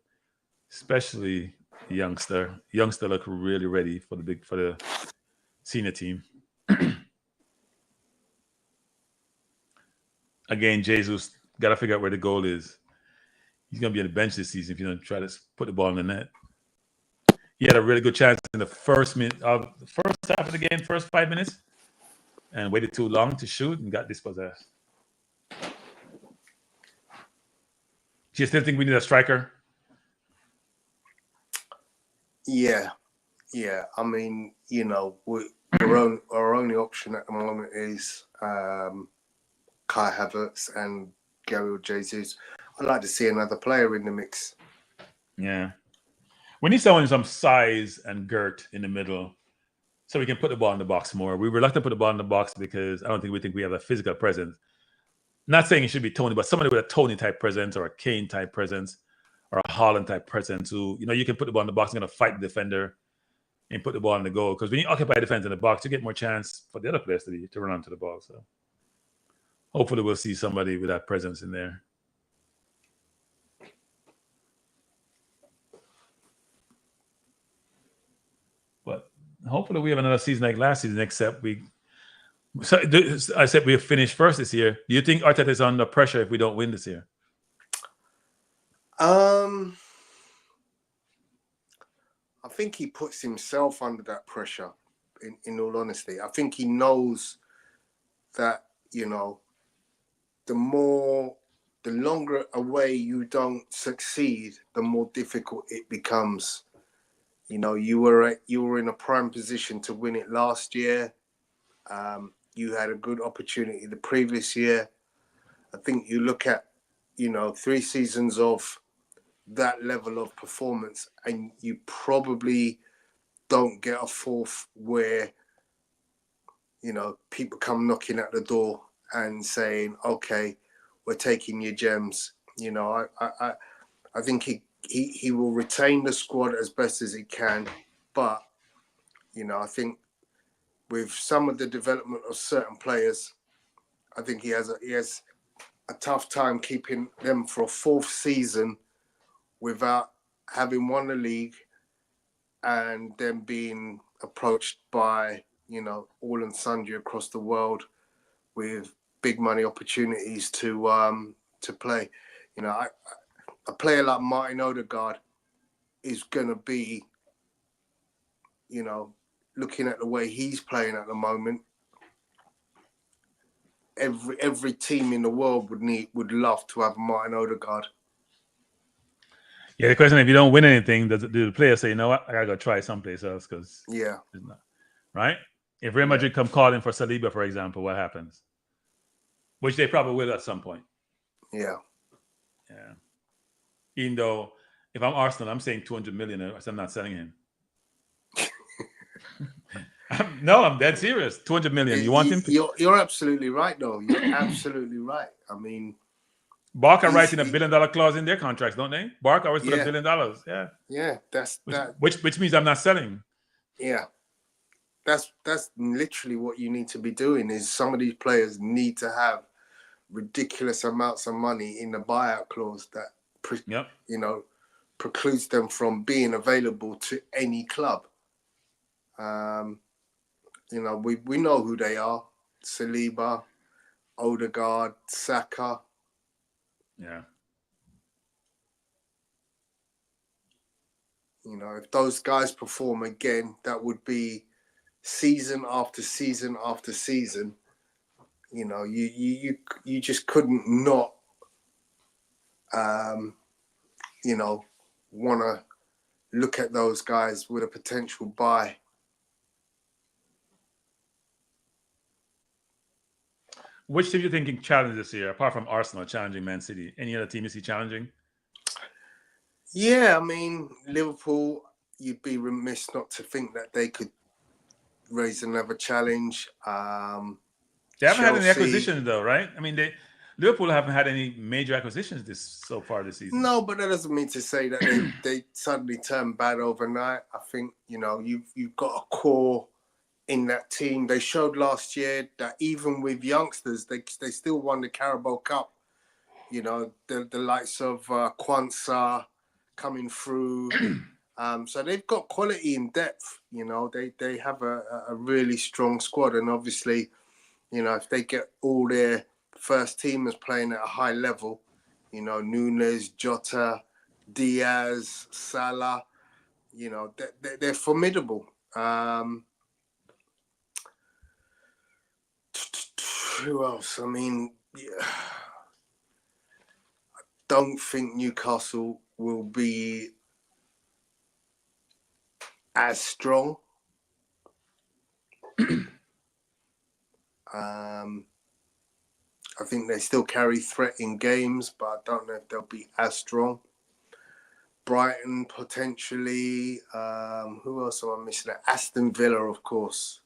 especially youngster. Youngster look really ready for the senior team. Again, Jesus got to figure out where the goal is. He's going to be on the bench this season if you don't try to put the ball in the net. He had a really good chance in the first minute of the first half of the game, first 5 minutes, and waited too long to shoot and got dispossessed. Do you still think we need a striker? Yeah. I mean, you know, our only option at the moment is Kai Havertz and Gabriel Jesus. I'd like to see another player in the mix. Yeah. We need someone with some size and girth in the middle so we can put the ball in the box more. We were reluctant to put the ball in the box because I don't think we have a physical presence. Not saying it should be Tony, but somebody with a Tony type presence or a Kane type presence or a Haaland type presence who, you know, you can put the ball in the box and going to fight the defender and put the ball in the goal. Because when you occupy defense in the box, you get more chance for the other players to run onto the ball. So hopefully we'll see somebody with that presence in there. But hopefully we have another season like last season, except I said we'll finish first this year. Do you think Arteta is under pressure if we don't win this year? I think he puts himself under that pressure, in all honesty. I think he knows that, you know, the longer away you don't succeed, the more difficult it becomes. You know, you were in a prime position to win it last year. You had a good opportunity the previous year. I think you look at, you know, 3 seasons of that level of performance and you probably don't get a fourth where, you know, people come knocking at the door and saying, okay, we're taking your gems. You know, I think he will retain the squad as best as he can. But, you know, I think with some of the development of certain players, I think he has a tough time keeping them for a 4th season without having won the league and then being approached by, you know, all and sundry across the world with big money opportunities to play. You know, a player like Martin Odegaard is going to be, you know, looking at the way he's playing at the moment, every team in the world would love to have Martin Odegaard. Yeah, the question: if you don't win anything, do the players say, "You know what? I gotta go try someplace else"? Because it's not right. If Real Madrid come calling for Saliba, for example, what happens? Which they probably will at some point. Yeah. Even though, if I'm Arsenal, I'm saying 200 million. So I'm not selling him. I'm dead serious. 200 million. You want him? You're absolutely right, though. You're absolutely right. I mean, Barca writing $1 billion clause in their contracts, don't they? Barca always put $1 billion. Yeah. Yeah, that's which means I'm not selling. Yeah. That's literally what you need to be doing. Is some of these players need to have ridiculous amounts of money in the buyout clause that you know, precludes them from being available to any club. You know, we know who they are: Saliba, Odegaard, Saka. Yeah. You know, if those guys perform again, that would be season after season after season. You know, you just couldn't not, you know, want to look at those guys with a potential buy. Which team you thinking challenge this year, apart from Arsenal challenging Man City? Any other team you see challenging? Yeah, I mean, Liverpool, you'd be remiss not to think that they could raise another challenge. They haven't had any Chelsea, acquisitions though, right? I mean, Liverpool haven't had any major acquisitions so far this season. no, but that doesn't mean to say that they suddenly turn bad overnight. I think, you know, you've got a core in that team. They showed last year that even with youngsters, they still won the Carabao Cup. You know, the likes of Kwanzaa coming through. So they've got quality in depth. You know, they have a really strong squad, and obviously, you know, if they get all their first teamers playing at a high level, you know, Nunes, Jota, Diaz, Salah, you know, they're formidable. Who else? I mean, yeah, I don't think Newcastle will be as strong. I think they still carry threat in games, but I don't know if they'll be as strong. Brighton, potentially. Who else am I missing? Aston Villa, of course.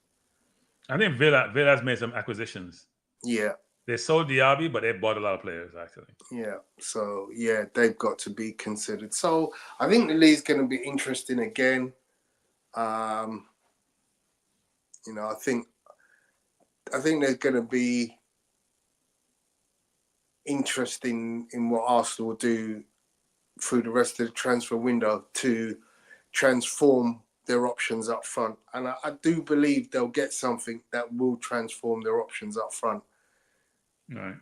I think Villa's made some acquisitions. Yeah. They sold Diaby, but they bought a lot of players, actually. Yeah. So, yeah, they've got to be considered. So, I think the league's going to be interesting again. You know, I think there's going to be interesting in what Arsenal will do through the rest of the transfer window to transform their options up front. And I do believe they'll get something that will transform their options up front. Right.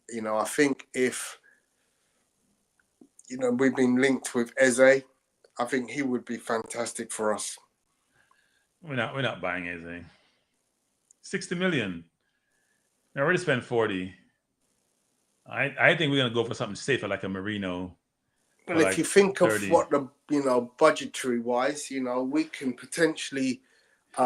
You know, I think if, you know, we've been linked with Eze, I think he would be fantastic for us. We're not buying Eze. 60 million. I already spent 40. I think we're gonna go for something safer like a Merino. Well, if like you think 30. of what the, you know, budgetary wise, you know, we can potentially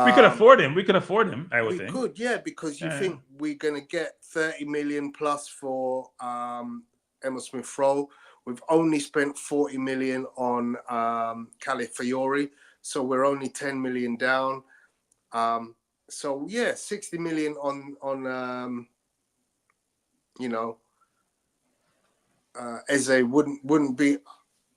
we could afford him. We could afford him, I would think. We could, yeah, because you think we're going to get 30 million plus for Emil Smith-Rowe. We've only spent 40 million on Calafiori, so we're only 10 million down. So yeah, 60 million on you know, Eze wouldn't be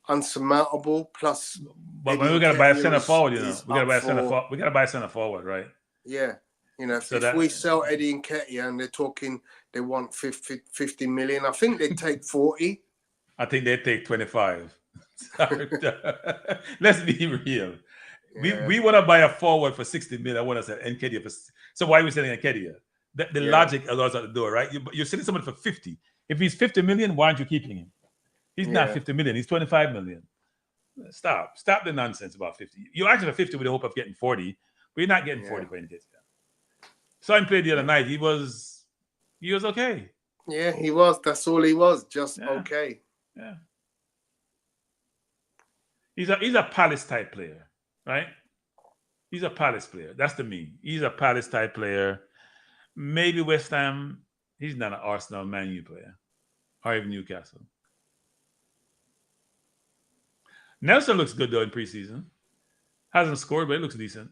unsurmountable. Plus, but we gotta buy a center forward, you know. We gotta buy a center forward. We gotta buy a center forward, right? Yeah. You know, if we sell Eddie Nketiah and they're talking, they want 50 million, I think they'd take 40. I think they'd take 25. Let's be real. Yeah. We want to buy a forward for 60 million. I want to sell Nketiah for. So why are we selling Nketiah? The logic goes out the door, right? You're selling someone for 50. If he's 50 million, why aren't you keeping him? He's not 50 million. He's 25 million. Stop the nonsense about 50. You're actually for 50 with the hope of getting 40, but you're not getting 40 for Nketiah. Saw him play the other night. He was okay. Yeah, he was. That's all he was. Just okay. Yeah. He's a Palace type player, right? He's a Palace player. That's the me. He's a Palace type player. Maybe West Ham. He's not an Arsenal, Man U player, or even Newcastle. Nelson looks good though in preseason. Hasn't scored, but it looks decent.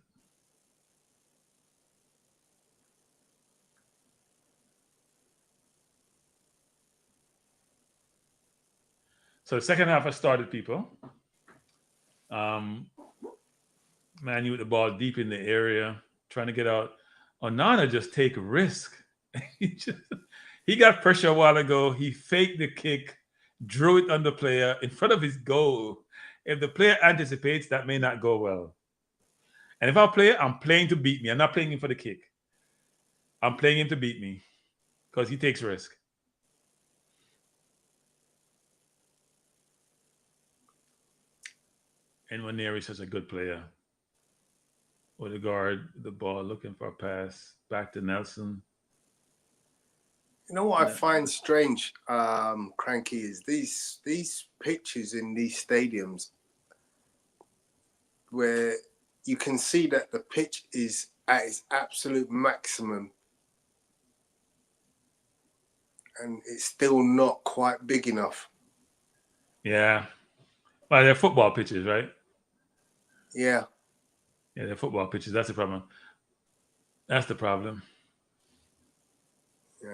So the second half, I started people. Man U with the ball deep in the area, trying to get out. Onana just take a risk. He got pressure a while ago. He faked the kick, drew it on the player in front of his goal. If the player anticipates, that may not go well. And if I play, I'm playing to beat me. I'm not playing him for the kick. I'm playing him to beat me because he takes risk. And Nwaneri is such a good player. Odegaard, the ball, looking for a pass back to Nelson. You know what I find strange, Kranky, is these pitches in these stadiums where you can see that the pitch is at its absolute maximum and it's still not quite big enough. Yeah. Well, they're football pitches, right? Yeah. Yeah, they're football pitches. That's the problem. That's the problem.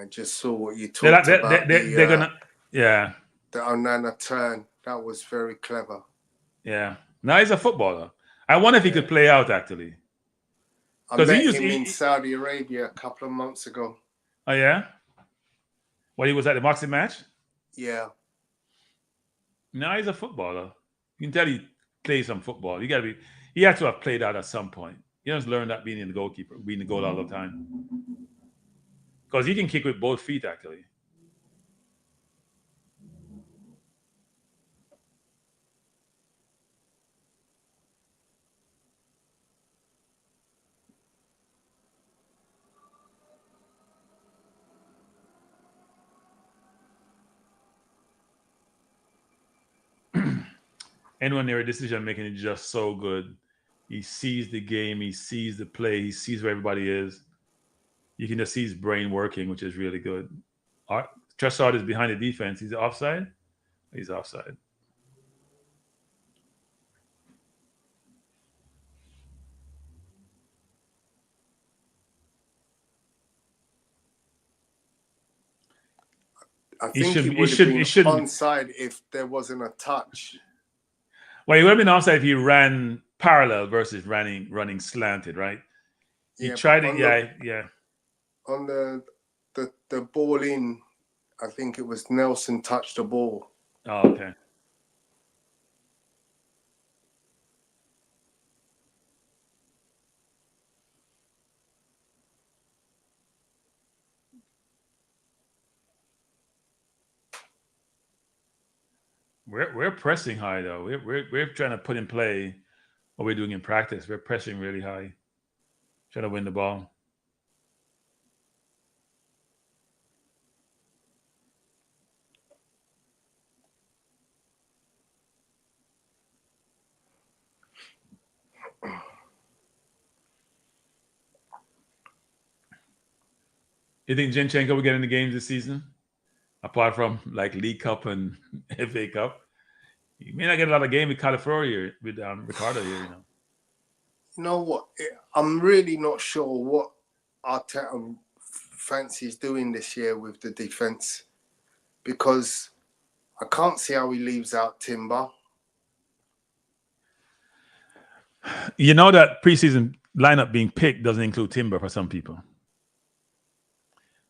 I just saw what you talked about. They're gonna, yeah. The Onana turn. That was very clever. Yeah. Now he's a footballer. I wonder if he could play out, actually. I met him in Saudi Arabia a couple of months ago. Oh, yeah? Well, he was at the boxing match? Yeah. Now he's a footballer. You can tell he plays some football. He had to have played out at some point. He just learned that being the goalkeeper, being the goal all the time. Because he can kick with both feet, actually. Anyone near a decision making is just so good. He sees the game, he sees the play, he sees where everybody is. You can just see his brain working, which is really good. Trossard is behind the defense. He's offside? He's offside. I think he would have been onside if there wasn't a touch. Well, he would have been offside if he ran parallel versus running slanted, right? He tried it, yeah. On the ball in, I think it was Nelson touched the ball. Oh, okay. We're pressing high though. We're trying to put in play what we're doing in practice. We're pressing really high, trying to win the ball. You think Zinchenko will get in the games this season? Apart from like League Cup and FA Cup? You may not get a lot of game with Calafiori with Ricardo here, you know. You know what? I'm really not sure what Arteta fancies doing this year with the defence, because I can't see how he leaves out Timber. You know that preseason lineup being picked doesn't include Timber for some people.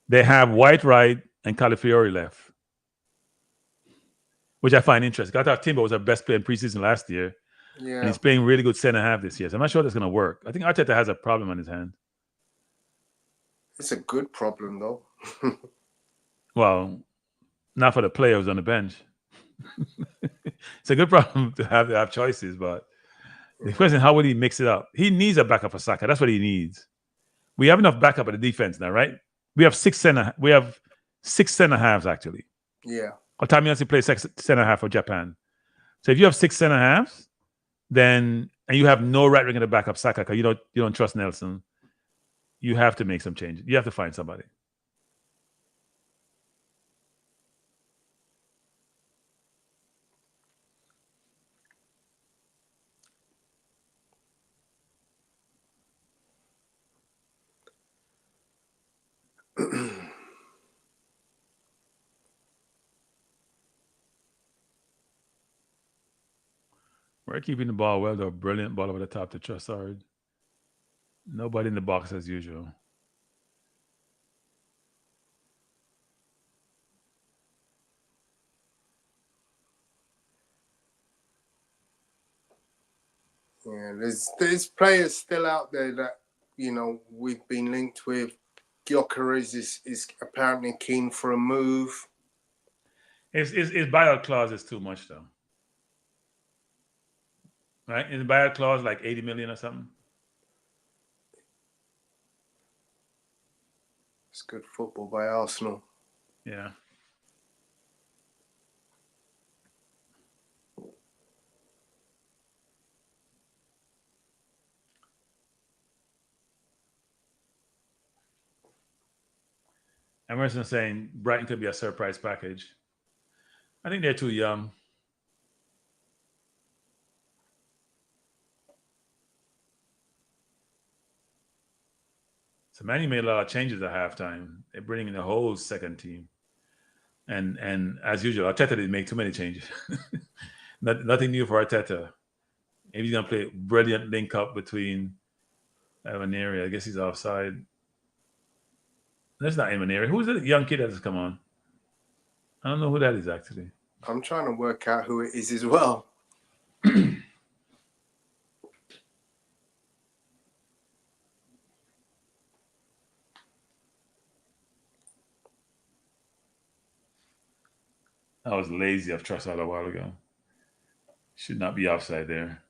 They have White right and Calafiori left, which I find interesting. I thought Timber was our best player in preseason last year. Yeah. And he's playing really good centre half this year. So I'm not sure that's going to work. I think Arteta has a problem on his hand. It's a good problem, though. Well, not for the player who's on the bench. It's a good problem to have choices, but the question is, how will he mix it up? He needs a backup for Saka. That's what he needs. We have enough backup at the defense now, right? We have six centre halves, actually. Yeah. Otamiyasu plays centre half for Japan. So if you have six centre halves, then and you have no right winger to back up Saka because you don't trust Nelson, you have to make some changes. You have to find somebody. We're keeping the ball well, though. Brilliant ball over the top to Trossard. Nobody in the box as usual. Yeah, there's players still out there that, you know, we've been linked with. Gyökeres is apparently keen for a move. His buyout clause is too much, though. Right? His buyout clause like 80 million or something. It's good football by Arsenal. Yeah. Emerson saying Brighton could be a surprise package. I think they're too young. So Manny made a lot of changes at halftime. They're bringing the whole second team. And as usual, Arteta didn't make too many changes. Nothing new for Arteta. Maybe he's gonna play a brilliant link up between Emaneri. I guess he's offside. That's not Emaneri. Who's the young kid that has come on? I don't know who that is actually. I'm trying to work out who it is as well. I was lazy of Trossard a while ago. Should not be offside there.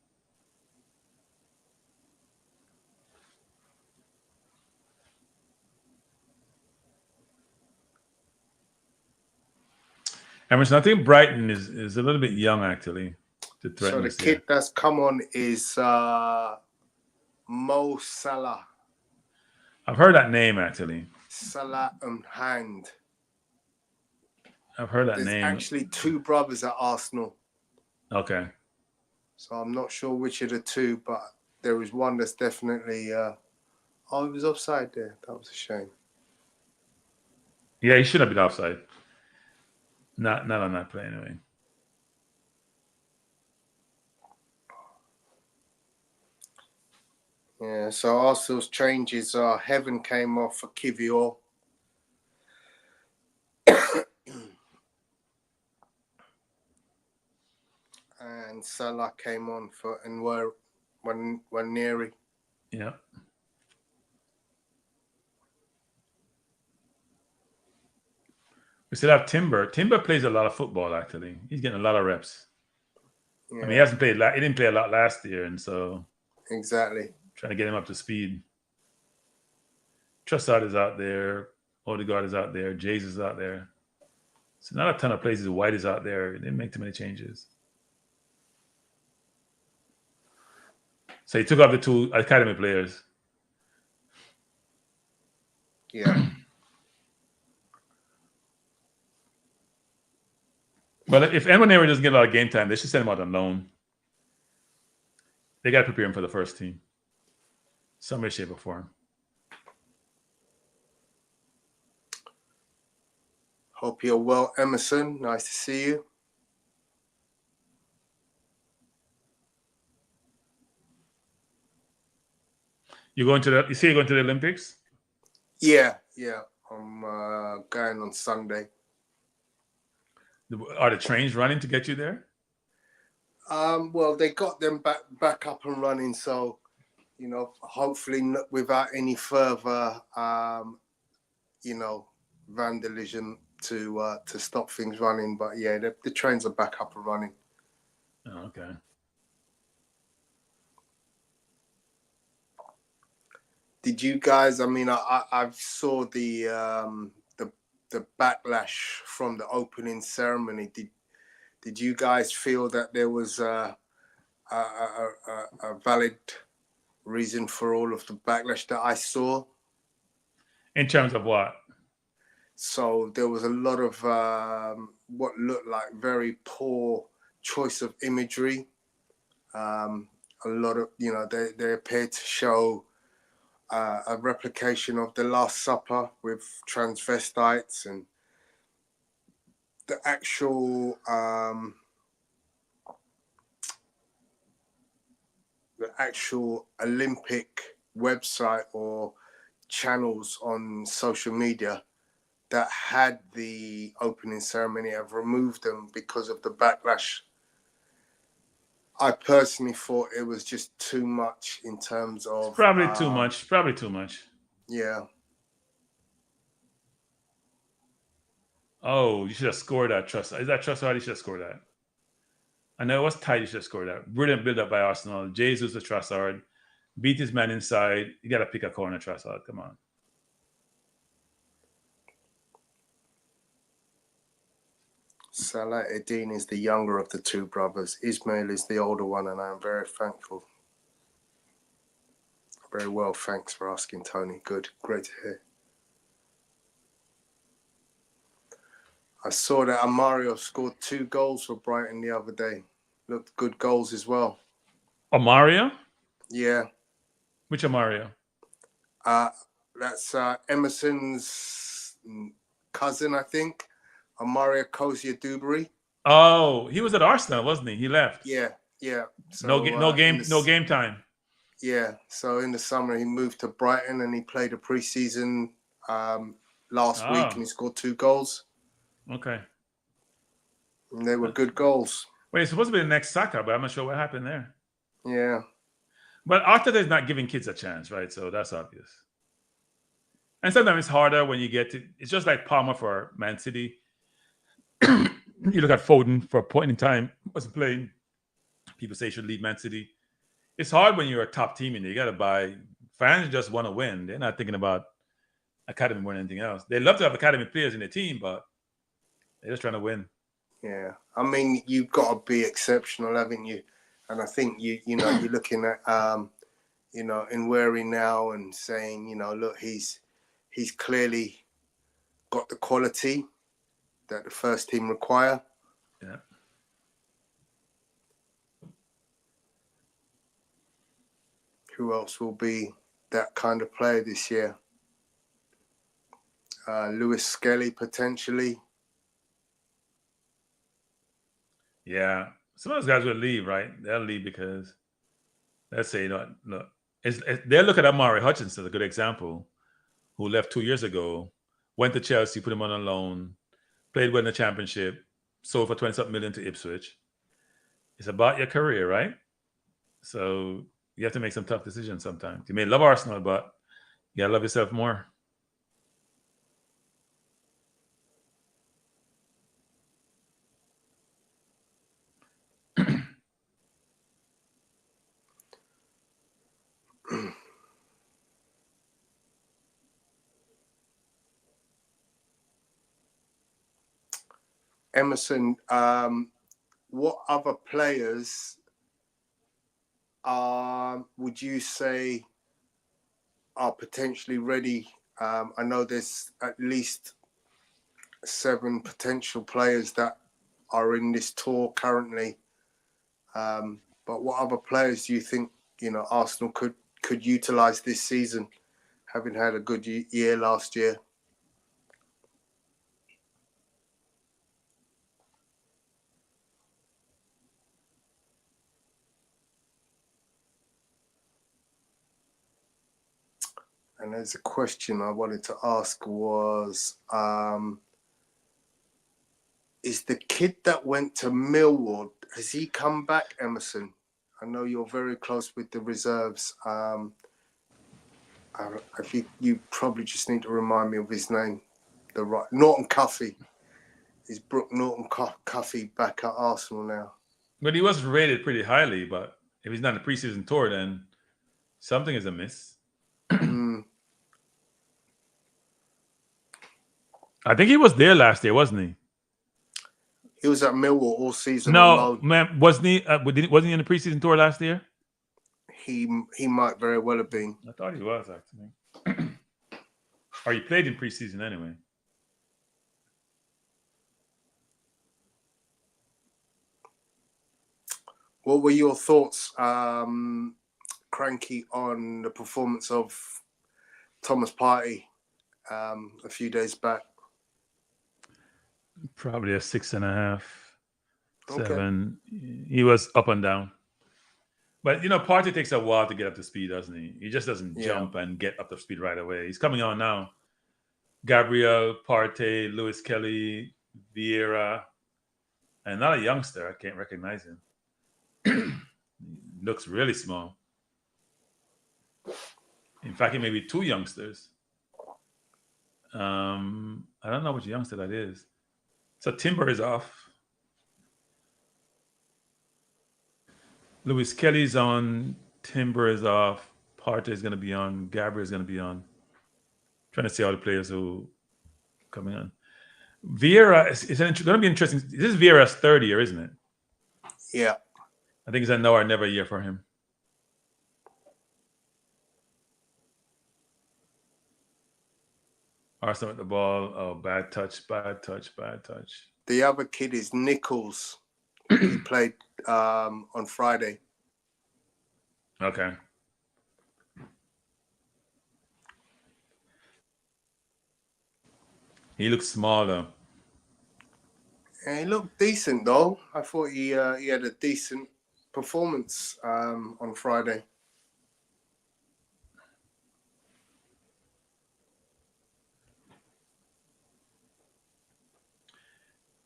Emerson, I think Brighton is a little bit young actually to threaten. So the kid that's come on is Mo Salah. I've heard that name actually. Salah and Hand. I've heard that There's name. actually two brothers at Arsenal. Okay. So I'm not sure which of the two, but there is one that's definitely. Oh, he was offside there. That was a shame. Yeah, he should have been offside. Not on that play anyway. Yeah, so Arsenal's changes are Heaven came off for Kivior. And Salah came on for Nwaneri. Yeah. We still have Timber. Timber plays a lot of football actually. He's getting a lot of reps. Yeah. I mean, he hasn't played. He didn't play a lot last year, and so exactly trying to get him up to speed. Trossard is out there. Odegaard is out there. Jays is out there. So not a ton of places. White is out there. They didn't make too many changes. So he took off the two academy players. Yeah. But if Emaneri doesn't get a lot of game time, they should send him out on loan. They got to prepare him for the first team. Some way, shape, or form. Hope you're well, Emerson. Nice to see you. You say you're going to the Olympics? Yeah. I'm going on Sunday. Are the trains running to get you there? Well, they got them back up and running, so hopefully without any further vandalism to stop things running. But yeah, the trains are back up and running. Oh, okay. Did you guys? I mean, I saw the backlash from the opening ceremony. Did you guys feel that there was a valid reason for all of the backlash that I saw? In terms of what? So there was a lot of what looked like very poor choice of imagery. A lot of, they appeared to show a replication of the Last Supper with transvestites and the actual Olympic website or channels on social media that had the opening ceremony have removed them because of the backlash. I personally thought it was just too much in terms of... It's probably too much. Probably too much. Yeah. Oh, you should have scored that. Is that Trossard? You should have scored that. I know it was tight. You should have scored that. Brilliant build-up by Arsenal. Jesus to Trossard. Beat his man inside. You got to pick a corner, Trossard. Come on. Salah Eddin is the younger of the two brothers. Ismail is the older one, and I'm very thankful. Very well, thanks for asking, Tony. Good, great to hear. I saw that Amario scored 2 goals for Brighton the other day. Looked good goals as well. Amario? Yeah. Which Amario? That's Emerson's cousin, I think. Amario Cozier-Dewberry. Oh, he was at Arsenal, wasn't he? He left. Yeah. So, no game time. Yeah. So in the summer he moved to Brighton and he played a preseason last week and he scored 2 goals. Okay. And they were good goals. Wait, it's supposed to be the next Saka, but I'm not sure what happened there. Yeah. But Arteta is not giving kids a chance, right? So that's obvious. And sometimes it's harder when you get to. It's just like Palmer for Man City. You look at Foden for a point in time, wasn't playing. People say he should leave Man City. It's hard when you're a top team and you got to buy. Fans just want to win. They're not thinking about academy more than anything else. They love to have academy players in their team, but they're just trying to win. Yeah, I mean, you've got to be exceptional, haven't you? And I think you're looking at Nweri now and saying, look, he's clearly got the quality that the first team require. Yeah. Who else will be that kind of player this year? Lewis Skelly potentially. Yeah, some of those guys will leave, right? They'll leave because, let's say, they'll look at Amari Hutchinson, a good example, who left 2 years ago, went to Chelsea, put him on a loan, played well in the Championship, sold for 20-something million to Ipswich. It's about your career, right? So you have to make some tough decisions sometimes. You may love Arsenal, but you gotta love yourself more. Emerson, what other players would you say are potentially ready? I know there's at least 7 potential players that are in this tour currently. But what other players do you think Arsenal could utilise this season, having had a good year last year? And there's a question I wanted to ask was, is the kid that went to Millwall, has he come back, Emerson? I know you're very close with the reserves. You probably just need to remind me of his name. Norton Cuffy. Is Brooke Norton Cuffy back at Arsenal now? But he was rated pretty highly, but if he's not in the preseason tour, then something is amiss. I think he was there last year, wasn't he? He was at Millwall all season. No, man, wasn't he? Wasn't he in the preseason tour last year? He might very well have been. I thought he was actually. Or he played in preseason anyway. What were your thoughts, Kranky, on the performance of Thomas Partey a few days back? Probably a 6.5, 7. Okay. He was up and down. But, Partey takes a while to get up to speed, doesn't he? He just doesn't jump and get up to speed right away. He's coming on now. Gabriel, Partey, Lewis Kelly, Vieira, and not a youngster. I can't recognize him. Looks really small. In fact, he may be 2 youngsters. I don't know which youngster that is. So Timber is off. Lewis Kelly's on. Timber is off. Partey is going to be on. Gabriel is going to be on. Trying to see all the players who coming on. Vieira is going to be interesting. This is Vieira's 3rd year, isn't it? Yeah. I think it's a now or never year for him. Arsenal with the ball. Oh, bad touch, bad touch, bad touch. The other kid is Nichols. He played on Friday. Okay. He looks small though. And he looked decent though. I thought he had a decent performance on Friday.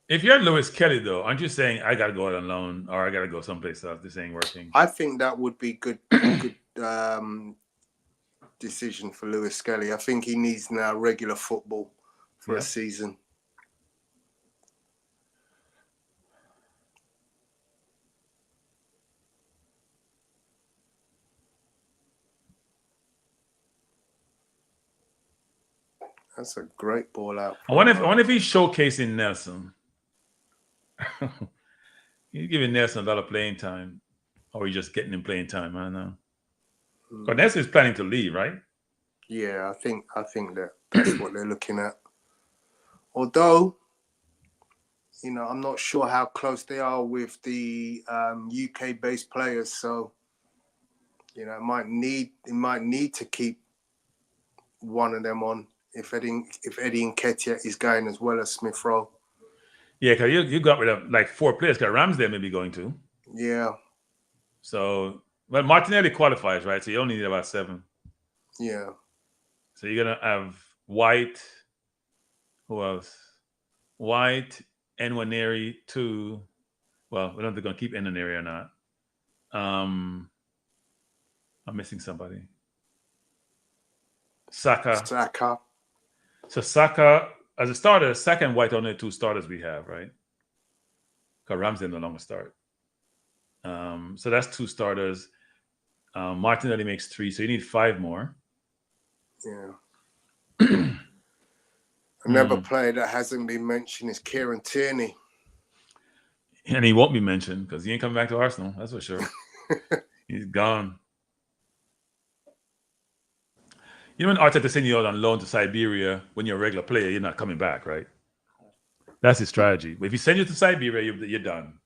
If you're Lewis Kelly though, aren't you saying I gotta go out on loan or I gotta go someplace else? This ain't working. I think that would be good decision for Lewis Kelly. I think he needs now regular football for a season. That's a great ball out. I wonder if he's showcasing Nelson. He's giving Nelson a lot of playing time, or he's just getting him playing time. I don't know. But Nelson is planning to leave, right? Yeah, I think that's what they're looking at. Although, I'm not sure how close they are with the UK-based players, so it might need to keep one of them on if Eddie Nketiah is going as well as Smith Rowe. Yeah, because you got rid of like 4 players. Because Ramsdale may be going to. Yeah. So, well, Martinelli qualifies, right? So you only need about 7. Yeah. So you're gonna have White. Who else? White, Nwaneri, 2. Well, we don't know if they're gonna keep Nwaneri or not. I'm missing somebody. Saka. So Saka, as a starter, Saka and White are only 2 starters we have, right? Because Ramsdale no longer start. So that's 2 starters. Martinelli makes 3, so you need 5 more. Yeah. Another player that hasn't been mentioned is Kieran Tierney. And he won't be mentioned because he ain't coming back to Arsenal. That's for sure. He's gone. You know when Arteta send you out on loan to Siberia when you're a regular player, you're not coming back, right? That's his strategy. But if he sends you to Siberia, you're done.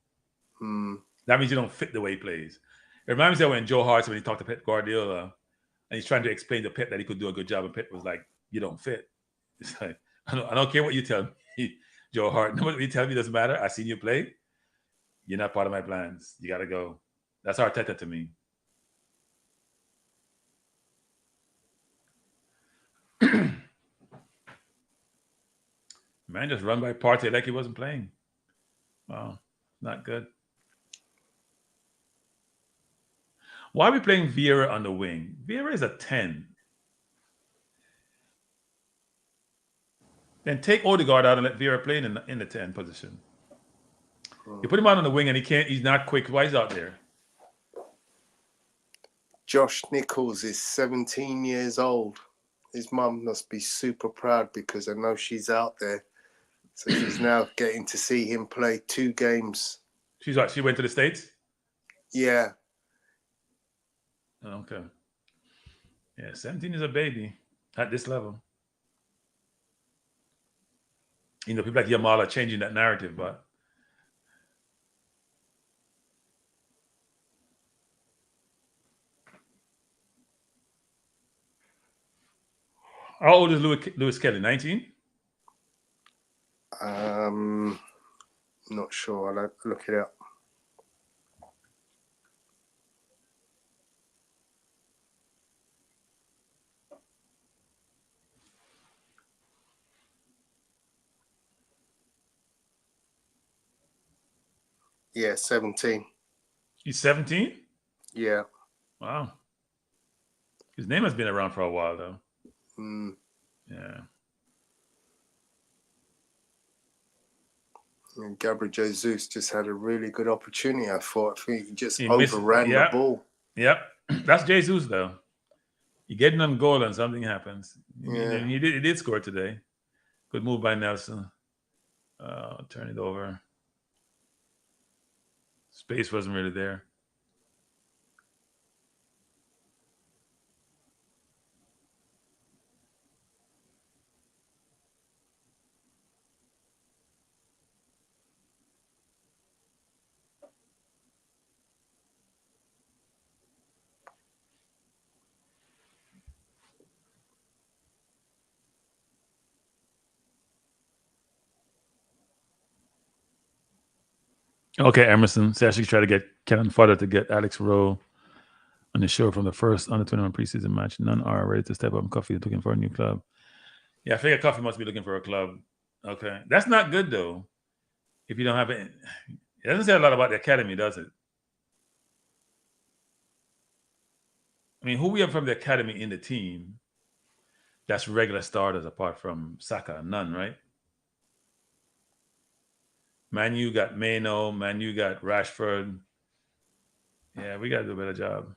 That means you don't fit the way he plays. It reminds me of when Joe Hart, when he talked to Pep Guardiola, and he's trying to explain to Pep that he could do a good job, and Pep was like, "You don't fit." It's like, I don't care what you tell me, Joe Hart. No, what you tell me doesn't matter. I seen you play. You're not part of my plans. You got to go. That's Arteta to me. Man just run by Partey like he wasn't playing. Wow, not good. Why are we playing Vieira on the wing? Vieira is a 10. Then take Odegaard out and let Vieira play in the 10 position. You put him out on the wing and he's not quick. Why is he out there? Josh Nichols is 17 years old. His mum must be super proud because I know she's out there. So she's now getting to see him play 2 games. She went to the States? Yeah. Okay. Yeah, 17 is a baby at this level. People like Yamal are changing that narrative, but how old is Lewis Kelly? 19? Not sure. I'll have to look it up. Yeah, 17. He's 17? Yeah. Wow. His name has been around for a while, though. Yeah. And Gabriel Jesus just had a really good opportunity, I thought. I think he just overran the ball. Yep. That's Jesus, though. You get an goal and something happens. Yeah. He did score today. Good move by Nelson. Turn it over. Space wasn't really there. Okay, Emerson. So I should try to get Kenan Fodder to get Alex Rowe on the show from the first under 21 preseason match. None are ready to step up. Coffee is looking for a new club. Yeah, I figure Coffee must be looking for a club. Okay. That's not good, though. If you don't have it. It doesn't say a lot about the academy, does it? I mean, who we have from the academy in the team that's regular starters apart from Saka? None, right? Man, you got Mano. Man, you got Rashford. Yeah, we got to do a better job.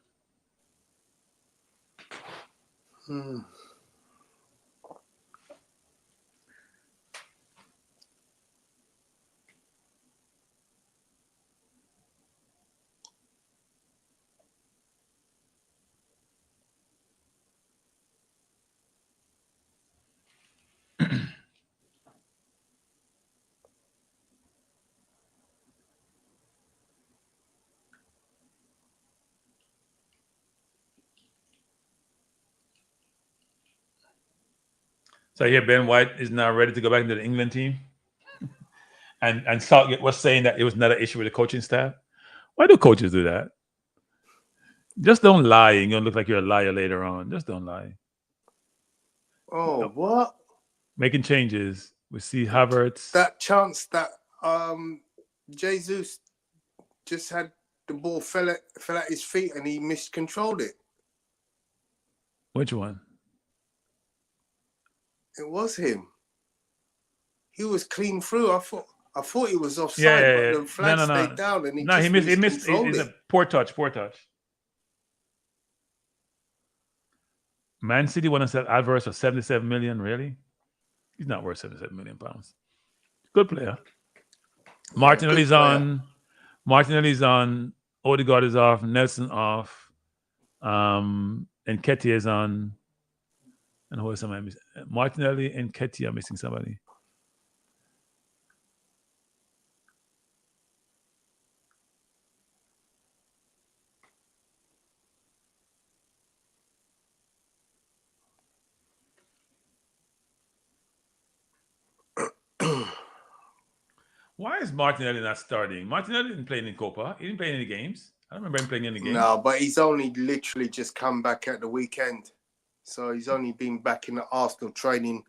So here, Ben White is now ready to go back into the England team. And Southgate was saying that it was not an issue with the coaching staff. Why do coaches do that? Just don't lie, and you're gonna look like you're a liar later on. Just don't lie. Oh, what? Making changes. We see Havertz. That chance that Jesus just had the ball fell at his feet and he miscontrolled it. Which one? It was him. He was clean through. I thought he was offside, but the flag stayed down and he missed. It's a poor touch. Man City want to sell Alvarez for 77 million. Really? He's not worth 77 million pounds. Good player. Martinelli's on. Odegaard is off. Nelson off. And Nketiah is on. And who is somebody missing? Martinelli and Nketiah are missing somebody. Why is Martinelli not starting? Martinelli didn't play in Copa. He didn't play in any games. I don't remember him playing in any games. No, but he's only literally just come back at the weekend. So he's only been back in the Arsenal training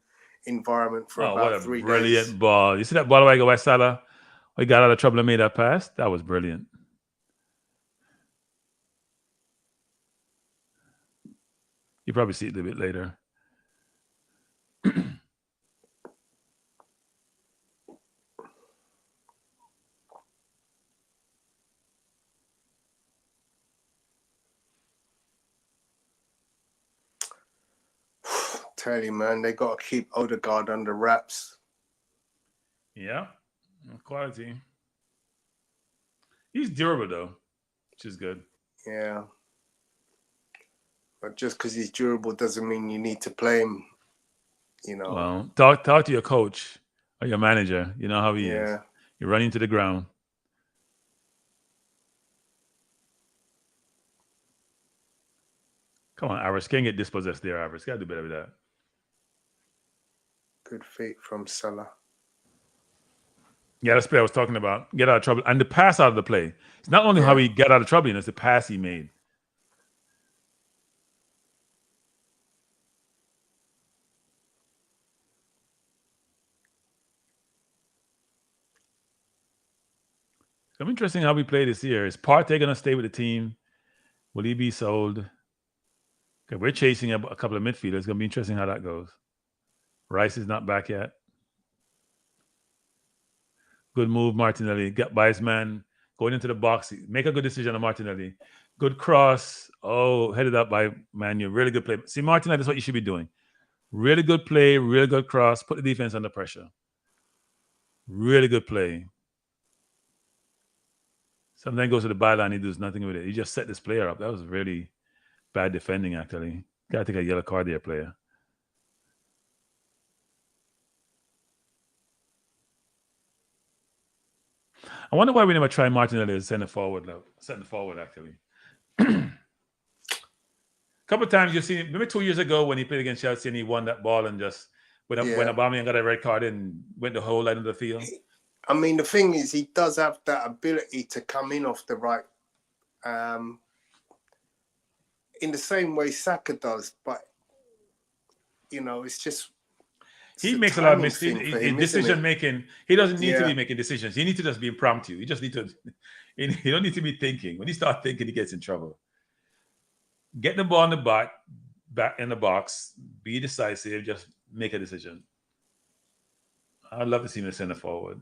environment for about 3 days. Brilliant ball. You see that ball away go by Salah? We got out of trouble and made that pass. That was brilliant. You probably see it a little bit later. Tell you, man, they got to keep Odegaard under wraps. Yeah, quality. He's durable though, which is good. Yeah, but just because he's durable doesn't mean you need to play him. You know. Well, talk to your coach or your manager. You know how he is. You're running to the ground. Come on, Iris. Can't get dispossessed there, Iris. Got to do better with that. Good feet from Salah. Yeah, that's the play I was talking about. Get out of trouble. And the pass out of the play. It's not only how he got out of trouble, it's the pass he made. It's interesting how we play this year. Is Partey going to stay with the team? Will he be sold? Okay, we're chasing a couple of midfielders. It's going to be interesting how that goes. Rice is not back yet. Good move, Martinelli. Get by his man. Going into the box. Make a good decision on Martinelli. Good cross. Oh, headed up by Manu. Really good play. See, Martinelli, that's what you should be doing. Really good play. Really good cross. Put the defense under pressure. Really good play. Sometimes goes to the byline. He does nothing with it. He just set this player up. That was really bad defending, actually. Got to take a yellow card there, player. I wonder why we never try Martinelli as center forward, actually. A couple of times you've seen, maybe 2 years ago when he played against Chelsea and he won that ball and just when Aubameyang got a red card and went the whole line of the field. I mean, the thing is, he does have that ability to come in off the right, in the same way Saka does. But you know, it's just he makes a lot of mistakes in decision making. He doesn't need to be making decisions. He needs to just be impromptu. He just need to. He don't need to be thinking. When he starts thinking, he gets in trouble. Get the ball in the back in the box. Be decisive. Just make a decision. I'd love to see him in the center forward.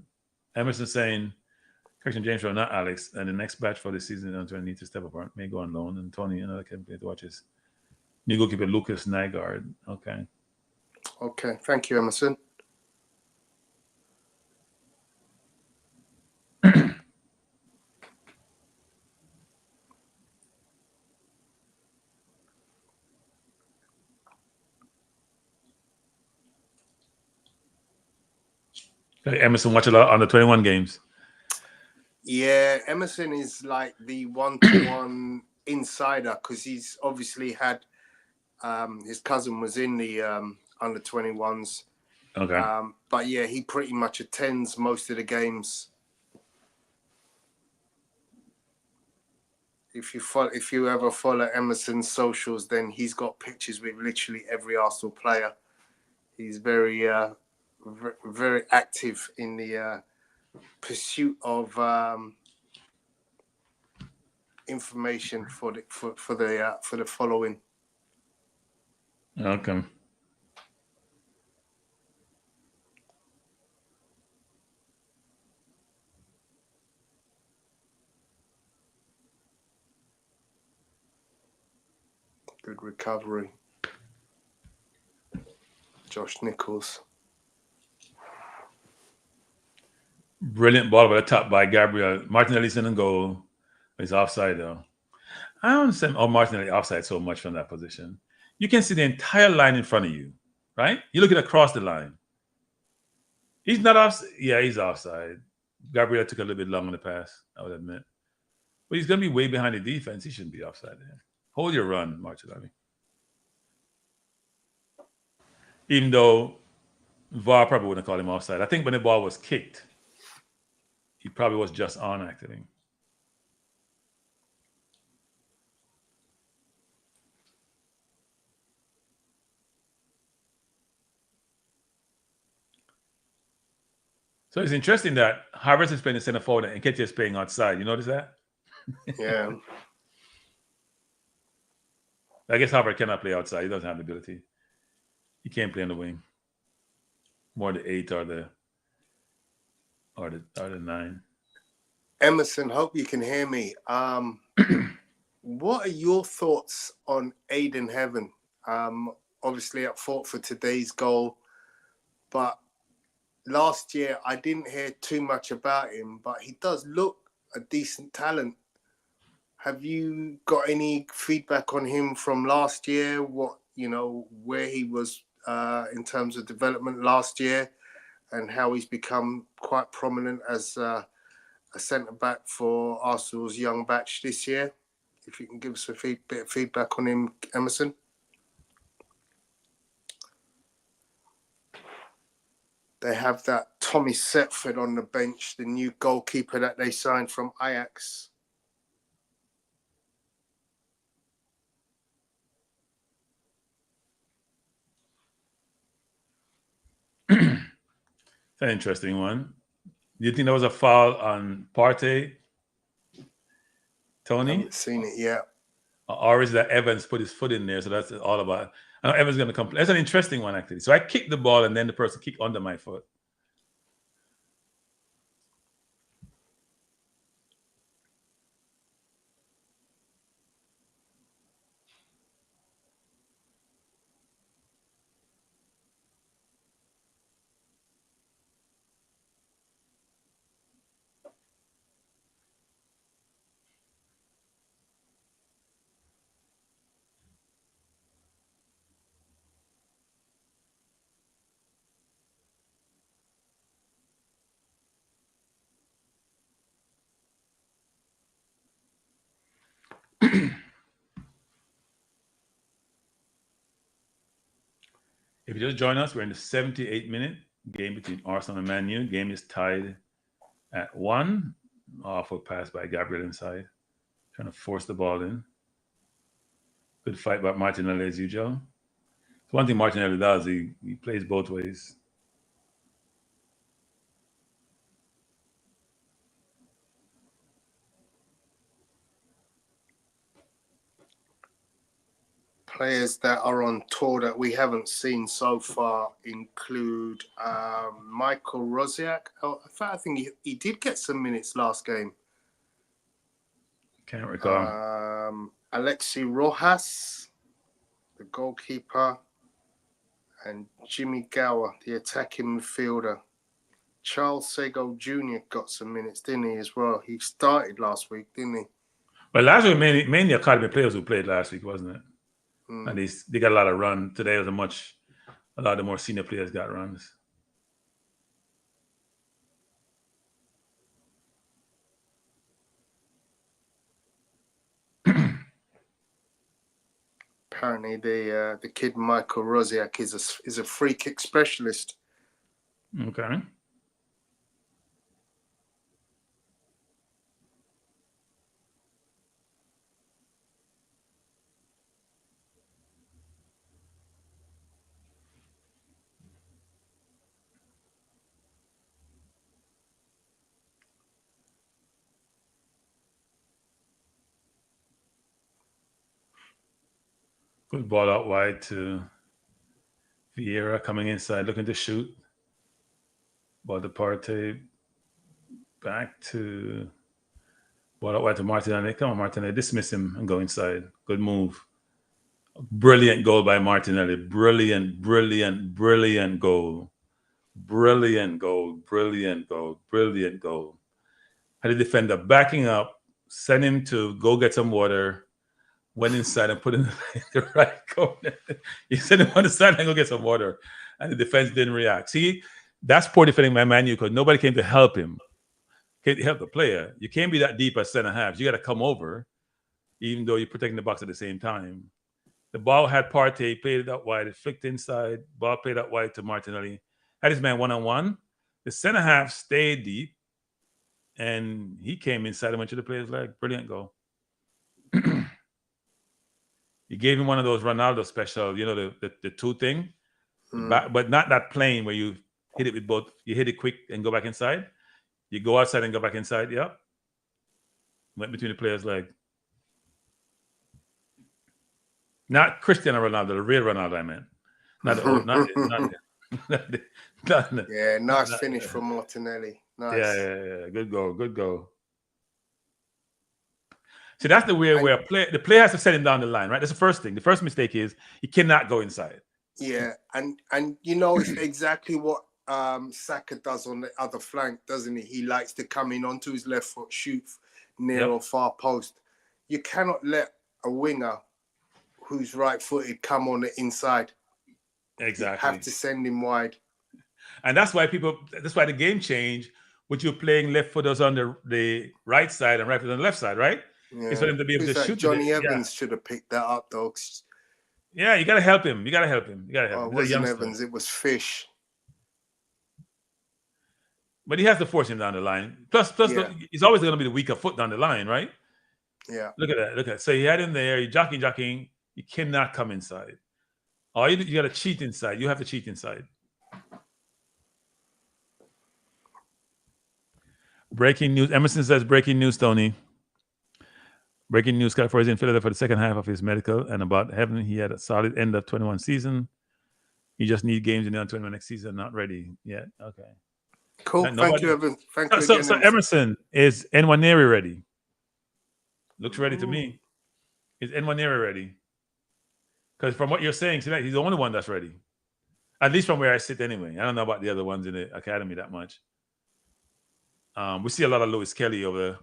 Emerson saying, Christian James, not Alex, and the next batch for the season, Antoine need to step up. May go on loan. And Tony, another campaign to watch his new goalkeeper, Lucas Nygaard. Okay. Okay. Thank you, Emerson. Emerson watch a lot on the 21 games. Yeah, Emerson is like the one-to-one insider because he's obviously had his cousin was in the under 21s. Okay. But yeah, he pretty much attends most of the games. If you ever follow Emerson's socials, then he's got pictures with literally every Arsenal player. He's very very active in the pursuit of information for the following. Okay. Good recovery. Josh Nichols. Brilliant ball by the top by Gabriel. Martinelli's in the goal. He's offside though. I don't understand Martinelli offside so much from that position. You can see the entire line in front of you, right? You're looking across the line. He's not offside. Yeah, he's offside. Gabriel took a little bit long on the pass, I would admit. But he's going to be way behind the defense. He shouldn't be offside there. Hold your run, Martinelli. Even though VAR probably wouldn't call him offside. I think when the ball was kicked, he probably was just on actually. So it's interesting that Havertz is playing the center forward and Nketiah is playing outside. You notice that? Yeah. I guess Havertz cannot play outside. He doesn't have the ability. He can't play on the wing. More the 8 or the 9. Emerson, hope you can hear me. What are your thoughts on Aiden Heaven? Obviously at fault for today's goal, but last year I didn't hear too much about him, but he does look a decent talent. Have you got any feedback on him from last year? What, where he was in terms of development last year and how he's become quite prominent as a centre-back for Arsenal's young batch this year? If you can give us a bit of feedback on him, Emerson. They have that Tommy Setford on the bench, the new goalkeeper that they signed from Ajax. It's an interesting one. Do you think there was a foul on Partey, Tony? I haven't seen it yet. Or is that Evans put his foot in there? So that's all about. I know Evans going to come. That's an interesting one, actually. So I kicked the ball and then the person kicked under my foot. If you just join us, we're in the 78th minute game between Arsenal and Man U. Game is tied at 1. Awful pass by Gabriel inside. Trying to force the ball in. Good fight by Martinelli as usual. So one thing Martinelli does, he plays both ways. Players that are on tour that we haven't seen so far include Michael Rosiak. Oh, in fact, I think he did get some minutes last game. Can't recall. Alexi Rojas, the goalkeeper, and Jimmy Gower, the attacking midfielder. Charles Sego Jr. got some minutes, didn't he, as well? He started last week, didn't he? But last week, mainly academy players who played last week, wasn't it? And they got a lot of run. Today was a lot of the more senior players got runs. Apparently, the kid Michael Rosiak is a free kick specialist. Okay. Good ball out wide to Vieira coming inside, looking to shoot. Ball to Partey. Back to ball out wide to Martinelli. Come on, Martinelli. Dismiss him and go inside. Good move. Brilliant goal by Martinelli. Brilliant goal. Brilliant goal. Had the defender backing up, sent him to go get some water. Went inside and put in the right corner. He sent him on the side and go get some water. And the defense didn't react. See, that's poor defending by Man U because nobody came to help him. Came to help the player. You can't be that deep at center halves. You got to come over, even though you're protecting the box at the same time. The ball had Partey, played it out wide. It flicked inside. Ball played out wide to Martinelli. Had his man one-on-one. The center half stayed deep. And he came inside and went to the player's leg. Brilliant goal. He gave him one of those Ronaldo special, the two thing, but not that plane where you hit it with both. You hit it quick and go back inside. You go outside and go back inside. Yep. Went between the players' leg. Not Cristiano Ronaldo, the real Ronaldo, I meant. Not the old, yeah, nice finish from Martinelli. Nice. Yeah. Good goal. See, that's the weird where the player has to set him down the line, right? That's the first thing. The first mistake is he cannot go inside. Yeah, and it's exactly what Saka does on the other flank, doesn't he? He likes to come in onto his left foot, shoot near or far post. You cannot let a winger who's right-footed come on the inside. Exactly. You have to send him wide. And that's why the game changed, with you playing left footers on the right side and right foot on the left side, right? Yeah. It's for them to be able to shoot. Johnny Evans should have picked that up, dogs. Yeah, you got to help him. It wasn't Evans, it was Fish. But he has to force him down the line. Plus, he's always going to be the weaker foot down the line, right? Yeah. Look at that. So he had him there. You're jockeying. You cannot come inside. Oh, you got to cheat inside. You have to cheat inside. Breaking news. Emerson says, breaking news, Tony. Breaking news, Scott is in Philadelphia for the second half of his medical and about heaven. He had a solid end of 21 season. He just need games in the 21 next season. Not ready yet. Okay. Cool. Thank you, Evan. Thank you so, again. So Emerson, is Nwaneri ready? Looks ready to me. Is Nwaneri ready? Because from what you're saying tonight, he's the only one that's ready. At least from where I sit anyway. I don't know about the other ones in the academy that much. We see a lot of Lewis Kelly over there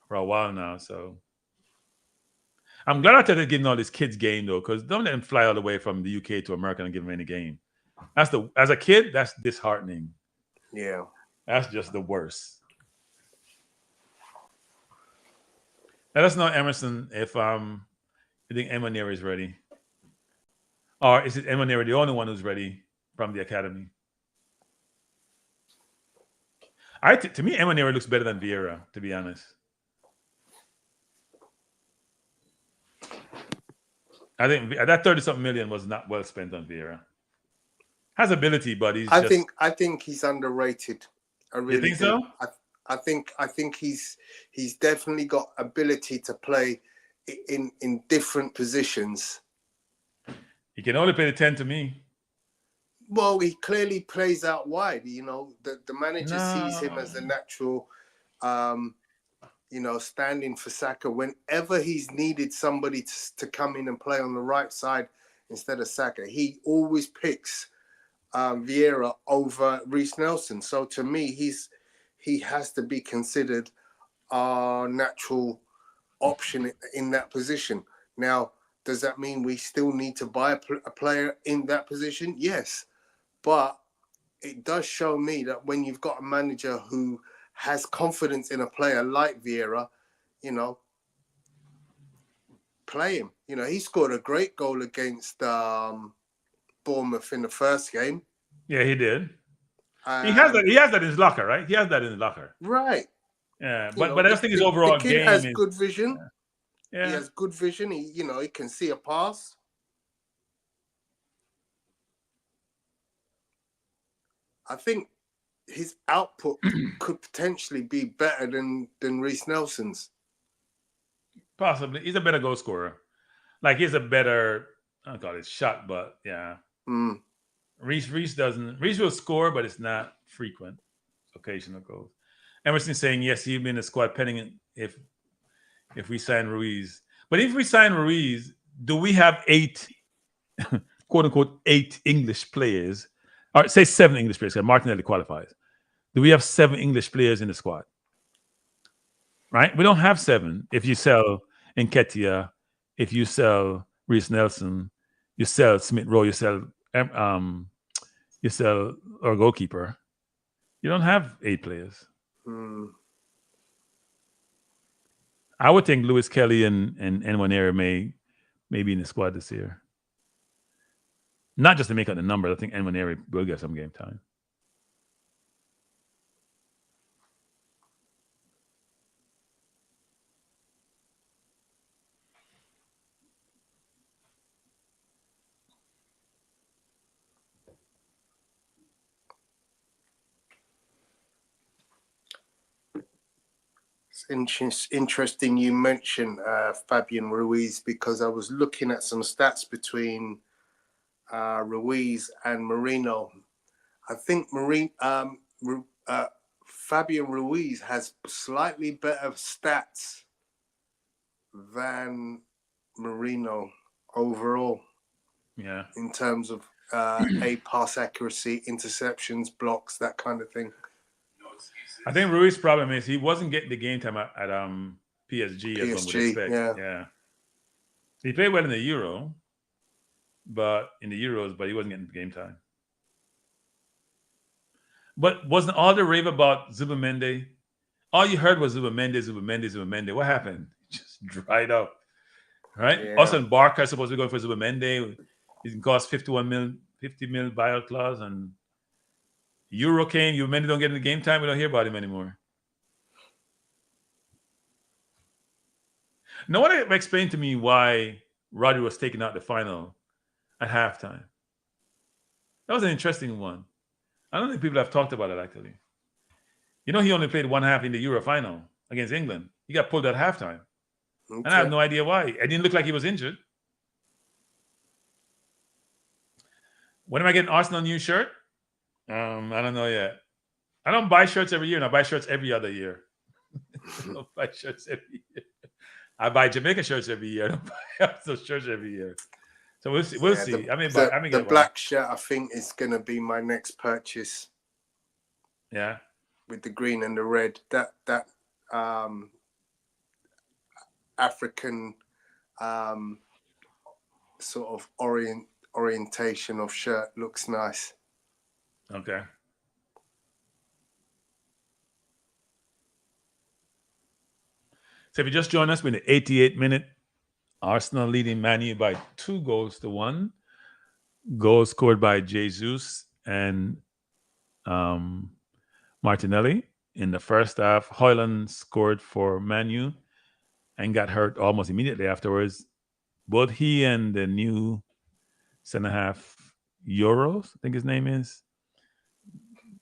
for a while now, so I'm glad they're giving all these kids game though, because don't let them fly all the way from the UK to America and give them any game. As a kid, that's disheartening. Yeah, that's just the worst. Let us know, Emerson, if you think Nwaneri is ready, or is it Nwaneri the only one who's ready from the academy? To me, Emanero looks better than Vieira, to be honest. I think that 30-something million was not well spent on Vieira. Has ability, but he's I think he's underrated. I really you think do. so? I think he's definitely got ability to play in different positions. He can only play the 10 to me. Well, he clearly plays out wide. You know, the manager sees him as a natural, you know, standing for Saka. Whenever he's needed somebody to come in and play on the right side instead of Saka, he always picks Vieira over Reece Nelson. So to me, he has to be considered our natural option in that position. Now, does that mean we still need to buy a player in that position? Yes. But it does show me that when you've got a manager who has confidence in a player like Vieira, you know, play him. You know, he scored a great goal against Bournemouth in the first game. Yeah, he did. He has that. He has that in his locker, right? He has that in his locker. Right. Yeah, but I just think his overall the kid game has good vision. Yeah. He has good vision. He can see a pass. I think his output could potentially be better than Reece Nelson's. Possibly. He's a better goal scorer. Like he's a better, I don't call it shot, but yeah. Reece will score, but it's not frequent. Occasional goals. Emerson's saying yes, he'll be in the squad pending if we sign Ruiz. But if we sign Ruiz, do we have 8 quote unquote 8 English players? Or say 7 English players, because Martinelli qualifies. Do we have 7 English players in the squad? Right? We don't have 7. If you sell Nketiah, if you sell Reece Nelson, you sell Smith Rowe, you sell our goalkeeper. You don't have 8 players. I would think Lewis Kelly and Nwaneri may be in the squad this year. Not just to make up the number. I think Nwaneri will get some game time. It's interesting you mentioned Fabian Ruiz, because I was looking at some stats between Ruiz and Merino. I think Fabian Ruiz has slightly better stats than Merino overall. Yeah. In terms of pass accuracy, interceptions, blocks, that kind of thing. I think Ruiz's problem is he wasn't getting the game time at PSG as one would expect. Yeah. He played well in the Euros, but he wasn't getting game time. But wasn't all the rave about Zubimendi? All you heard was Zubimendi. What happened? It just dried up. Right? Yeah. Austin Barker is supposed to be going for Zubimendi. He can cost 50 mil buyout clause, and Euro came. Zubimendi don't get in the game time. We don't hear about him anymore. No one explained to me why Rodri was taken out the final at halftime. That was an interesting one. I don't think people have talked about it, actually. You know, he only played one half in the Euro final against England. He got pulled at halftime. Okay. And I have no idea why. It didn't look like he was injured. When am I getting Arsenal new shirt? I don't know yet. I don't buy shirts every year, and I buy shirts every other year. I don't buy shirts every year. I buy Jamaica shirts every year. I don't buy Arsenal shirts every year. So we'll see. We'll see. The black shirt, I think, is going to be my next purchase. Yeah. With the green and the red, that African sort of orientation of shirt looks nice. Okay. So if you just joined us, we're in the 88th minute. Arsenal leading Man U by 2-1. Goals scored by Jesus and Martinelli. in the first half. Hoyland scored for Man U and got hurt almost immediately afterwards. Both he and the new centre half Euros, I think his name is,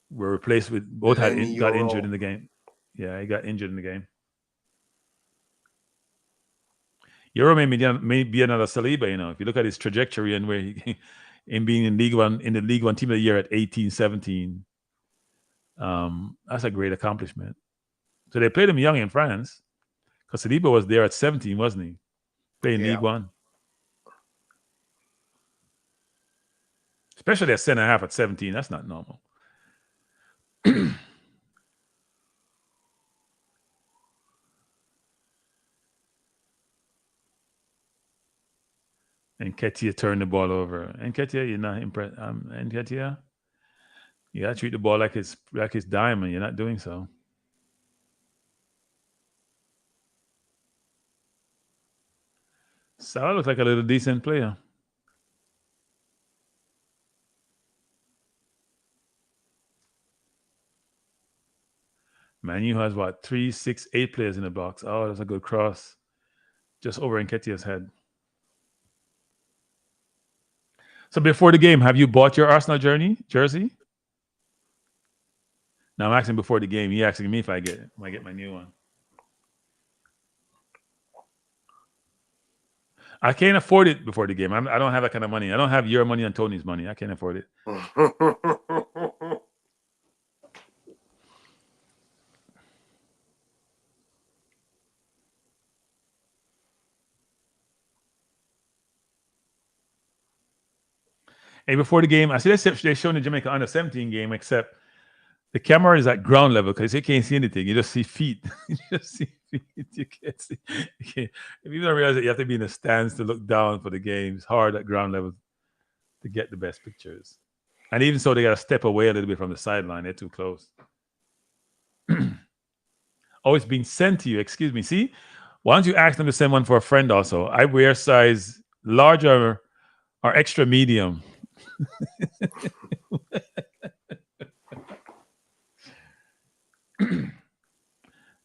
were replaced with both got injured in the game. Yeah, he got injured in the game. Euro may be another Saliba, you know. If you look at his trajectory and where he, in being in League One, in the League One Team of the Year at 18, 17, that's a great accomplishment. So they played him young in France because Saliba was there at 17, wasn't he? Playing League One. Especially at centre half at 17, that's not normal. And Ketia turned the ball over. And Ketia, you're not impressed. And Ketia, you gotta treat the ball like it's diamond. You're not doing so. Salah looks like a little decent player. Man U has what, 3, 6, 8 players in the box. Oh, that's a good cross. Just over Nketiah's head. So before the game, have you bought your Arsenal jersey? Now I'm asking before the game. You're asking me if I get my new one. I can't afford it before the game. I don't have that kind of money. I don't have your money and Tony's money. I can't afford it. Hey, before the game, I see they're showing the Jamaica under 17 game, except the camera is at ground level because you can't see anything. You just see feet. You just see feet. You can't see. If you don't realize that you have to be in the stands to look down for the game, it's hard at ground level to get the best pictures. And even so, they got to step away a little bit from the sideline. They're too close. Oh, it's being sent to you. Excuse me. See, why don't you ask them to send one for a friend also? I wear size larger or extra medium.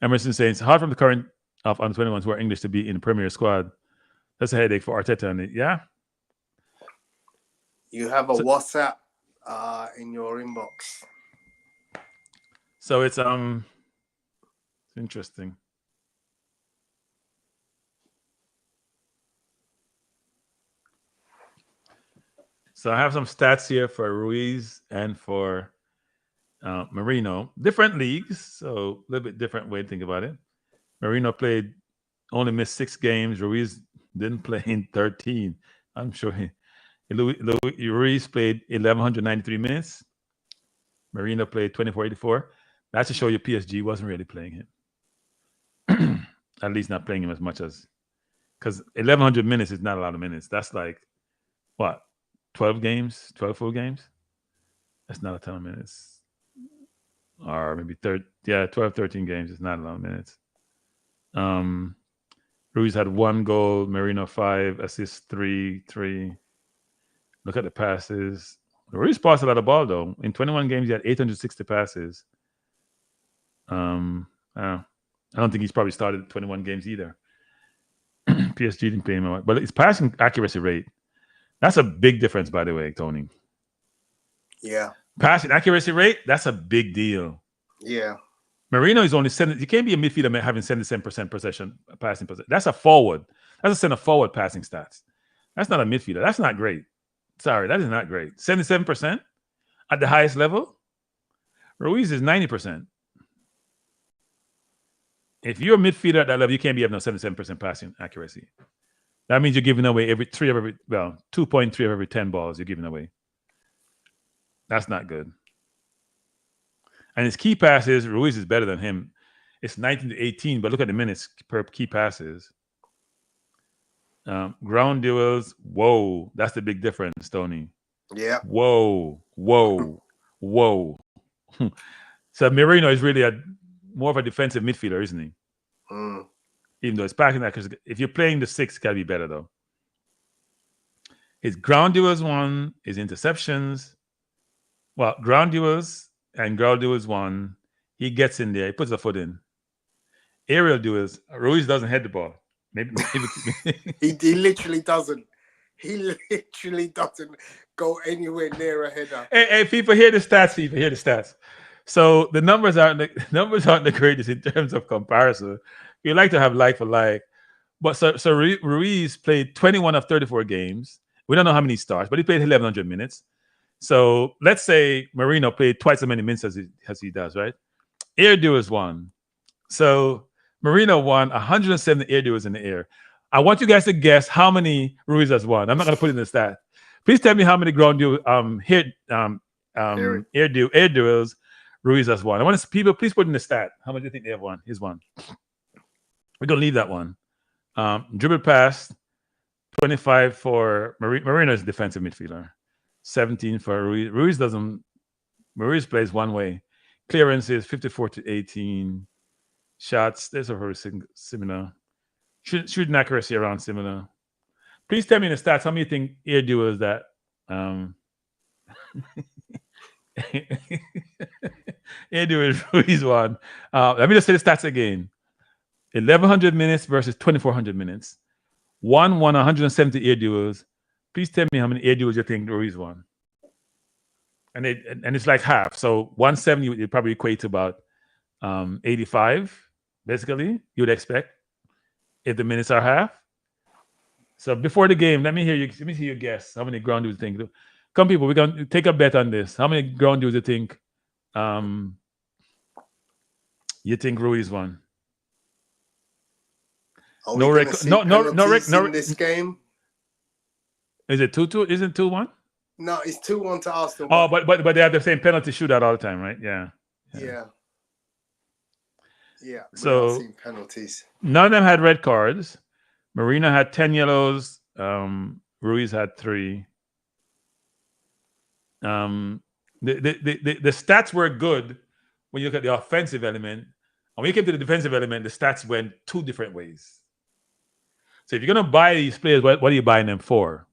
Emerson saying it's hard from the current of under 21s who are English to be in the Premier squad. That's a headache for Arteta. And yeah, you have a WhatsApp in your inbox. So it's interesting. So I have some stats here for Ruiz and for Marino. Different leagues, so a little bit different way to think about it. Marino only missed 6 games. Ruiz didn't play in 13. I'm sure Ruiz played 1,193 minutes. Marino played 2,484. That's to show you PSG wasn't really playing him. At least not playing him as much as, because 1,100 minutes is not a lot of minutes. That's like, what, 12 games, 12 full games? That's not a ton of minutes. Or maybe 12, 13 games is not a lot of minutes. Ruiz had 1 goal, Marino 5, assists 3. Look at the passes. Ruiz passed a lot of ball though. In 21 games, he had 860 passes. I don't think he's probably started 21 games either. PSG didn't play him a lot. But his passing accuracy rate, that's a big difference, by the way, Tony. Yeah. Passing accuracy rate, that's a big deal. Yeah. Marino is only you can't be a midfielder having 77% passing possession. That's a forward. That's a center forward passing stats. That's not a midfielder. That's not great. Sorry, that is not great. 77% at the highest level. Ruiz is 90%. If you're a midfielder at that level, you can't be having no 77% passing accuracy. That means you're giving away 2.3 of every 10 balls you're giving away. That's not good. And his key passes, Ruiz is better than him. It's 19 to 18, but look at the minutes per key passes. Ground duels, whoa, that's the big difference, Tony. Yeah. Whoa. So Marino is really more of a defensive midfielder, isn't he? Even though it's passing that, because if you're playing the 6, it's got to be better though. His ground duels 1, his interceptions. Well, ground duels 1, He gets in there. He puts a foot in. Aerial duels. Ruiz doesn't head the ball. Maybe he literally doesn't. He literally doesn't go anywhere near a header. Hey, people, hear the stats. People, hear the stats. So the numbers aren't the greatest in terms of comparison. You like to have like for like, but so Ruiz played 21 of 34 games. We don't know how many starts, but he played 1,100 minutes. So let's say Marino played twice as many minutes as he does, right? Air duels won. So Marino won 170 air duels in the air. I want you guys to guess how many Ruiz has won. I'm not going to put it in the stat. Please tell me how many ground duel air duels Ruiz has won. I want to people please put in the stat. How much do you think they have won? He's won. We're going to leave that one. Dribble pass, 25 for Marino is defensive midfielder. 17 for Ruiz. Ruiz plays one way. Clearances 54-18. Shots, there's a very similar. Shooting accuracy around similar. Please tell me in the stats how many you think air duels that air duels Ruiz won. Let me just say the stats again. 1,100 minutes versus 2,400 minutes. Won 170 air duels. Please tell me how many air duels you think Ruiz won. And it's like half. So 170 would probably equate to about 85, basically, you would expect if the minutes are half. So before the game, let me hear your guess. How many ground duels you think? Come, people, we're gonna take a bet on this. How many ground duels you think Ruiz won? No in this game. Is it 2-2? Isn't 2-1? No, it's 2-1 to Arsenal. Oh, but they have the same penalty shootout all the time, right? Yeah. So penalties. None of them had red cards. Marino had 10 yellows. Ruiz had 3. The stats were good when you look at the offensive element. And when you came to the defensive element, the stats went 2 different ways. So if you're going to buy these players, what are you buying them for?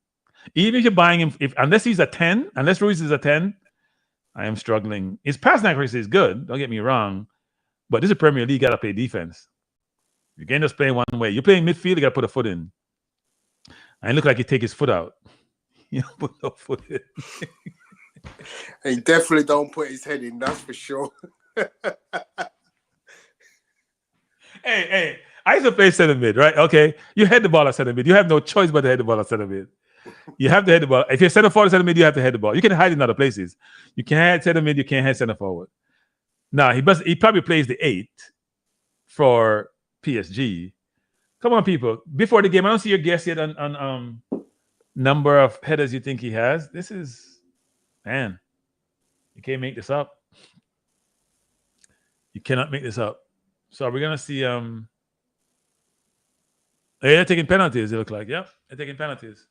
Even if you're buying him, unless he's a 10, unless Ruiz is a 10, I am struggling. His passing accuracy is good. Don't get me wrong. But this is a Premier League. You got to play defense. You can't just play one way. You're playing midfield, you got to put a foot in. And it look like he take his foot out. You don't put no foot in. He definitely don't put his head in, that's for sure. Hey, I used to play center mid, right? Okay, you head the ball at center mid. You have no choice but to head the ball at center mid. You have to head the ball. If you're center forward, center mid, you have to head the ball. You can hide in other places. You can't head center mid, you can't head center forward. Now, he probably plays the 8 for PSG. Come on, people. Before the game, I don't see your guess yet on number of headers you think he has. This is, man, you can't make this up. You cannot make this up. So we're going to see, they're taking penalties, it looks like. Yep, they're taking penalties.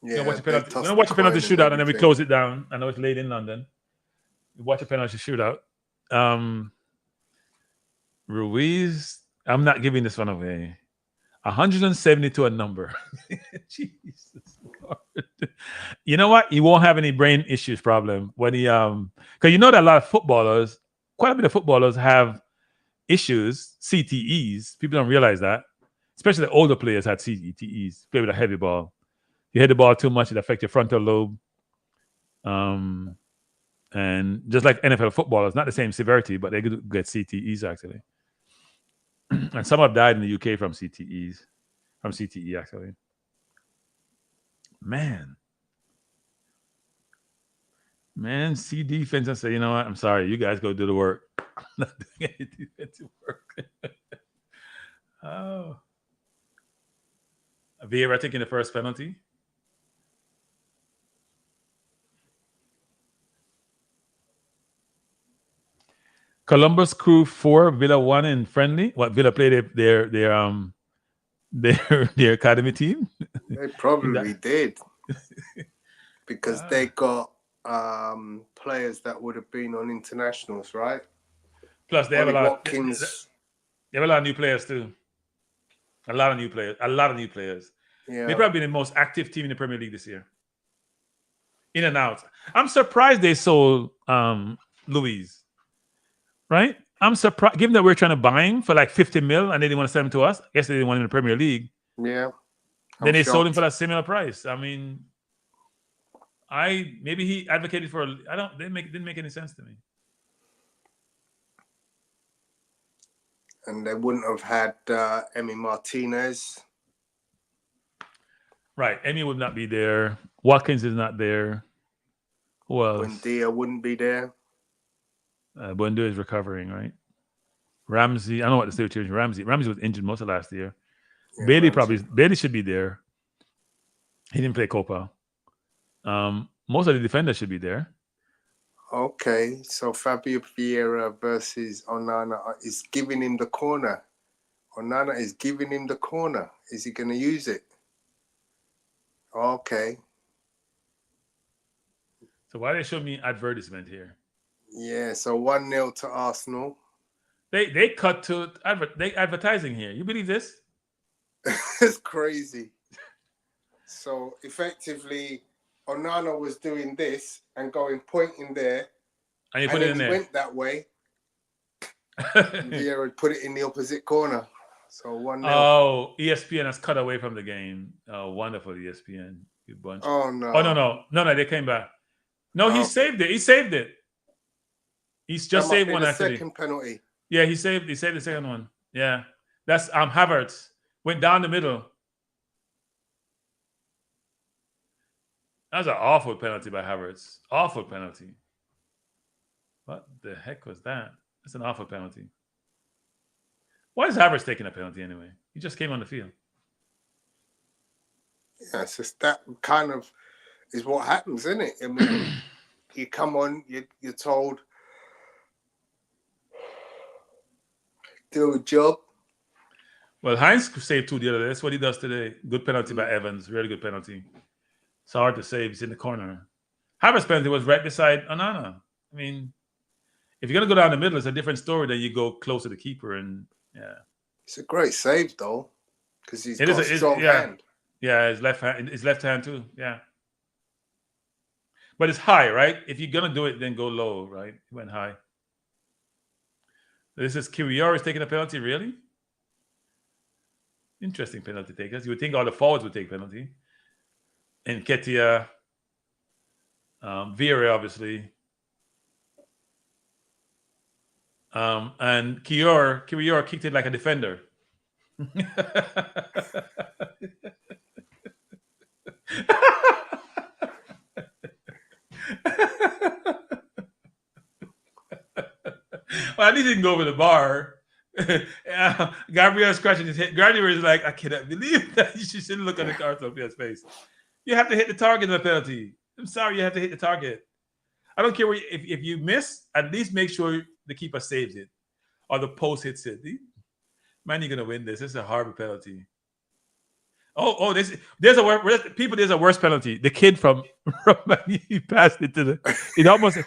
Yeah, we're going to watch a penalty shootout and then we close it down. I know it's late in London. We watch a penalty shootout. Ruiz, I'm not giving this one away. 172 a number. Jesus Lord. You know what? He won't have any brain issues problem when he because you know that a lot of footballers, quite a bit of footballers have issues, CTEs. People don't realize that. Especially the older players had CTEs, play with a heavy ball. You hit the ball too much, it affects your frontal lobe. And just like NFL footballers, not the same severity, but they could get CTEs actually. And some have died in the UK from CTE actually. Man, see defense and say, you know what? I'm sorry, you guys go do the work. I'm not doing any defensive work. Oh, Vieira taking the first penalty. Columbus Crew 4, Villa 1 in friendly. What, Villa played their academy team? They probably did. Because they got players that would have been on internationals, right? Plus they have a lot Watkins. They have a lot of new players too. A lot of new players. Yeah. They've probably been the most active team in the Premier League this year. In and out. I'm surprised they sold Luiz. Right? I'm surprised, given that we're trying to buy him for like 50 mil and they didn't want to sell him to us. I guess they didn't want him in the Premier League. Yeah. Then they sold him for that similar price. I mean, maybe he advocated for. Didn't make any sense to me. And they wouldn't have had Emi Martinez. Right, Emi would not be there. Watkins is not there. Who else? Buendia wouldn't be there. Buendia is recovering, right? Ramsey, I don't know what the situation. Ramsey was injured most of last year. Yeah, Bailey should be there. He didn't play Copa. Most of the defenders should be there. Okay, so Fabio Vieira versus Onana is giving him the corner. Onana is giving him the corner. Is he going to use it? Okay. So why they show me advertisement here? Yeah, so 1-0 to Arsenal. They cut to advertising here. You believe this? It's crazy. So effectively, Onana was doing this and pointing there, and you put it in there. Went that way. Vieira put it in the opposite corner. So 1-0. Oh, ESPN has cut away from the game. Oh, wonderful ESPN. You bunch. Oh no. Oh no, they came back. No, he saved it. He saved it. He's just saved one actually. Second penalty. Yeah, he saved the second one. Yeah. That's Havertz. Went down the middle. That was an awful penalty by Havertz. Awful penalty. What the heck was that? That's an awful penalty. Why is Havertz taking a penalty anyway? He just came on the field. Yeah, it's just that kind of is what happens, isn't it? I mean, you come on, you're told, do a job. Well, Heinz saved 2 the other day. That's what he does today. Good penalty by Evans. Really good penalty. It's hard to save. He's in the corner. Havertz penalty was right beside Onana. I mean, if you're going to go down the middle, it's a different story than you go close to the keeper. And yeah. It's a great save, though, because he's got a strong hand. Yeah, his left hand too. Yeah. But it's high, right? If you're going to do it, then go low, right? He went high. This is Kiwior is taking a penalty, really? Interesting penalty takers. You would think all the forwards would take penalty. And Ketia, Vieira, obviously. And Kiwior kicked it like a defender. Well, at least he didn't go over the bar. Gabriel scratching his head. Gabriel is like, I cannot believe that. You shouldn't look at the Arsenal's face. You have to hit the target in the penalty. I'm sorry, you have to hit the target. I don't care where if you miss, at least make sure the keeper saves it or the post hits it. Man, you're gonna win this. This is a horrible penalty. There's a worse penalty. The kid from he passed it to the. It almost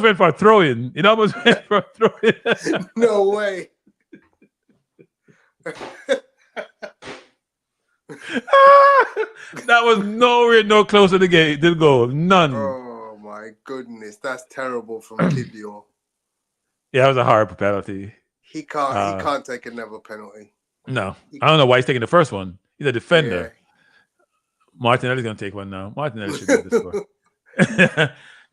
went for a throw in. It almost went for a throw in. No way. That was nowhere closer to the goal. None. Oh my goodness, that's terrible from Kiwior. Yeah, it was a horrible penalty. He can't take another penalty. No, I don't know why he's taking the first one. He's a defender. Yeah. Martinelli's going to take one now. Martinelli should get the score.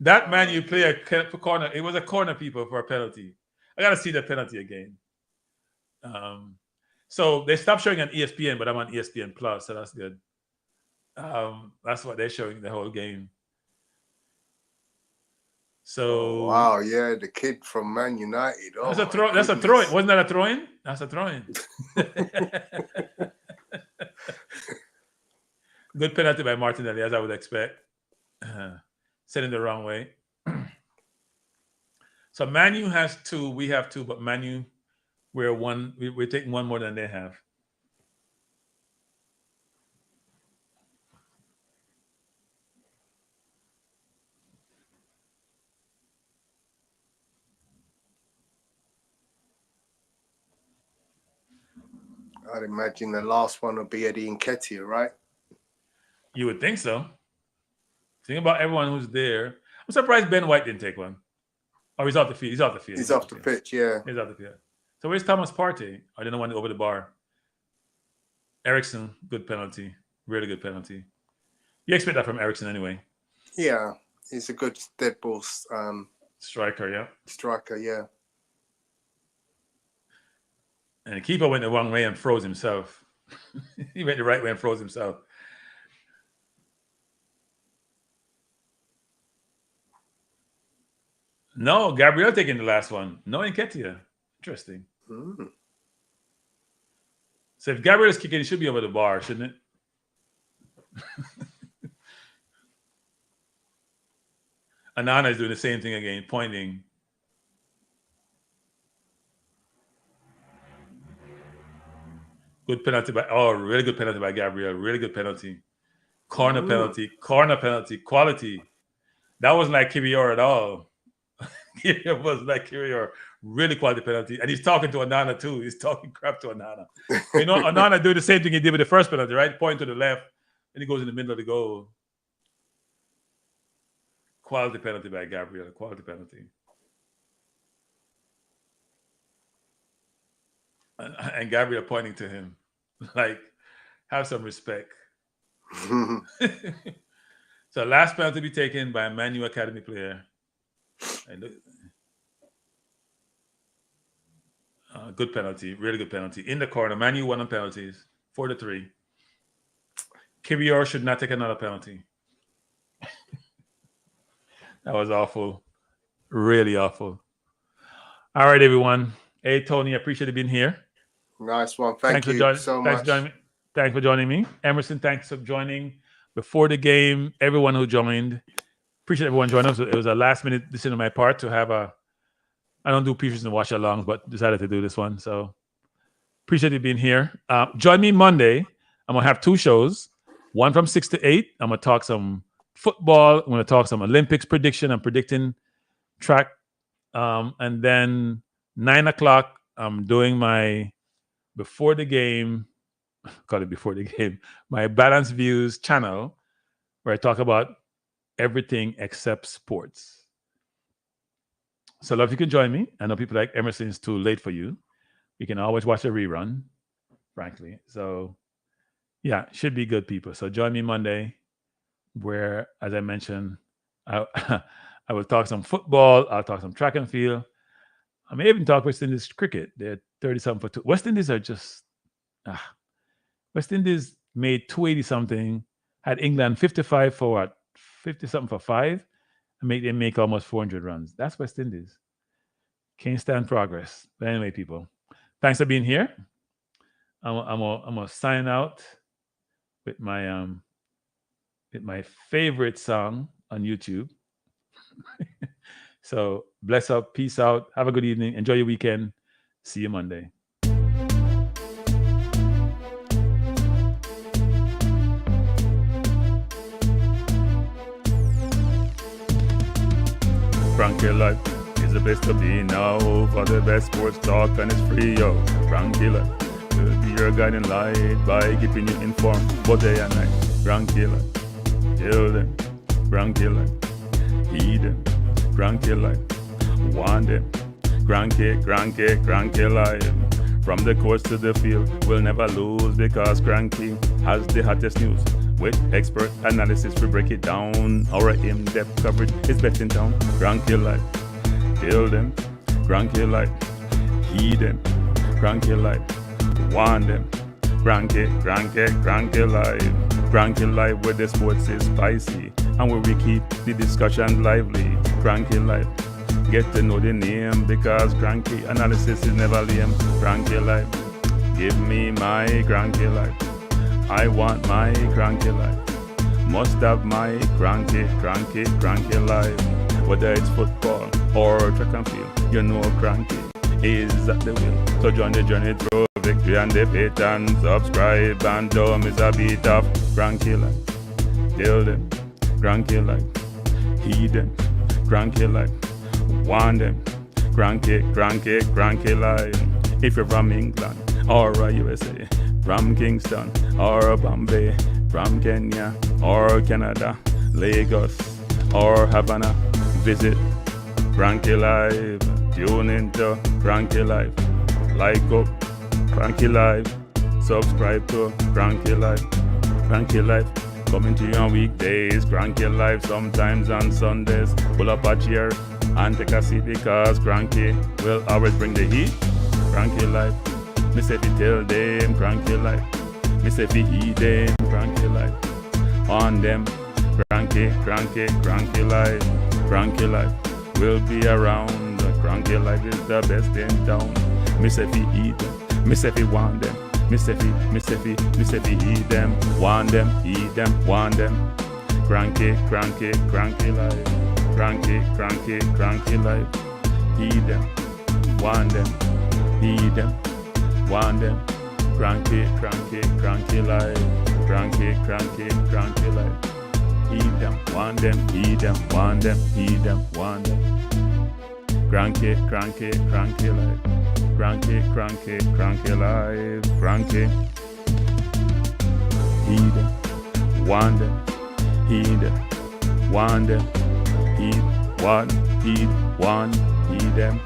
That man, you play a corner. It was a corner, people, for a penalty. I got to see the penalty again. So they stopped showing on ESPN, but I'm on ESPN Plus, so that's good. That's what they're showing the whole game. So wow, yeah, the kid from Man United. Oh, that's a throw. That's a throw-in. Wasn't that a throw-in? That's a throw-in. Good penalty by Martinelli, as I would expect. Set in the wrong way. So Manu has 2. We have 2, but Manu, we're 1. We're taking 1 more than they have. I'd imagine the last one would be Eddie Nketiah, right? You would think so. Think about everyone who's there. I'm surprised Ben White didn't take one. Oh, he's off the field. He's off the field. He's off the pitch, yeah. He's off the field. So where's Thomas Partey? I didn't want to over the bar. Ericsson, good penalty. Really good penalty. You expect that from Ericsson anyway. Yeah, he's a good dead ball striker, yeah. Striker, yeah. And the keeper went the wrong way and froze himself. He went the right way and froze himself. No, Gabriel taking the last one. No Nketiah. Interesting. Mm. So if Gabriel is kicking, it should be over the bar, shouldn't it? Anana is doing the same thing again, pointing. Good penalty really good penalty by Gabriel. Really good penalty. Corner penalty, quality. That wasn't like Kivior at all. It was like Kivior. Really quality penalty. And he's talking to Anana too. He's talking crap to Anana. You know, Anana doing the same thing he did with the first penalty, right? Point to the left, and he goes in the middle of the goal. Quality penalty by Gabriel. Quality penalty. And Gabriel pointing to him. Like, have some respect. So last penalty to be taken by a Man U Academy player. Good penalty. Really good penalty. In the corner. Man U won on penalties. 4-3. Kivior should not take another penalty. That was awful. Really awful. All right, everyone. Hey, Tony, I appreciate you being here. Nice one. Thanks you so much. Thanks for joining me. Emerson, thanks for joining before the game. Everyone who joined. Appreciate everyone joining us. It was a last-minute decision on my part to have I don't do preseason and watch-alongs, but decided to do this one. So appreciate you being here. Join me Monday. I'm going to have 2 shows. One from 6 to 8. I'm going to talk some football. I'm going to talk some Olympics prediction. I'm predicting track. And then 9 o'clock, I'm doing my before the game, my Balanced Views channel, where I talk about everything except sports. So love you can join me. I know people like Emerson is too late for you. You can always watch a rerun, frankly. So yeah, should be good people. So join me Monday, where, as I mentioned, I will talk some football. I'll talk some track and field. I may even talk West Indies cricket. They're 30-something for 2. West Indies are just... West Indies made 280-something, had England 55 for what? 50-something for 5, and they make almost 400 runs. That's West Indies. Can't stand progress. But anyway, people, thanks for being here. I'm gonna sign out with my favorite song on YouTube. So bless up, peace out, have a good evening, enjoy your weekend. See you Monday. Kranky life is the best to be now. For the best sports talk and it's free, yo. Kranky life will be your guiding light by keeping you informed both day and night. Kranky life, tell them. Kranky life, heed them. Kranky life, want them. Kranky life. From the courts to the field, we'll never lose because Kranky has the hottest news. With expert analysis, we break it down. Our in-depth coverage is best in town. Kranky life, tell them. Kranky life, heed them. Kranky life, want them. Kranky life. Kranky life where the sports is spicy and where we keep the discussion lively. Kranky life, get to know the name because Kranky analysis is never lame. Kranky life, give me my Kranky life. I want my Kranky life. Must have my Kranky life. Whether it's football or track and field, you know Kranky is at the wheel. So join the journey through victory and defeat and subscribe and don't miss a beat of Kranky life. Tell them, Kranky life. Heed them, Kranky life. Want them, Kranky life. If you're from England or USA, from Kingston or Bombay, from Kenya or Canada, Lagos or Havana, visit Kranky Live. Tune into Kranky Live. Like up Kranky Live. Subscribe to Kranky Live. Kranky Live. Coming to you on weekdays. Kranky Live sometimes on Sundays. Pull up a chair and take a seat because Kranky will always bring the heat. Kranky Live. Me say fi tell them Kranky Live. Me say fi eat them Kranky Live. On them Kranky Live. Kranky Live will be around. Kranky Live is the best in town. Me say fi eat them. Me say fi want them. Me say fi eat them. Want them, eat them, want them. Kranky Live. Kranky Live. Eat them, want them, eat them, want them. Kranky Live. Kranky Live. Eat them, want them, eat them, want them, eat them, want them. Kranky Live. Kranky Live. Kranky. Eat them, want them, eat them, want them. Eat, want, eat them.